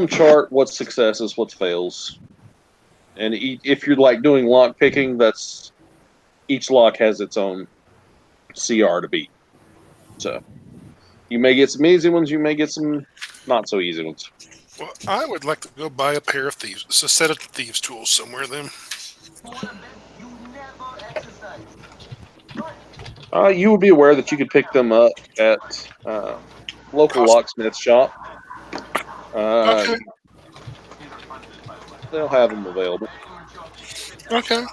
chart, what's successes, what's fails. And if you're like doing lock picking, that's each lock has its own CR to beat. So you may get some easy ones, you may get some not so easy ones. Well, I would like to go buy a pair of thieves, it's a set of thieves' tools somewhere. Then You never exercise. You would be aware that you could pick them up at local locksmith shop. Okay. They'll have them available. Okay.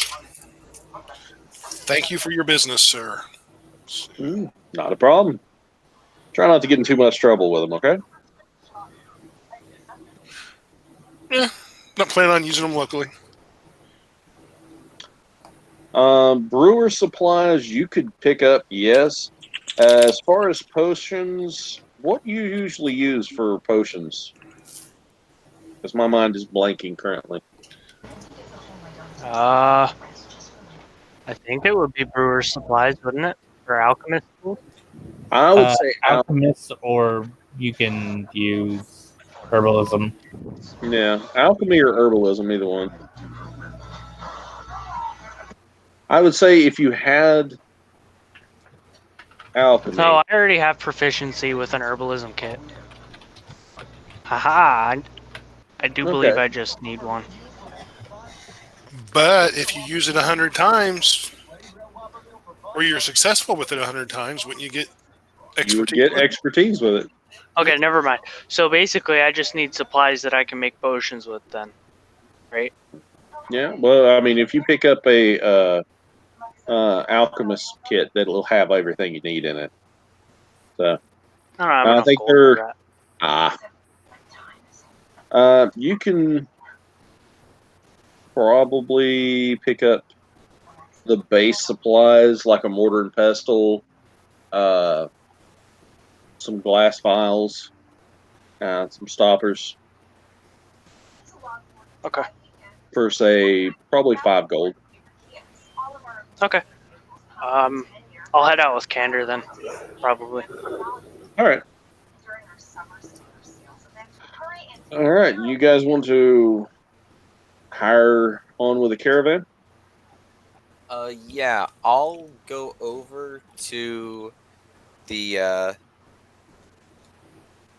Thank you for your business, sir. Not a problem. Try not to get in too much trouble with them, okay? Yeah, not planning on using them locally. Brewer supplies you could pick up, yes. As far as potions, what do you usually use for potions? Because my mind is blanking currently. I think it would be brewer's supplies, wouldn't it? For alchemist tools? I would say alchemist, or you can use herbalism. yeah, alchemy or herbalism, either one. I would say if you had alchemy. No, I already have proficiency with an herbalism kit. Haha! I do believe I just need one. But if you use it 100 times, or you're successful with it 100 times, wouldn't you get expertise? You would get expertise with it. Okay, never mind. So basically, I just need supplies that I can make potions with then, right? Yeah, well, I mean, if you pick up a alchemist kit, that'll have everything you need in it. So I don't have I enough think gold for they're you can probably pick up the base supplies like a mortar and pestle, some glass vials, some stoppers. Okay. For say probably 5 gold. Okay. I'll head out with Candor then, probably. All right. All right. You guys want to hire on with a caravan? Yeah, I'll go over to the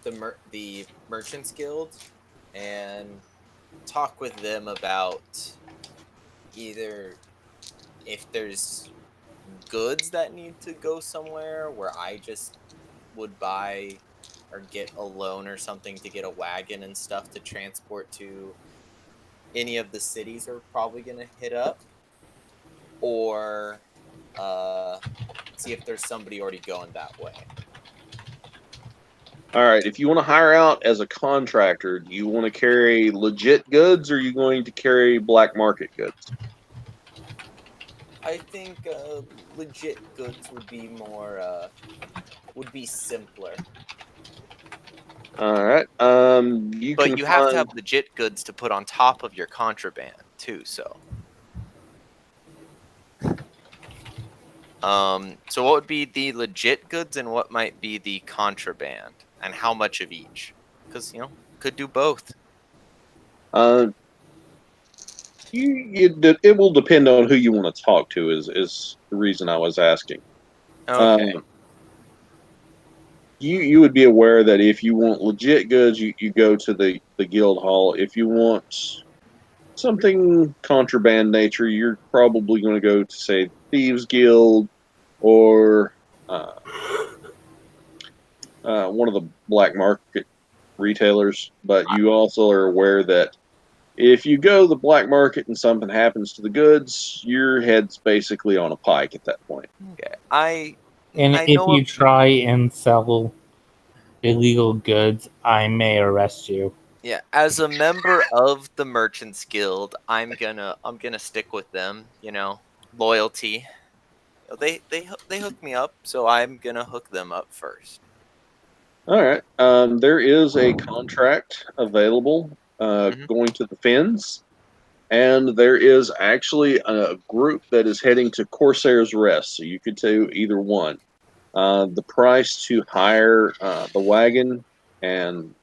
the Merchants Guild and talk with them about either if there's goods that need to go somewhere where I just would buy or get a loan or something to get a wagon and stuff to transport to any of the cities we're probably gonna hit up, or see if there's somebody already going that way. All right. If you want to hire out as a contractor, do you want to carry legit goods or are you going to carry black market goods? I think legit goods would be more would be simpler. All right. You But can you have to have find- legit goods to put on top of your contraband too, so. So what would be the legit goods and what might be the contraband, and how much of each? Because could do both. It will depend on who you want to talk to. Is the reason I was asking. Okay. You would be aware that if you want legit goods, you go to the guild hall. If you want something contraband nature, you're probably going to go to, say, Thieves Guild or one of the black market retailers. But you also are aware that if you go to the black market and something happens to the goods, your head's basically on a pike at that point. Okay. And I if know you of- try and sell illegal goods, I may arrest you. Yeah, as a member of the Merchants Guild, I'm gonna stick with them. Loyalty. They hook me up, so I'm gonna hook them up first. All right. There is a contract available going to the Finns, and there is actually a group that is heading to Corsair's Rest. So you could do either one. The price to hire the wagon and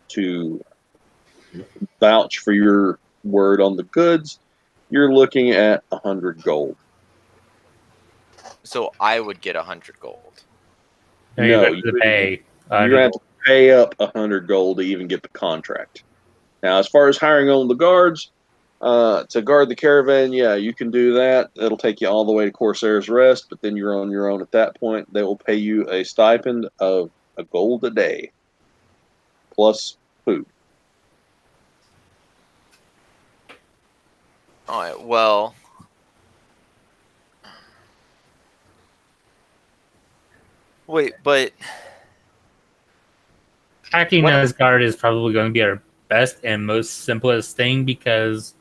to vouch for your word on the goods, you're looking at 100 gold. So I would get 100 gold. No, you have to pay. You have to pay up 100 gold to even get the contract. Now, as far as hiring on the guards to guard the caravan, yeah, you can do that. It'll take you all the way to Corsair's Rest, but then you're on your own at that point. They will pay you a stipend of a gold a day plus food. All right. Well, wait, but acting as guard is probably going to be our best and most simplest thing because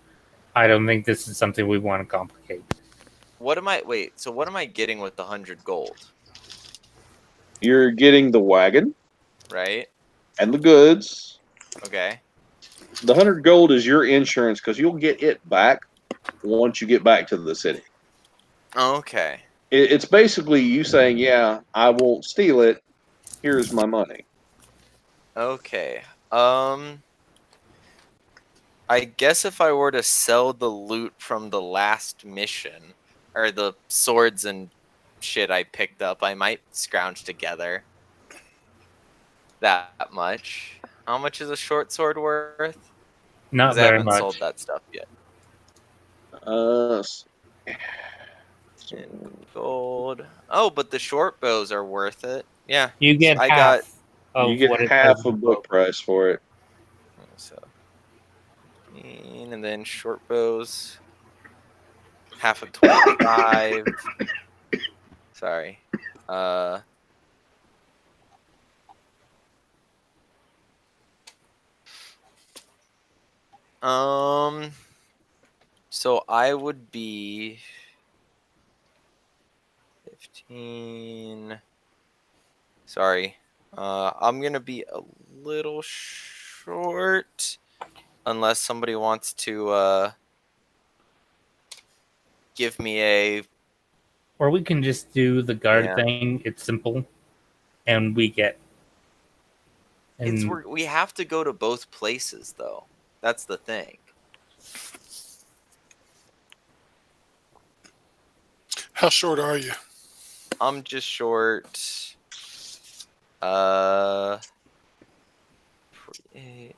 I don't think this is something we want to complicate. what am I getting with the 100 gold? You're getting the wagon, right? And the goods. Okay. The 100 gold is your insurance because you'll get it back once you get back to the city. Okay. It's basically you saying, yeah, I won't steal it. Here's my money. Okay. I guess if I were to sell the loot from the last mission, or the swords and shit I picked up, I might scrounge together that much. How much is a short sword worth? Not 'Cause I very haven't much. sold that stuff yet. In gold. Oh, but the short bows are worth it. Yeah. You get I half. got. You get half a book price for it. So, and then short bows, half of 25. Sorry. So I would be 15. Sorry. I'm gonna be a little short unless somebody wants to give me a Or we can just do the guard Yeah. thing. It's simple, and we get. And We have to go to both places, though. That's the thing. How short are you? I'm just short. 48.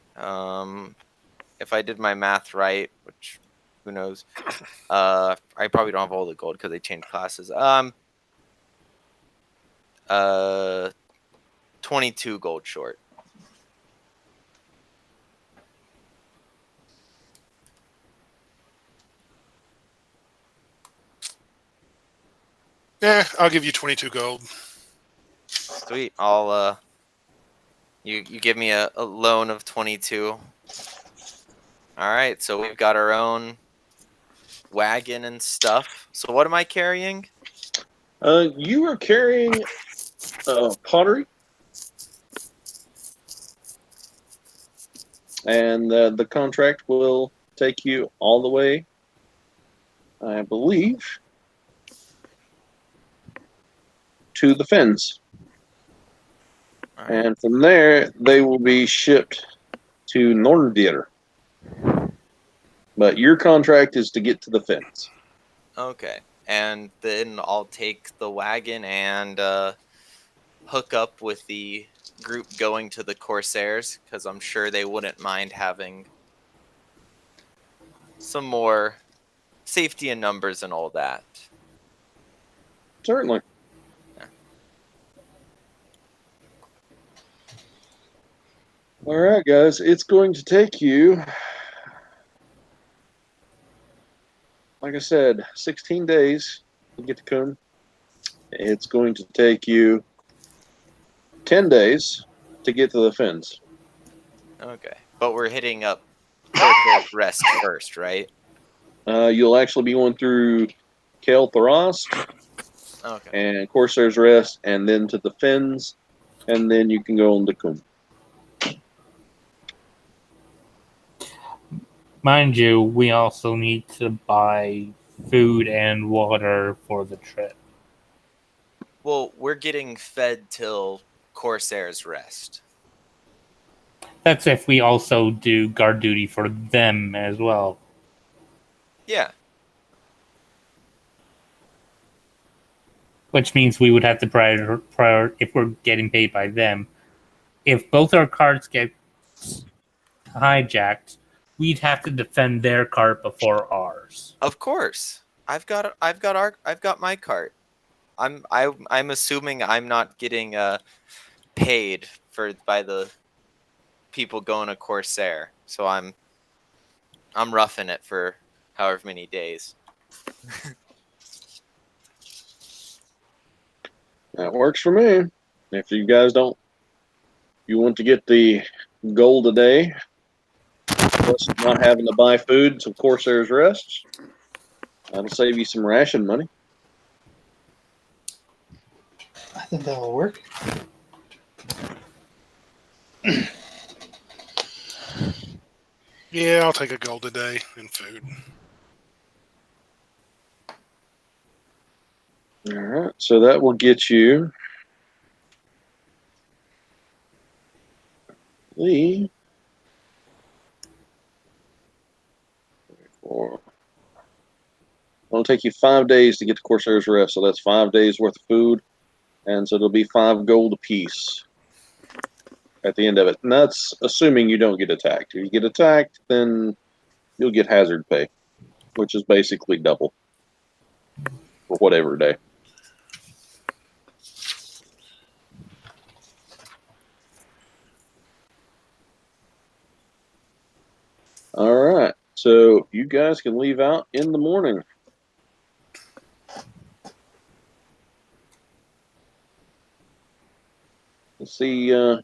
If I did my math right, which who knows? I probably don't have all the gold because they changed classes. 22 gold short. Yeah, I'll give you 22 gold. Sweet. I'll you give me a loan of 22. All right, so we've got our own wagon and stuff. So what am I carrying? You are carrying pottery, and the contract will take you all the way, I believe, to the Fens. All right. And from there, they will be shipped to Norndir. But your contract is to get to the Fens. Okay. And then I'll take the wagon and hook up with the group going to the Corsairs, because I'm sure they wouldn't mind having some more safety in numbers and all that. Certainly. Yeah. All right, guys. It's going to take you, like I said, 16 days to get to Kuhn. It's going to take you 10 days to get to the Fens. Okay. But we're hitting up Corsairs Rest first, right? You'll actually be going through Kael Tharast Okay. and Corsair's Rest, and then to the Fens, and then you can go on to Kuhn. mind you, we also need to buy food and water for the trip. Well, we're getting fed till Corsair's Rest. That's if we also do guard duty for them as well. Yeah. Which means we would have to prior if we're getting paid by them. If both our carts get hijacked, we'd have to defend their cart before ours. Of course. I've got my cart. I'm assuming I'm not getting paid by the people going to Corsair. So I'm roughing it for however many days. That works for me. If you guys you want to get the gold a day, plus not having to buy food to Corsair's Rest, that'll save you some ration money. I think that'll work. Yeah, I'll take a gold a day in food. All right, so that will get you the 4. It'll take you 5 days to get to Corsair's Rest, so that's 5 days worth of food, and so it'll be 5 gold apiece at the end of it. And that's assuming you don't get attacked. If you get attacked, then you'll get hazard pay, which is basically double for whatever day. All right, so you guys can leave out in the morning. Let's see. It'll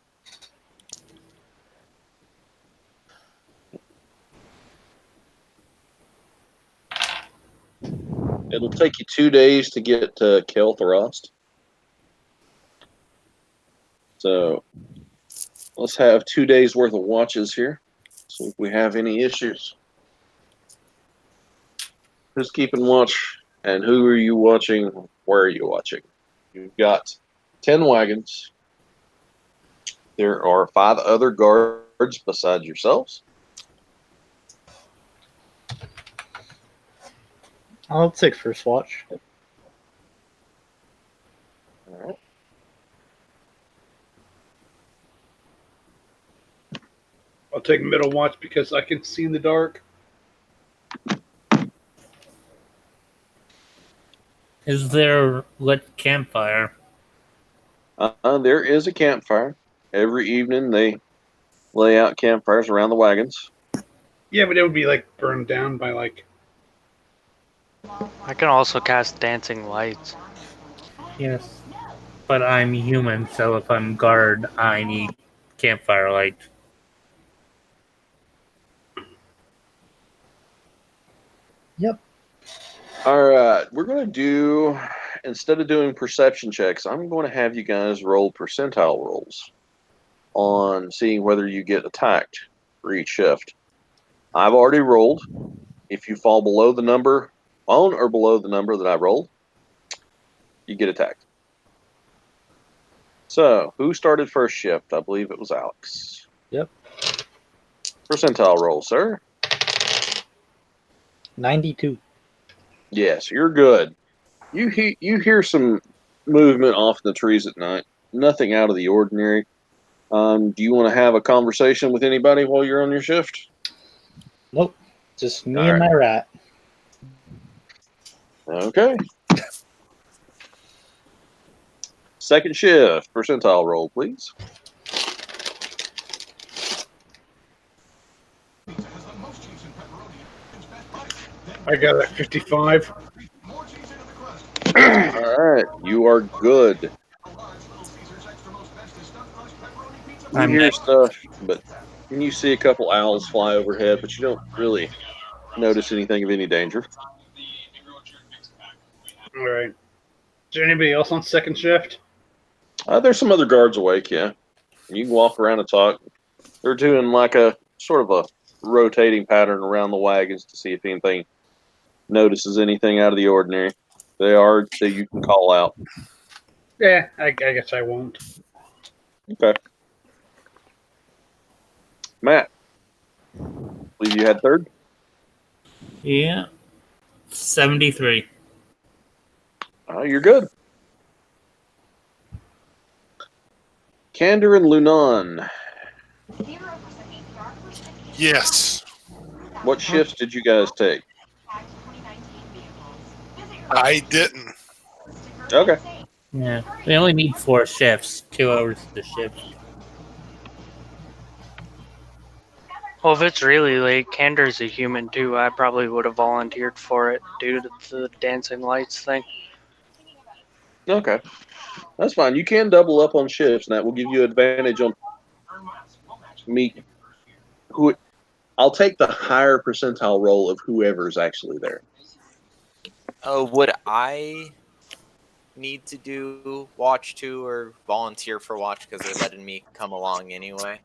take you 2 days to get to Kael Tharast. So let's have 2 days worth of watches here. See if we have any issues. Who's keeping watch And who are you watching? Where are you watching? You've got 10 wagons. There are 5 other guards besides yourselves. I'll take first watch. All right. I'll take middle watch because I can see in the dark. Is there lit campfire? There is a campfire. Every evening they lay out campfires around the wagons. Yeah, but it would be like burned down by like. I can also cast dancing lights. Yes. But I'm human, so if I'm guard, I need campfire light. Yep. All right, we're going to do, instead of doing perception checks, I'm going to have you guys roll percentile rolls on seeing whether you get attacked for each shift. I've already rolled. If you fall below the number, on or below the number that I rolled, you get attacked. So, who started first shift? I believe it was Alex. Yep. Percentile roll, sir. 92. Yes, you're good. You hear some movement off in the trees at night. Nothing out of the ordinary. Do you want to have a conversation with anybody while you're on your shift? Nope. Just me All and right. my rat. Okay. Second shift, percentile roll, please. I got a 55. All right, you are good. You I'm hear dead. stuff, but you see a couple owls fly overhead, but you don't really notice anything of any danger. All right. Is there anybody else on second shift? There's some other guards awake, yeah. You can walk around and talk. They're doing like a sort of a rotating pattern around the wagons to see if anything notices anything out of the ordinary. They are that you can call out. Yeah, I guess I won't. Okay. Matt, believe you had third? Yeah. 73. You're good. Kander and Lunan, Yes. what shifts did you guys take? I didn't. Okay. Yeah. We only need 4 shifts, 2 hours to shift. Well, if it's really late, Kander's a human too. I probably would have volunteered for it due to the dancing lights thing. Okay. That's fine. You can double up on shifts, and that will give you advantage on me. I'll take the higher percentile roll of whoever's actually there. Would I need to do watch 2 or volunteer for watch because they're letting me come along anyway?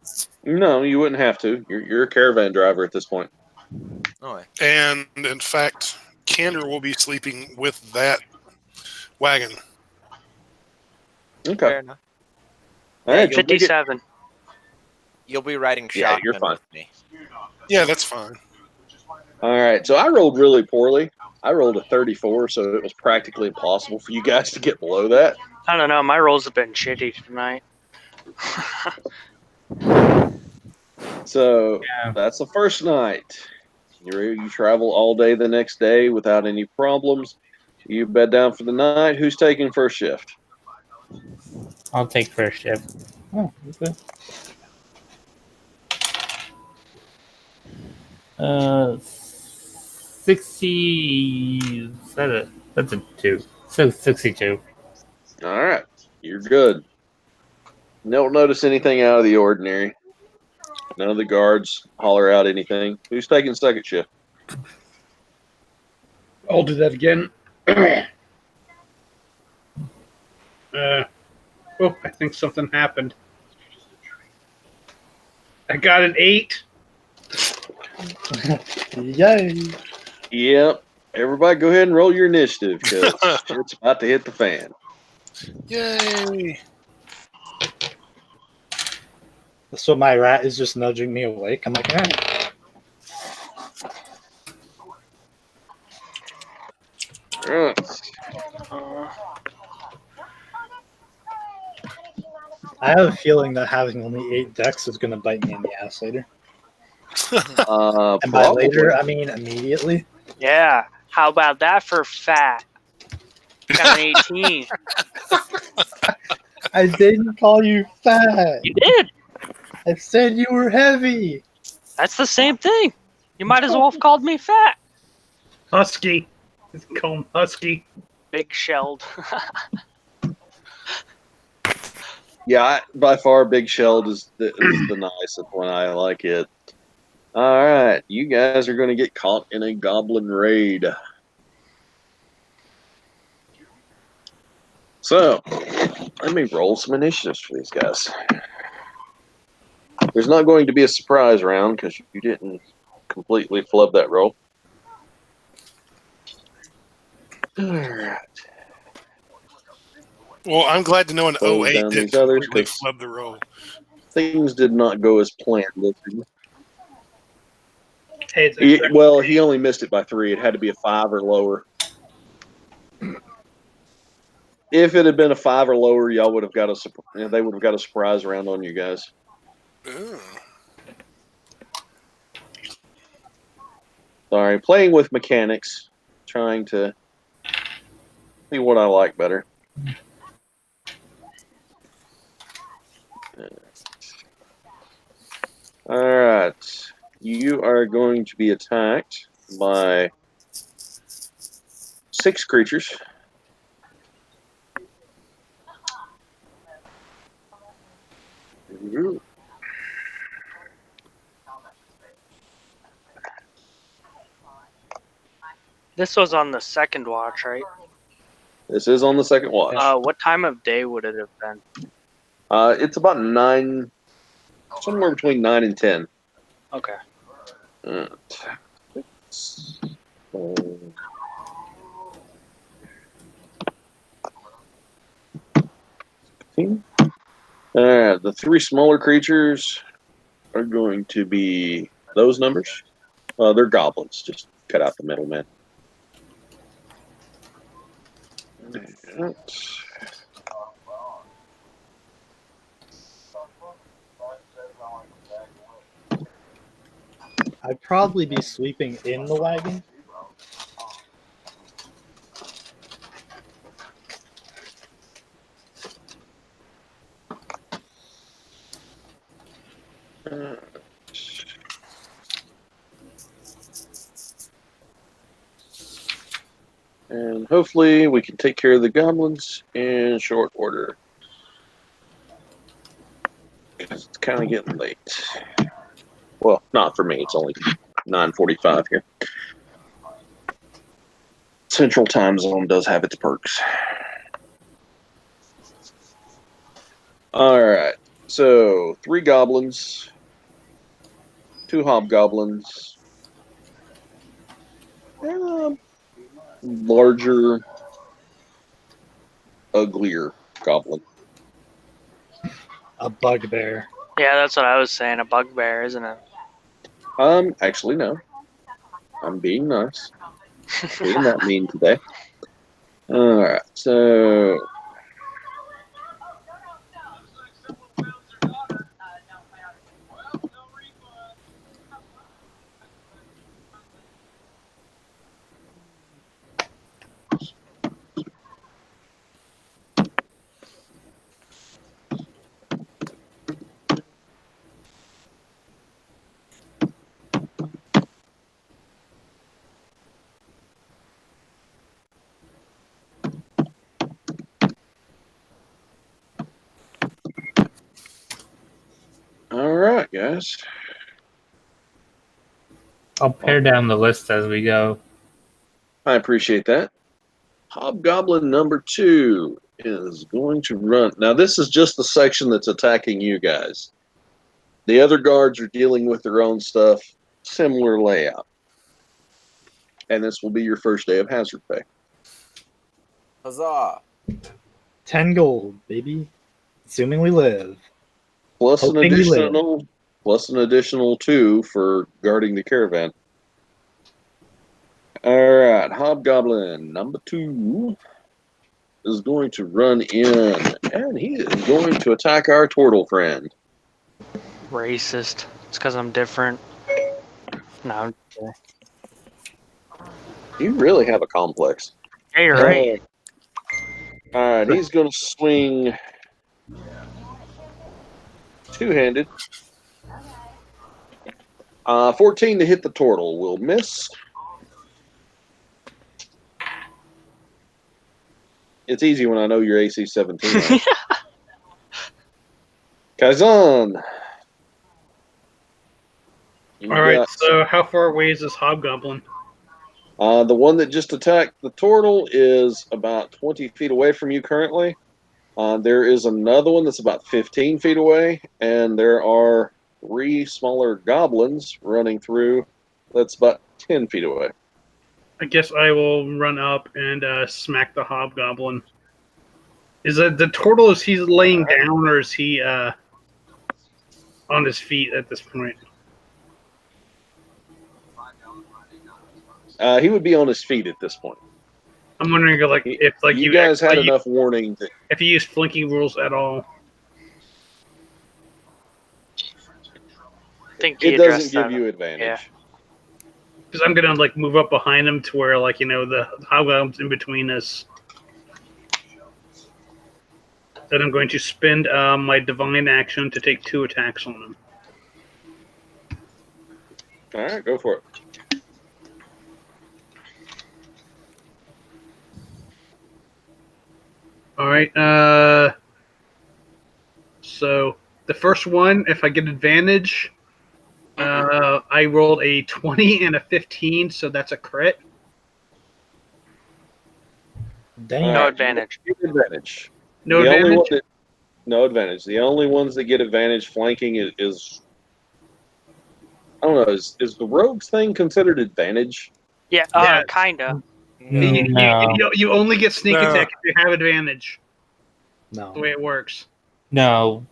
No, you wouldn't have to. You're a caravan driver at this point. No way. And in fact, Kander will be sleeping with that wagon. Okay. Fair enough. All right. You'll make it- 57. You'll be riding Yeah, shotgun you're fine. with me. Yeah, that's fine. All right. So I rolled really poorly. I rolled a 34, so it was practically impossible for you guys to get below that. I don't know. My rolls have been shitty tonight. So Yeah. that's the first night. You travel all day the next day without any problems. You bed down for the night. Who's taking first shift? I'll take first shift. Oh, okay. 67. That's a 2. So 62. All right. You're good. Don't notice anything out of the ordinary. None of the guards holler out anything. Who's taking second shift? I'll do that again. Oh, I think something happened. I got an 8. Yay! Yep. Everybody, go ahead and roll your initiative because it's about to hit the fan. Yay! So my rat is just nudging me awake. I'm like, Right. I have a feeling that having only 8 decks is going to bite me in the ass later. And by Probably. later, I mean immediately. Yeah. How about that for fat? Got an 18. I didn't call you fat. You did. I said you were heavy. That's the same thing. You might as well have called me fat. Husky. Call him Husky. Big shelled. Yeah, by far, Big Shelled is the nicest one. I like it. All right, you guys are going to get caught in a goblin raid. So, let me roll some initiatives for these guys. There's not going to be a surprise round because you didn't completely flub that roll. All right. Well, I'm glad to know an Close 08 down did these others, completely 'cause- flub the roll. Things did not go as planned. Hey, it's Well, he only missed it by 3. It had to be a 5 or lower. If it had been a 5 or lower, y'all would have got they would have got a surprise round on you guys. Ooh. Sorry, playing with mechanics, trying to see what I like better. All right, you are going to be attacked by 6 creatures. Ooh. This was on the second watch, right? This is on the second watch. What time of day would it have been? It's about 9, somewhere between 9 and 10. Okay. The 3 smaller creatures are going to be those numbers. They're goblins. Just cut out the middleman. I'd probably be sleeping in the wagon. And hopefully we can take care of the goblins in short order. It's kind of getting late. Well, not for me. It's only 9:45 here. Central Time Zone does have its perks. All right. So 3 goblins, 2 hobgoblins, larger, uglier goblin. A bugbear. Yeah, that's what I was saying. A bugbear, isn't it? Actually, no. I'm being nice. Being that mean today. All right, so all right, guys. I'll pare down the list as we go. I appreciate that. Hobgoblin number 2 is going to run. Now, this is just the section that's attacking you guys. The other guards are dealing with their own stuff. Similar layout. and this will be your first day of hazard pay. Huzzah! 10 gold, baby. Assuming we live. Plus an Hoping we live. additional 2 for guarding the caravan. All right, Hobgoblin number 2 is going to run in, and he is going to attack our turtle friend. Racist. It's because I'm different. No. You really have a complex. Yeah, you're right. All right, he's going to swing two-handed. 14 to hit the turtle will miss. It's easy when I know your AC 17. Kazan. All right, so how far away is this hobgoblin? The one that just attacked the turtle is about 20 feet away from you currently. There is another one that's about 15 feet away, and there are 3 smaller goblins running through that's about 10 feet away. I guess I will run up and smack the hobgoblin. Is the turtle, is he laying down, or is he on his feet at this point? He would be on his feet at this point. I'm wondering if you guys had enough warning that if you use flanking rules at all. I think he it doesn't addressed give that. you advantage. Yeah. Because I'm gonna move up behind him to where the hobgoblin's in between us. Then I'm going to spend my divine action to take 2 attacks on him. All right, go for it. All right. So the first one, if I get advantage, I rolled a 20 and a 15, so that's a crit. Dang. No advantage. Advantage. No The only advantage. one that- no advantage. The only ones that get advantage flanking is I don't know. Is the rogues thing considered advantage? Yeah, Yeah. kinda. You only get sneak No. attack if you have advantage. No. The way it works. No.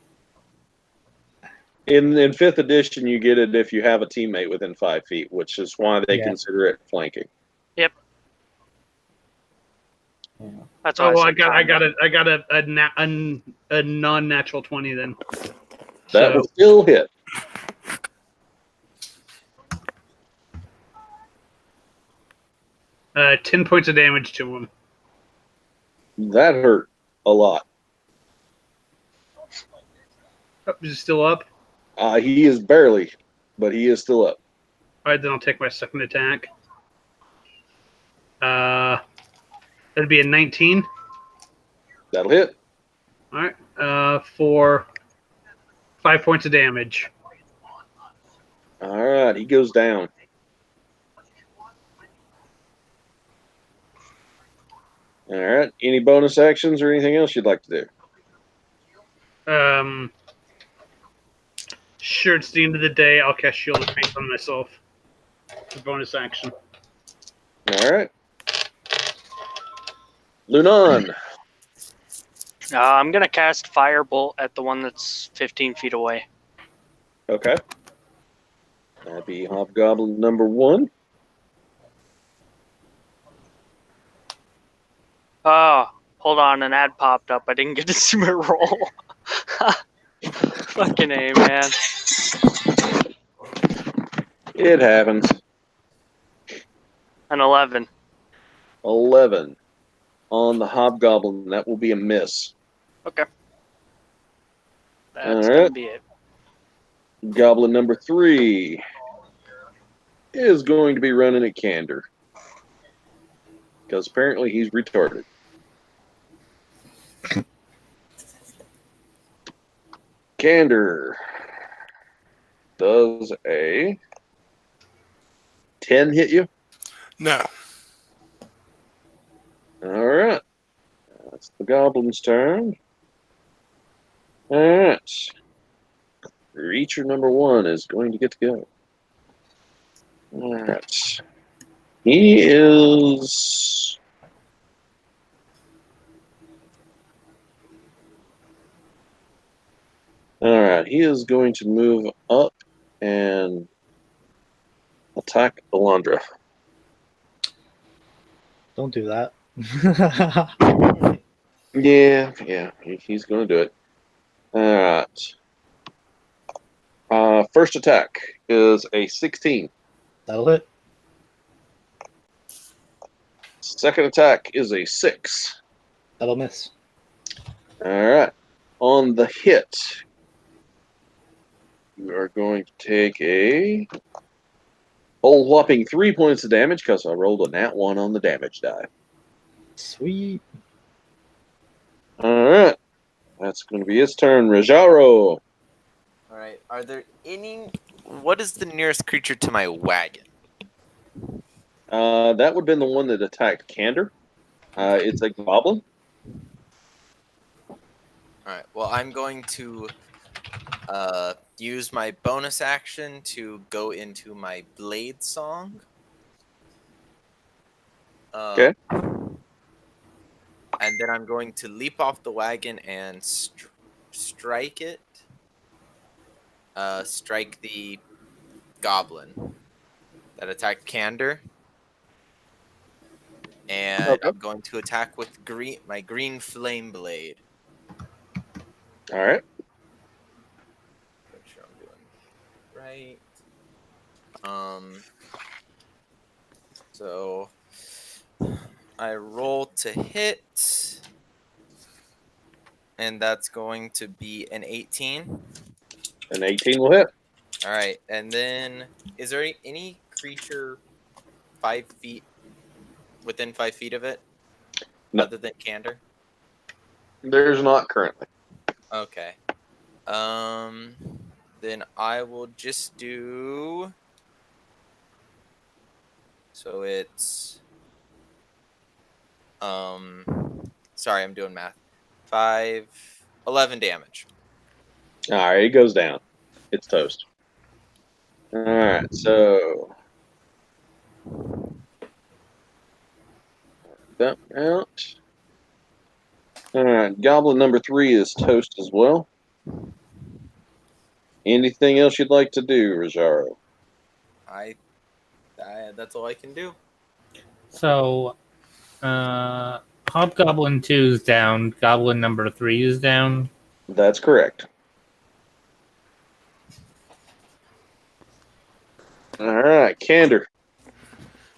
In 5th edition, you get it if you have a teammate within 5 feet, which is why they Yeah. consider it flanking. That's why Oh, well, I said got a non-natural 20 then. That will still hit. So 10 points of damage to him. That hurt a lot. Oh, is he still up? He is barely, but he is still up. All right, then I'll take my second attack. That'd be a 19. That'll hit. All right, for 5 points of damage. All right, he goes down. All right. Any bonus actions or anything else you'd like to do? Sure, it's the end of the day. I'll cast Shield of Faith on myself. The bonus action. All right. Lunan. I'm gonna cast Firebolt at the one that's 15 feet away. Okay. That'd be Hobgoblin number 1. Oh, hold on, an ad popped up. I didn't get to see my roll. Fucking A, man. It happens. An 11. 11 on the Hobgoblin. That will be a miss. Okay. That's All gonna right. be it. Goblin number 3 is going to be running at Candor. Because apparently he's retarded. Candor does a 10 hit you? No. All right. That's the goblin's turn. All right. Reacher number 1 is going to get to go. All right. He is. All right, he is going to move up and attack Alondra. Don't do that. Yeah, he's going to do it. All right. First attack is a 16. That'll hit. Second attack is a 6. That'll miss. All right. On the hit, you are going to take a whole whopping 3 points of damage because I rolled a nat 1 on the damage die. Sweet. All right. That's going to be his turn. Rajaro. All right. Are there any? What is the nearest creature to my wagon? That would have been the one that attacked Candor. It's a goblin. All right. Well, I'm going to use my bonus action to go into my blade song. Okay. And then I'm going to leap off the wagon and strike it. Strike the goblin that attacked Candor. And Okay. I'm going to attack with my green flame blade. All right. Make sure I'm doing right. So I roll to hit, and that's going to be an 18. An 18 will hit. All right, and then is there any creature 5 feet within 5 feet of it, No. other than Candor? There's not currently. Okay. Then I will just do. So it's. Sorry, I'm doing math. 11 damage. All right, it goes down. It's toast. All right, so that out. All right, goblin number 3 is toast as well. Anything else you'd like to do, Rajaro? That's all I can do. So, Hobgoblin 2 is down. Goblin number 3 is down. That's correct. All right, Candor.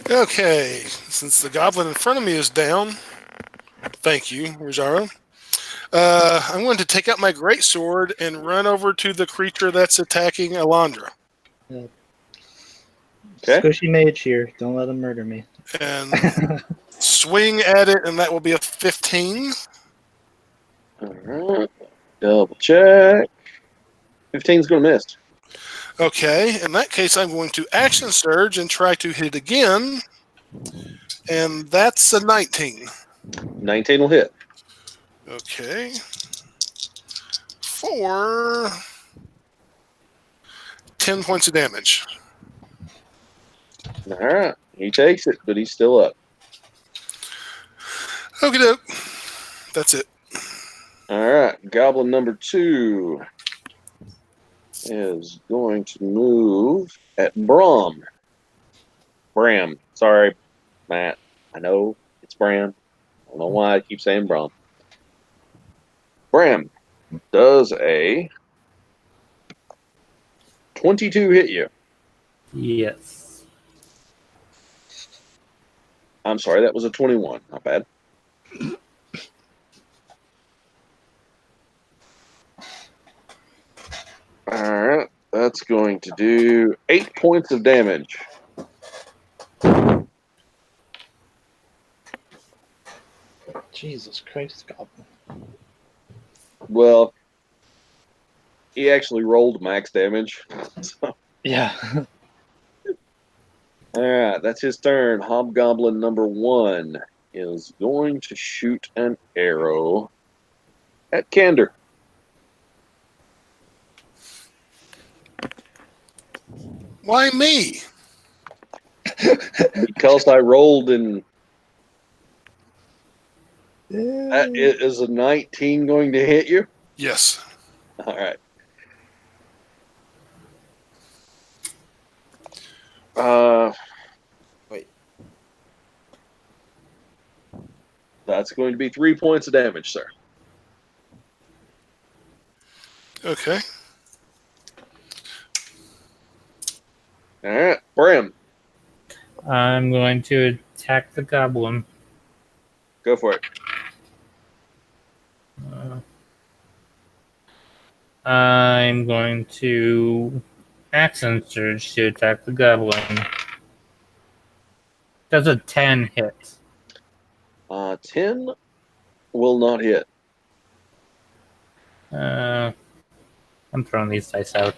Okay, since the goblin in front of me is down, thank you, Rajaro. I'm going to take out my greatsword and run over to the creature that's attacking Alondra. Okay. Squishy mage here. Don't let him murder me. And swing at it, and that will be a 15. All right, double check. 15's going to miss. Okay, in that case, I'm going to action surge and try to hit again. And that's a 19. 19 will hit. Okay. For 10 points of damage. All right, he takes it, but he's still up. Okie doke. That's it. All right, goblin number 2 is going to move at Bram. Sorry, Matt. I know it's Bram. I don't know why I keep saying Bram. Bram, does a 22 hit you? Yes. I'm sorry, that was a 21. Not bad. All right, that's going to do 8 points of damage. Jesus Christ, goblin. Well, he actually rolled max damage. So, Yeah. all right, that's his turn. Hobgoblin number 1 is going to shoot an arrow at Candor. Why me? Because I rolled in. Is a 19 going to hit you? Yes. All right. Wait. That's going to be 3 points of damage, sir. Okay. All right, Bram, I'm going to attack the goblin. go for it. I'm going to accent surge to attack the goblin. Does a 10 hit? 10 will not hit. I'm throwing these dice out.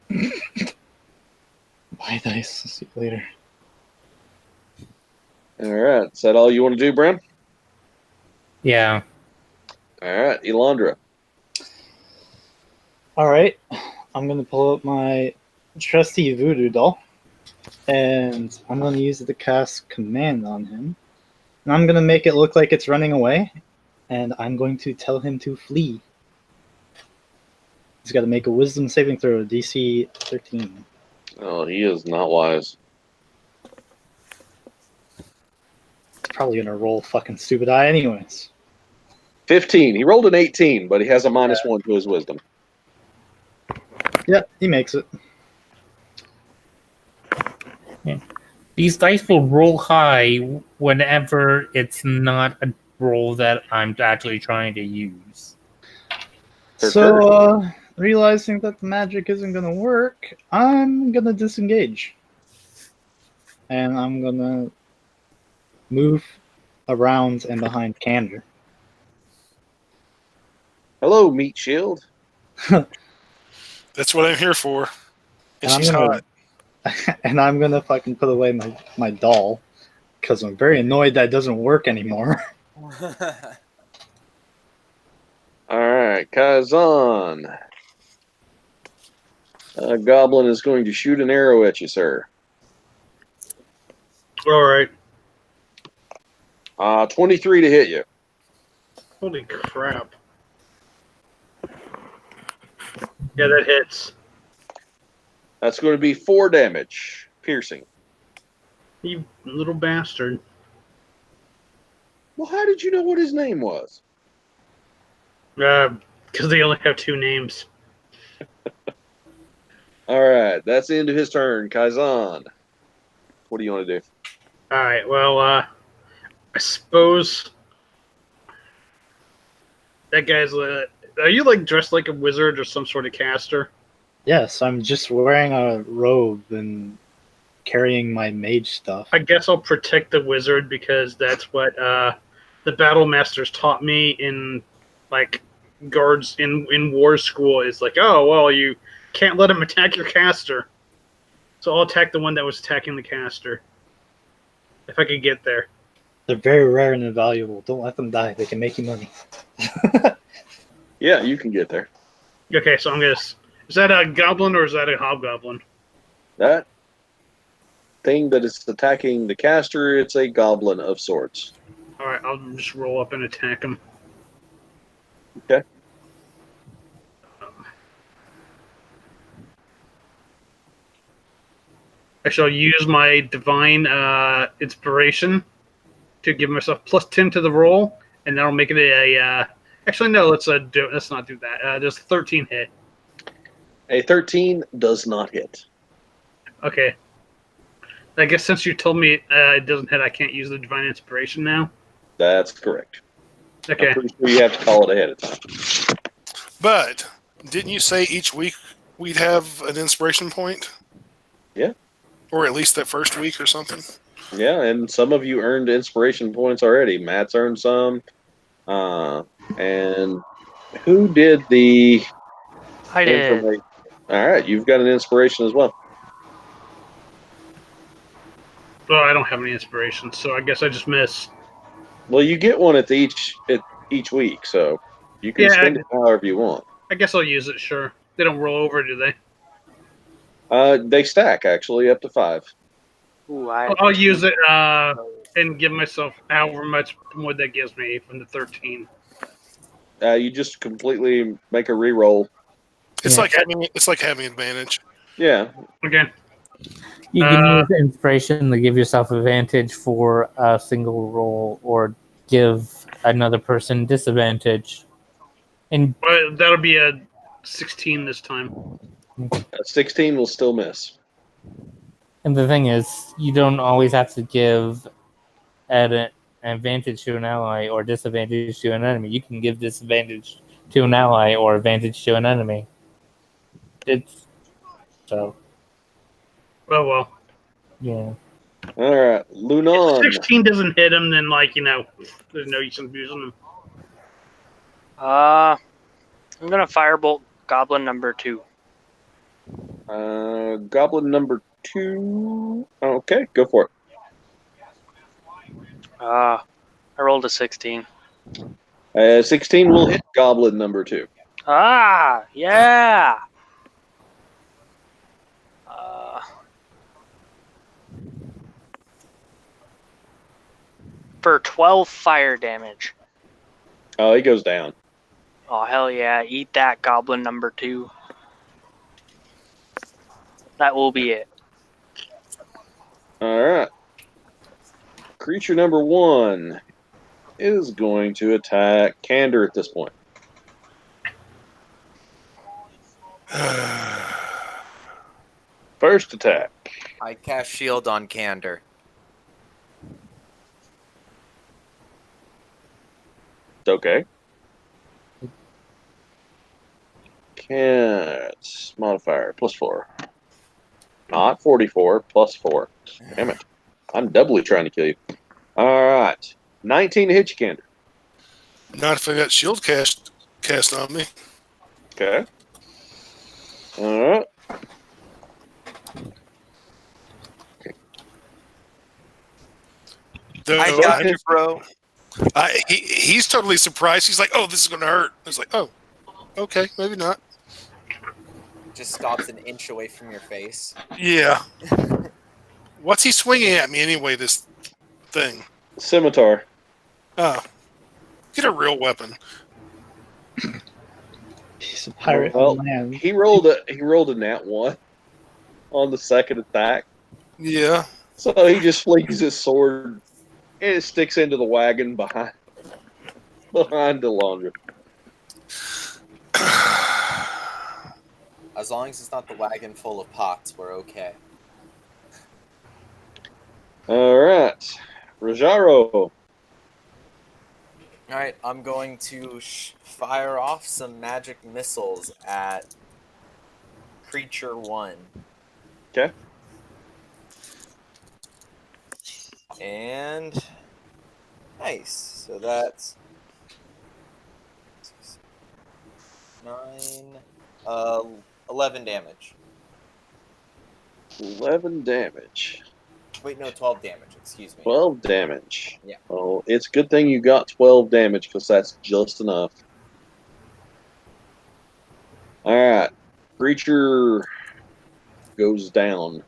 Bye, dice. See you later. All right, is that all you want to do, Bram? Yeah. All right, Elandra. All right, I'm gonna pull up my trusty voodoo doll, and I'm gonna use it to cast command on him. And I'm gonna make it look like it's running away, and I'm going to tell him to flee. He's got to make a Wisdom saving throw, DC 13. Oh, he is not wise. He's probably gonna roll fucking stupid eye anyways. 15. He rolled an 18, but he has a -1 to his wisdom. Yeah, he makes it. These dice will roll high whenever it's not a roll that I'm actually trying to use. So, realizing that the magic isn't gonna work, I'm gonna disengage. And I'm gonna move around and behind Candor. Hello, Meat Shield. That's what I'm here for. And she's gonna, hot. and I'm gonna fucking put away my doll because I'm very annoyed that it doesn't work anymore. All right, Kazan. Goblin is going to shoot an arrow at you, sir. All right. 23 to hit you. Holy crap. Yeah, that hits. That's going to be 4 damage, piercing. You little bastard. Well, how did you know what his name was? Because they only have 2 names. All right, that's the end of his turn. Kazan, what do you want to do? All right, well, I suppose that guy's... are you, like, dressed like a wizard or some sort of caster? Yes, I'm just wearing a robe and carrying my mage stuff. I guess I'll protect the wizard because that's what the battle masters taught me in, like, guards in war school. Is like, oh, well, you can't let him attack your caster. So I'll attack the one that was attacking the caster. If I could get there. They're very rare and invaluable. Don't let them die. They can make you money. Yeah, you can get there. Okay, so I'm going to... Is that a goblin or is that a hobgoblin? That thing that is attacking the caster, it's a goblin of sorts. All right, I'll just roll up and attack him. Okay. I shall use my divine inspiration to give myself +10 to the roll, and that'll make it a. Actually, no. Let's not do that. Just 13 hit. A 13 does not hit. Okay. I guess since you told me it doesn't hit, I can't use the divine inspiration now. That's correct. Okay. I'm pretty sure you have to call it ahead of time. But didn't you say each week we'd have an inspiration point? Yeah. Or at least that first week or something? Yeah, and some of you earned inspiration points already. Matt's earned some. And who did the I did. information? All right, you've got an inspiration as well. Well, I don't have any inspiration, so I guess I just miss. Well, you get one at each week, so you can spend it however you want. I guess I'll use it. Sure. They don't roll over, do they? They stack actually up to 5. Ooh, I'll use it and give myself however much more that gives me from the 13. You just completely make a reroll. It's Yeah. like having advantage. Yeah. Okay. You can use inspiration to give yourself advantage for a single roll, or give another person disadvantage. And Well, that'll be a 16 this time. A 16 will still miss. the thing is, you don't always have to give an advantage to an ally or disadvantage to an enemy. You can give disadvantage to an ally or advantage to an enemy. It's so Oh, well. yeah. All right, If Lunan. 16 doesn't hit him, then, there's no use in using him. I'm gonna firebolt goblin number 2. Goblin number 2. Okay, go for I rolled a 16. it. 16 will hit goblin number 2. Yeah. For 12 fire damage. Oh, he goes down. Oh, hell yeah. Eat that, goblin number 2. That will be it. All right. Creature number 1 is going to attack Candor at this point. First attack. I cast shield on Candor. It's okay. Cats modifier +4. Not 44, +4. Damn it. I'm doubly trying to kill you. All right. 19 to hit you, Candor. Not if I got shield cast on me. Okay. All right. Though I got you, bro. He's totally surprised. He's like, "Oh, this is going to hurt." I was like, "Oh, okay, maybe not." Just stops an inch away from your face. Yeah. What's he swinging at me anyway? This thing. Scimitar. Oh, get a real weapon. He's a pirate Well, on land. he rolled a nat 1 on the second attack. Yeah. So he just flings his sword and it sticks into the wagon behind Delandra. As long as it's not the wagon full of pots, we're okay. All right. Rajaro. All right, I'm going to fire off some magic missiles at Creature 1. Okay. And nice. So that's 9, 11 damage. 11 damage. Wait, no, 12 damage. Excuse me. 12 damage. Yeah. Oh, it's a good thing you got 12 damage because that's just enough. All right. Creature goes down.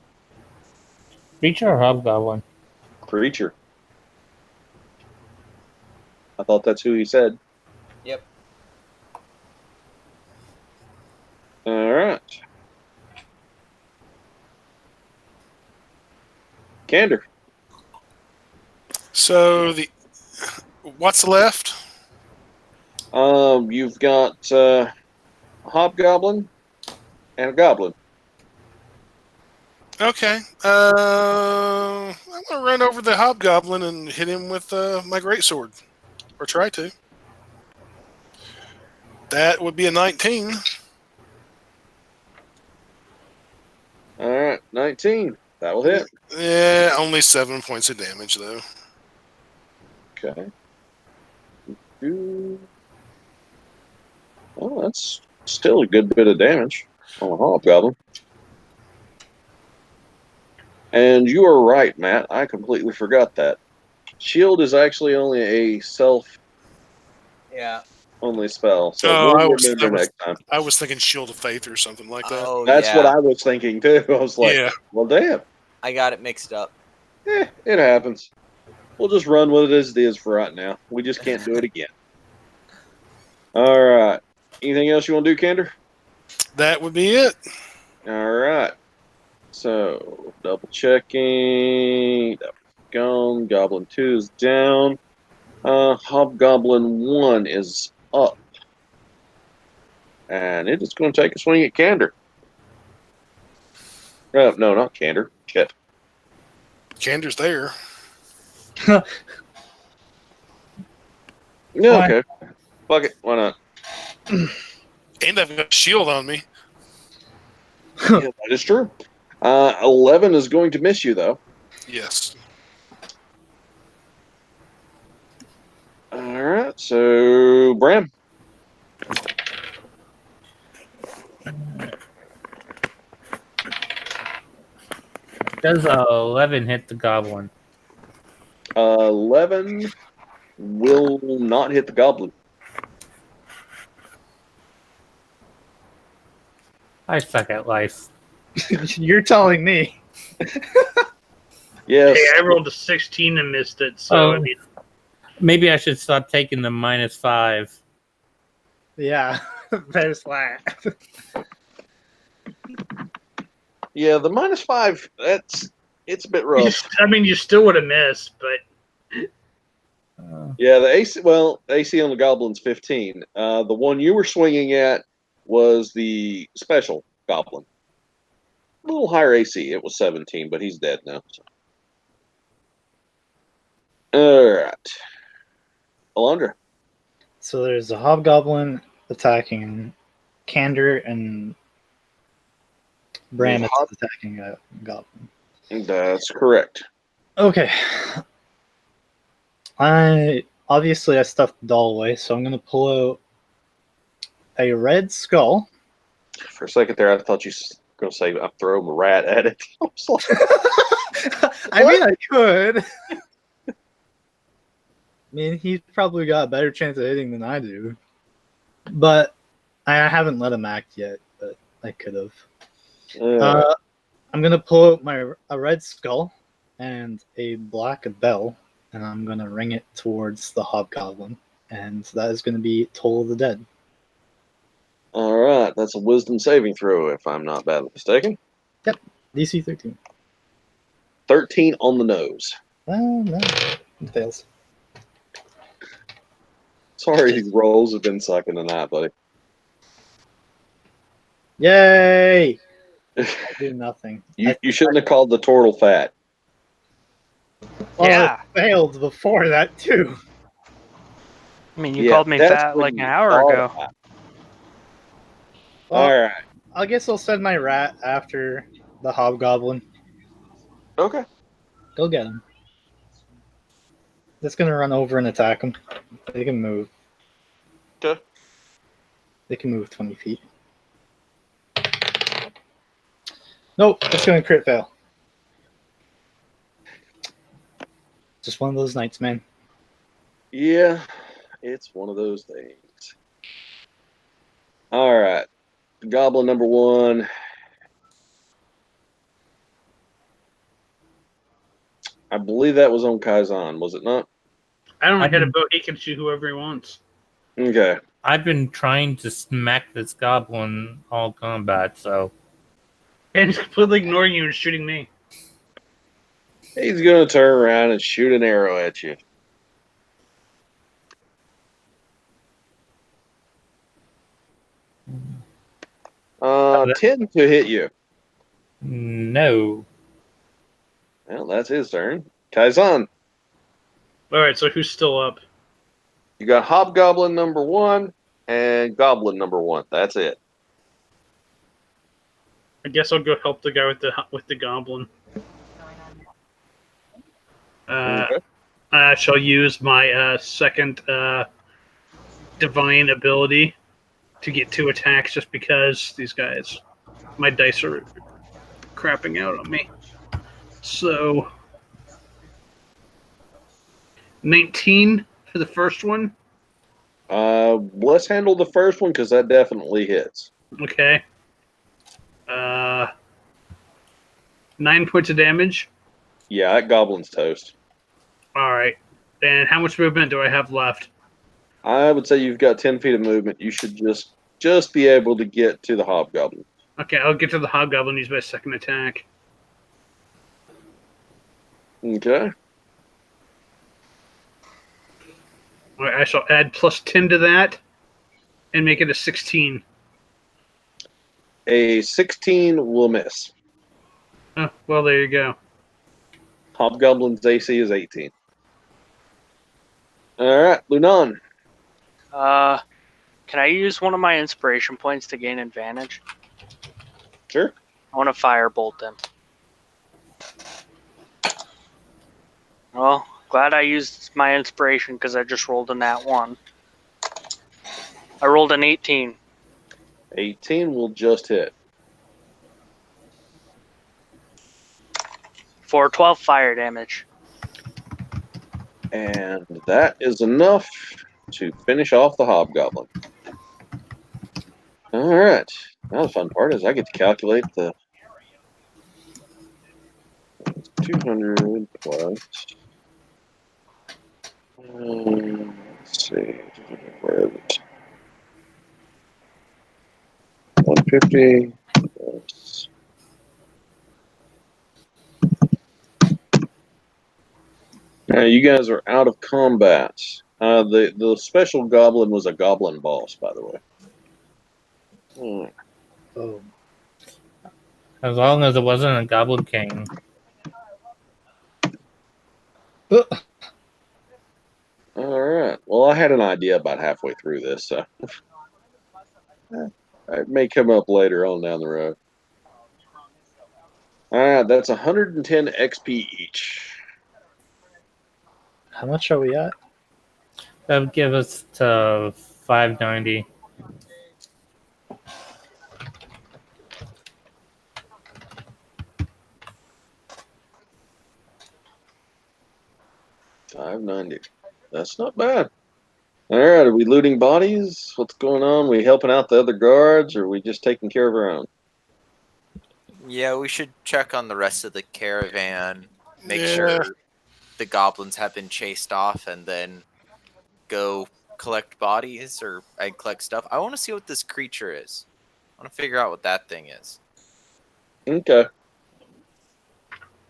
Creature or hobgoblin? Creature. I thought that's who he said. Yep. All right. Candor. So what's left? You've got a hobgoblin and a goblin. Okay. I'm gonna run over the hobgoblin and hit him with my greatsword, or try to. That would be a 19. All right, 19. That will hit. Yeah, only 7 points of damage though. Okay. Oh, that's still a good bit of damage on a hobgoblin. And you are right, Matt. I completely forgot that. Shield is actually only a self-only Yeah. spell, so Oh, we'll remember next time. I was thinking Shield of Faith or something like that. Oh, That's yeah. what I was thinking too. I was like, Yeah. well, damn. I got it mixed up. It happens. We'll just run with it as it is for right now. We just can't do it again. All right. Anything else you want to do, Kander? That would be it. All right. So, double checking. That was gone. Goblin 2 is down. Hobgoblin 1 is up. And it is going to take a swing at Kander. No, not Kander. Chet. Kander's there. Yeah, Fine. okay. Fuck it. Why not? And I've got a shield on me. Yeah, that is true. 11 is going to miss you, though. Yes. All right. So, Bram. Does 11 hit the goblin? 11 will not hit the goblin. I suck at life. You're telling me. Yes. Hey, I rolled a 16 and missed it, so I Oh. mean, Maybe I should stop taking the -5. Yeah, there's that. Yeah, the -5, it's a bit rough. you still would have missed, but Yeah, the AC on the goblin's 15. The one you were swinging at was the special goblin. A little higher AC. It was 17, but he's dead now. So. All right. Alondra. So there's a hobgoblin attacking Kander, and Bram is attacking a goblin. That's correct. Okay. I stuffed the doll away, so I'm gonna pull out a red skull. For a second there, I thought you were going to say I'm throwing a rat at it. I was like, I mean, I could. I mean, he's probably got a better chance of hitting than I do. But I haven't let him act yet, but I could have. I'm going to pull out a red skull and a black bell, and I'm going to ring it towards the hobgoblin. And that is going to be Toll of the Dead. all right. That's a wisdom saving throw, if I'm not badly mistaken. DC 13. 13 on the nose. No, it fails. Sorry, these rolls have been sucking tonight, buddy. Yay! I do nothing. You shouldn't have called the turtle fat. Well, Yeah. it failed before that, too. I mean, you Yeah, called me that's fat when like an you hour thought ago. about it. Well, All right. I guess I'll send my rat after the hobgoblin. Okay. Go get him. It's gonna run over and attack him. They can move. Okay. They can move 20 feet. Nope, it's gonna crit fail. Just one of those nights, man. Yeah, it's one of those things. All right. Goblin number 1. I believe that was on Kaizen, was it not? I don't I get a can- boat. He can shoot whoever he wants. Okay. I've been trying to smack this goblin all combat, so And he's completely ignoring you and shooting me. He's going to turn around and shoot an arrow at you. Oh, 10 to hit you. no. Well, that's his turn. Kaizen, All right, so who's still up? you got Hobgoblin number 1 and Goblin number 1. That's it. I guess I'll go help the guy with the goblin. Okay. I shall use my second divine ability to get 2 attacks, just because these guys, my dice are crapping out on me. So 19 for the first one. Let's handle the first one because that definitely hits. Okay. 9 points of damage. Yeah, that goblin's toast. All right. And how much movement do I have left? I would say you've got 10 feet of movement. You should just be able to get to the hobgoblin. Okay, I'll get to the hobgoblin. Use my second attack. Okay. All right, I shall add plus 10 to that and make it a 16. A 16 will miss. Oh, well, there you go. Hobgoblin's AC is 18. All right, Lunan. Can I use one of my inspiration points to gain advantage? Sure. I want to firebolt them. Well, glad I used my inspiration because I just rolled a nat 1. I rolled an 18. 18 will just hit. For 12 fire damage. And that is enough to finish off the hobgoblin. All right. Now the fun part is I get to calculate the 200 plus. Let's see. Where is it? 150 plus. Now you guys are out of combat. The special goblin was a goblin boss, by the way. Oh. As long as it wasn't a Goblin King. All right. Well, I had an idea about halfway through this, so it may come up later on down the road. All right, that's 110 XP each. How much are we at? That would give us to 590. $590. That's not bad. All right, are we looting bodies? What's going on? We helping out the other guards, or are we just taking care of our own? Yeah, we should check on the rest of the caravan, make Yeah. sure the goblins have been chased off, and then go collect bodies and collect stuff. I want to see what this creature is. I want to figure out what that thing is. Okay.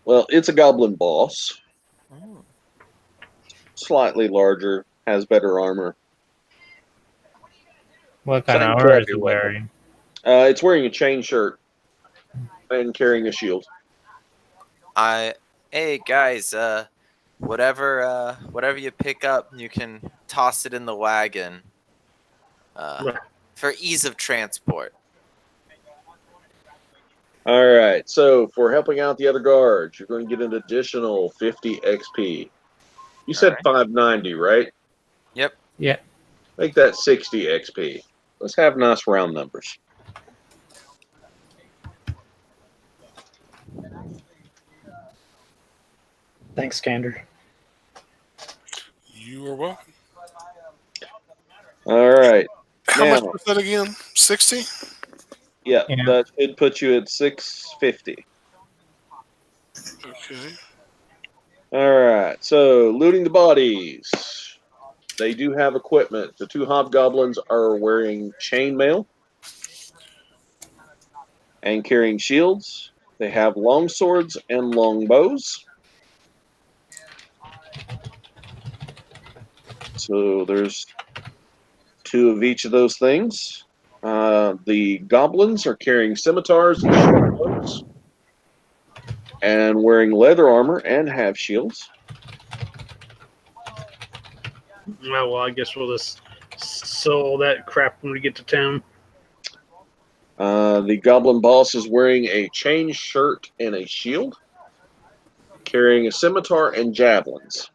Well, it's a goblin boss. Oh. Slightly larger, has better armor. What kind Same of armor is crappy it weapon. wearing? It's wearing a chain shirt and carrying a shield. Hey guys, whatever you pick up, you can toss it in the wagon. For ease of transport. All right, so for helping out the other guards, you're going to get an additional 50 XP. You said All 590, right? Yep. Yeah. Make that 60 XP. Let's have nice round numbers. Thanks, Gander. You are welcome. All right. How Now- much was that again? 60? Yeah, Yeah. that should put you at 650. Okay. All right, so looting the bodies. They do have equipment. The two hobgoblins are wearing chainmail and carrying shields. They have long swords and long bows. So there's two of each of those things. The goblins are carrying scimitars and short bows and wearing leather armor and have shields. Oh, well, I guess we'll just sell all that crap when we get to town. The goblin boss is wearing a chain shirt and a shield, carrying a scimitar and javelins.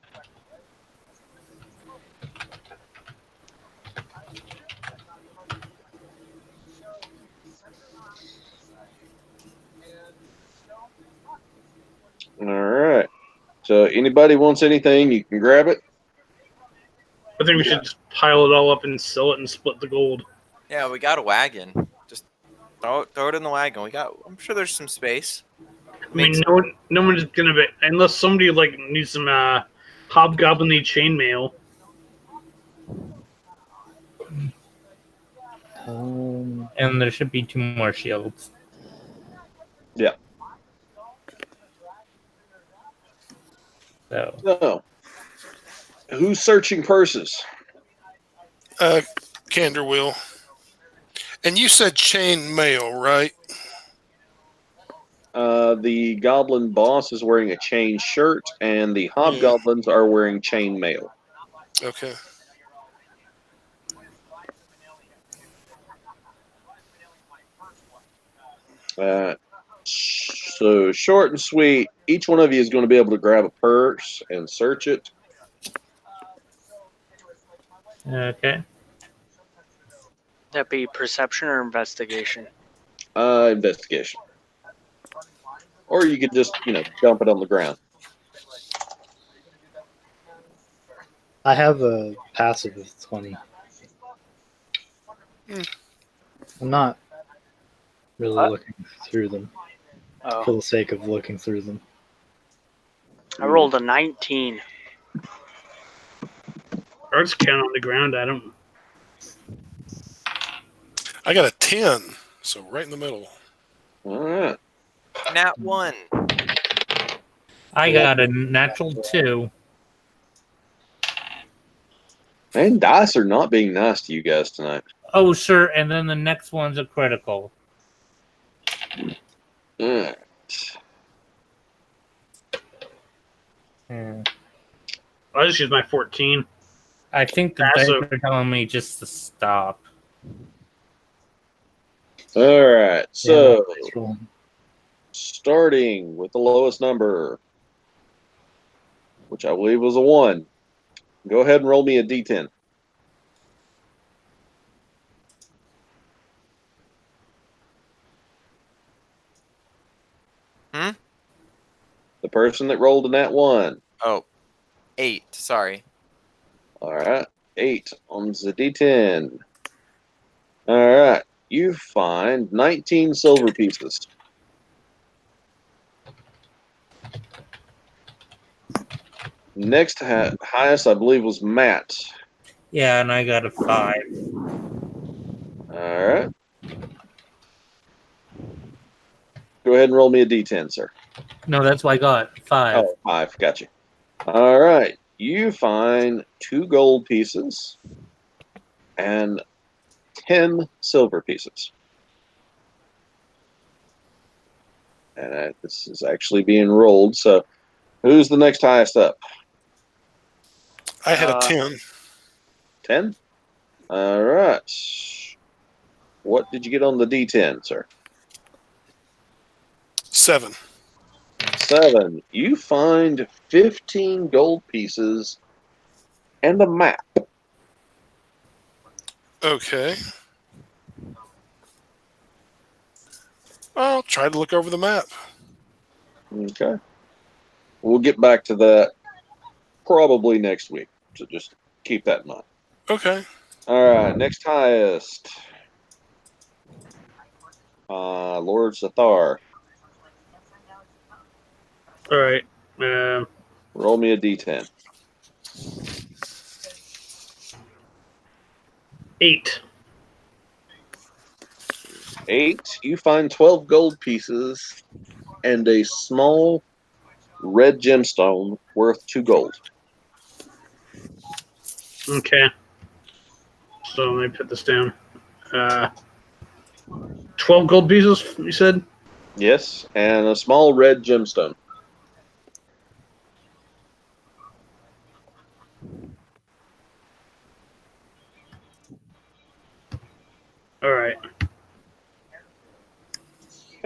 All right. So anybody wants anything, you can grab it. I think we should just pile it all up and sell it and split the gold. Yeah, we got a wagon. Just throw it in the wagon. I'm sure there's some space. I mean, Makes- no one's gonna be unless somebody like needs some hobgoblin-y chainmail. And there should be 2 more shields. Yeah. So So, who's searching purses? Candor will. And you said chain mail, right? The goblin boss is wearing a chain shirt, and the hobgoblins are wearing chain mail. Okay. So short and sweet. Each one of you is going to be able to grab a purse and search it. okay. That be perception or investigation? Investigation. Or you could just, dump it on the ground. I have a passive of 20. I'm not really What? looking through them for Oh, the sake of looking through them. I rolled a 19. Cards count on the ground. I don't. I got a 10, so right in the middle. All right. Nat 1. I got a natural 2. Man, dice are not being nice to you guys tonight. Oh, sure. And then the next one's a critical. All right. Yeah. I just use my 14. I think the dice Passive. are telling me just to stop. All right. So, Yeah, nice roll. starting with the lowest number, which I believe was a 1. Go ahead and roll me a d10. Hmm? The person that rolled a nat 1. Oh, 8. Sorry. All right. 8 on the d10. All right. You find 19 silver pieces. Next highest, I believe, was Matt. Yeah, and I got a 5. All right. Go ahead and roll me a d10, sir. No, that's what I got. 5. Oh, 5. Got you. All right. You find 2 gold pieces and 10 silver pieces. And this is actually being rolled. So, who's the next highest up? I had a Uh, 10. 10? All right. What did you get on the d10, sir? 7. 7. You find 15 gold pieces and a map. Okay. I'll try to look over the map. Okay. We'll get back to that probably next week. So just keep that in mind. Okay. All right. Next highest. Lord Zathar. All right. Roll me a d10. 8. 8. You find 12 gold pieces and a small red gemstone worth 2 gold. Okay. So let me put this down. 12 gold pieces, you said? Yes, and a small red gemstone. All right.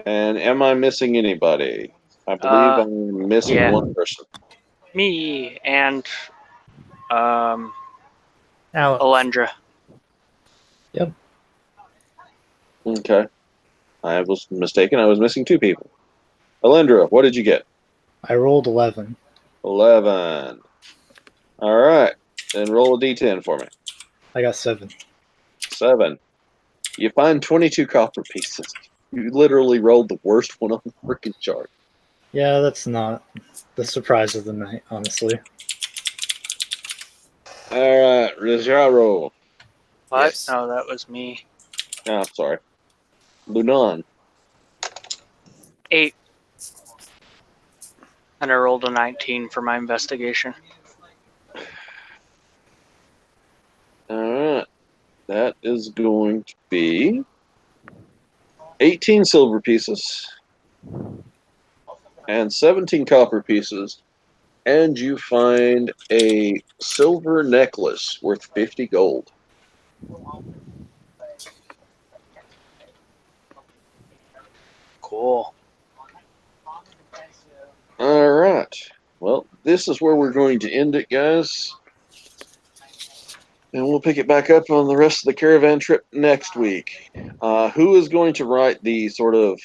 And am I missing anybody? I believe I'm missing yeah. one person. Me and Alex. Alendra. Okay. I was mistaken. I was missing 2 people. Alendra, what did you get? I rolled 11. 11. All right. Then roll a d10 for me. I got 7. 7. You find 22 copper pieces. You literally rolled the worst one on the freaking chart. Yeah, that's not the surprise of the night, honestly. All right, Rizaro. What? Yes. No, that was me. Oh, I'm sorry. Lunan. 8. And I rolled a 19 for my investigation. All right. That is going to be 18 silver pieces and 17 copper pieces. And you find a silver necklace worth 50 gold. Cool. All right. Well, this is where we're going to end it, guys. And we'll pick it back up on the rest of the caravan trip next week. Who is going to write the sort of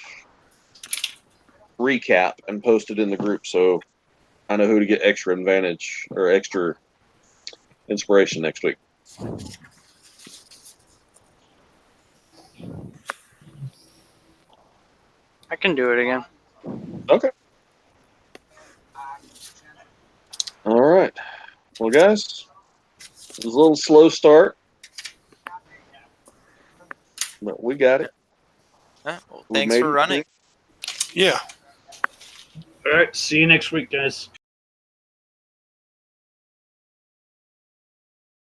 recap and post it in the group so I know who to get extra advantage or extra inspiration next week? I can do it again. Okay. All right. Well, guys, it was a little slow start, but we got it. Well, We thanks made for it running. Yeah. All right. See you next week, guys.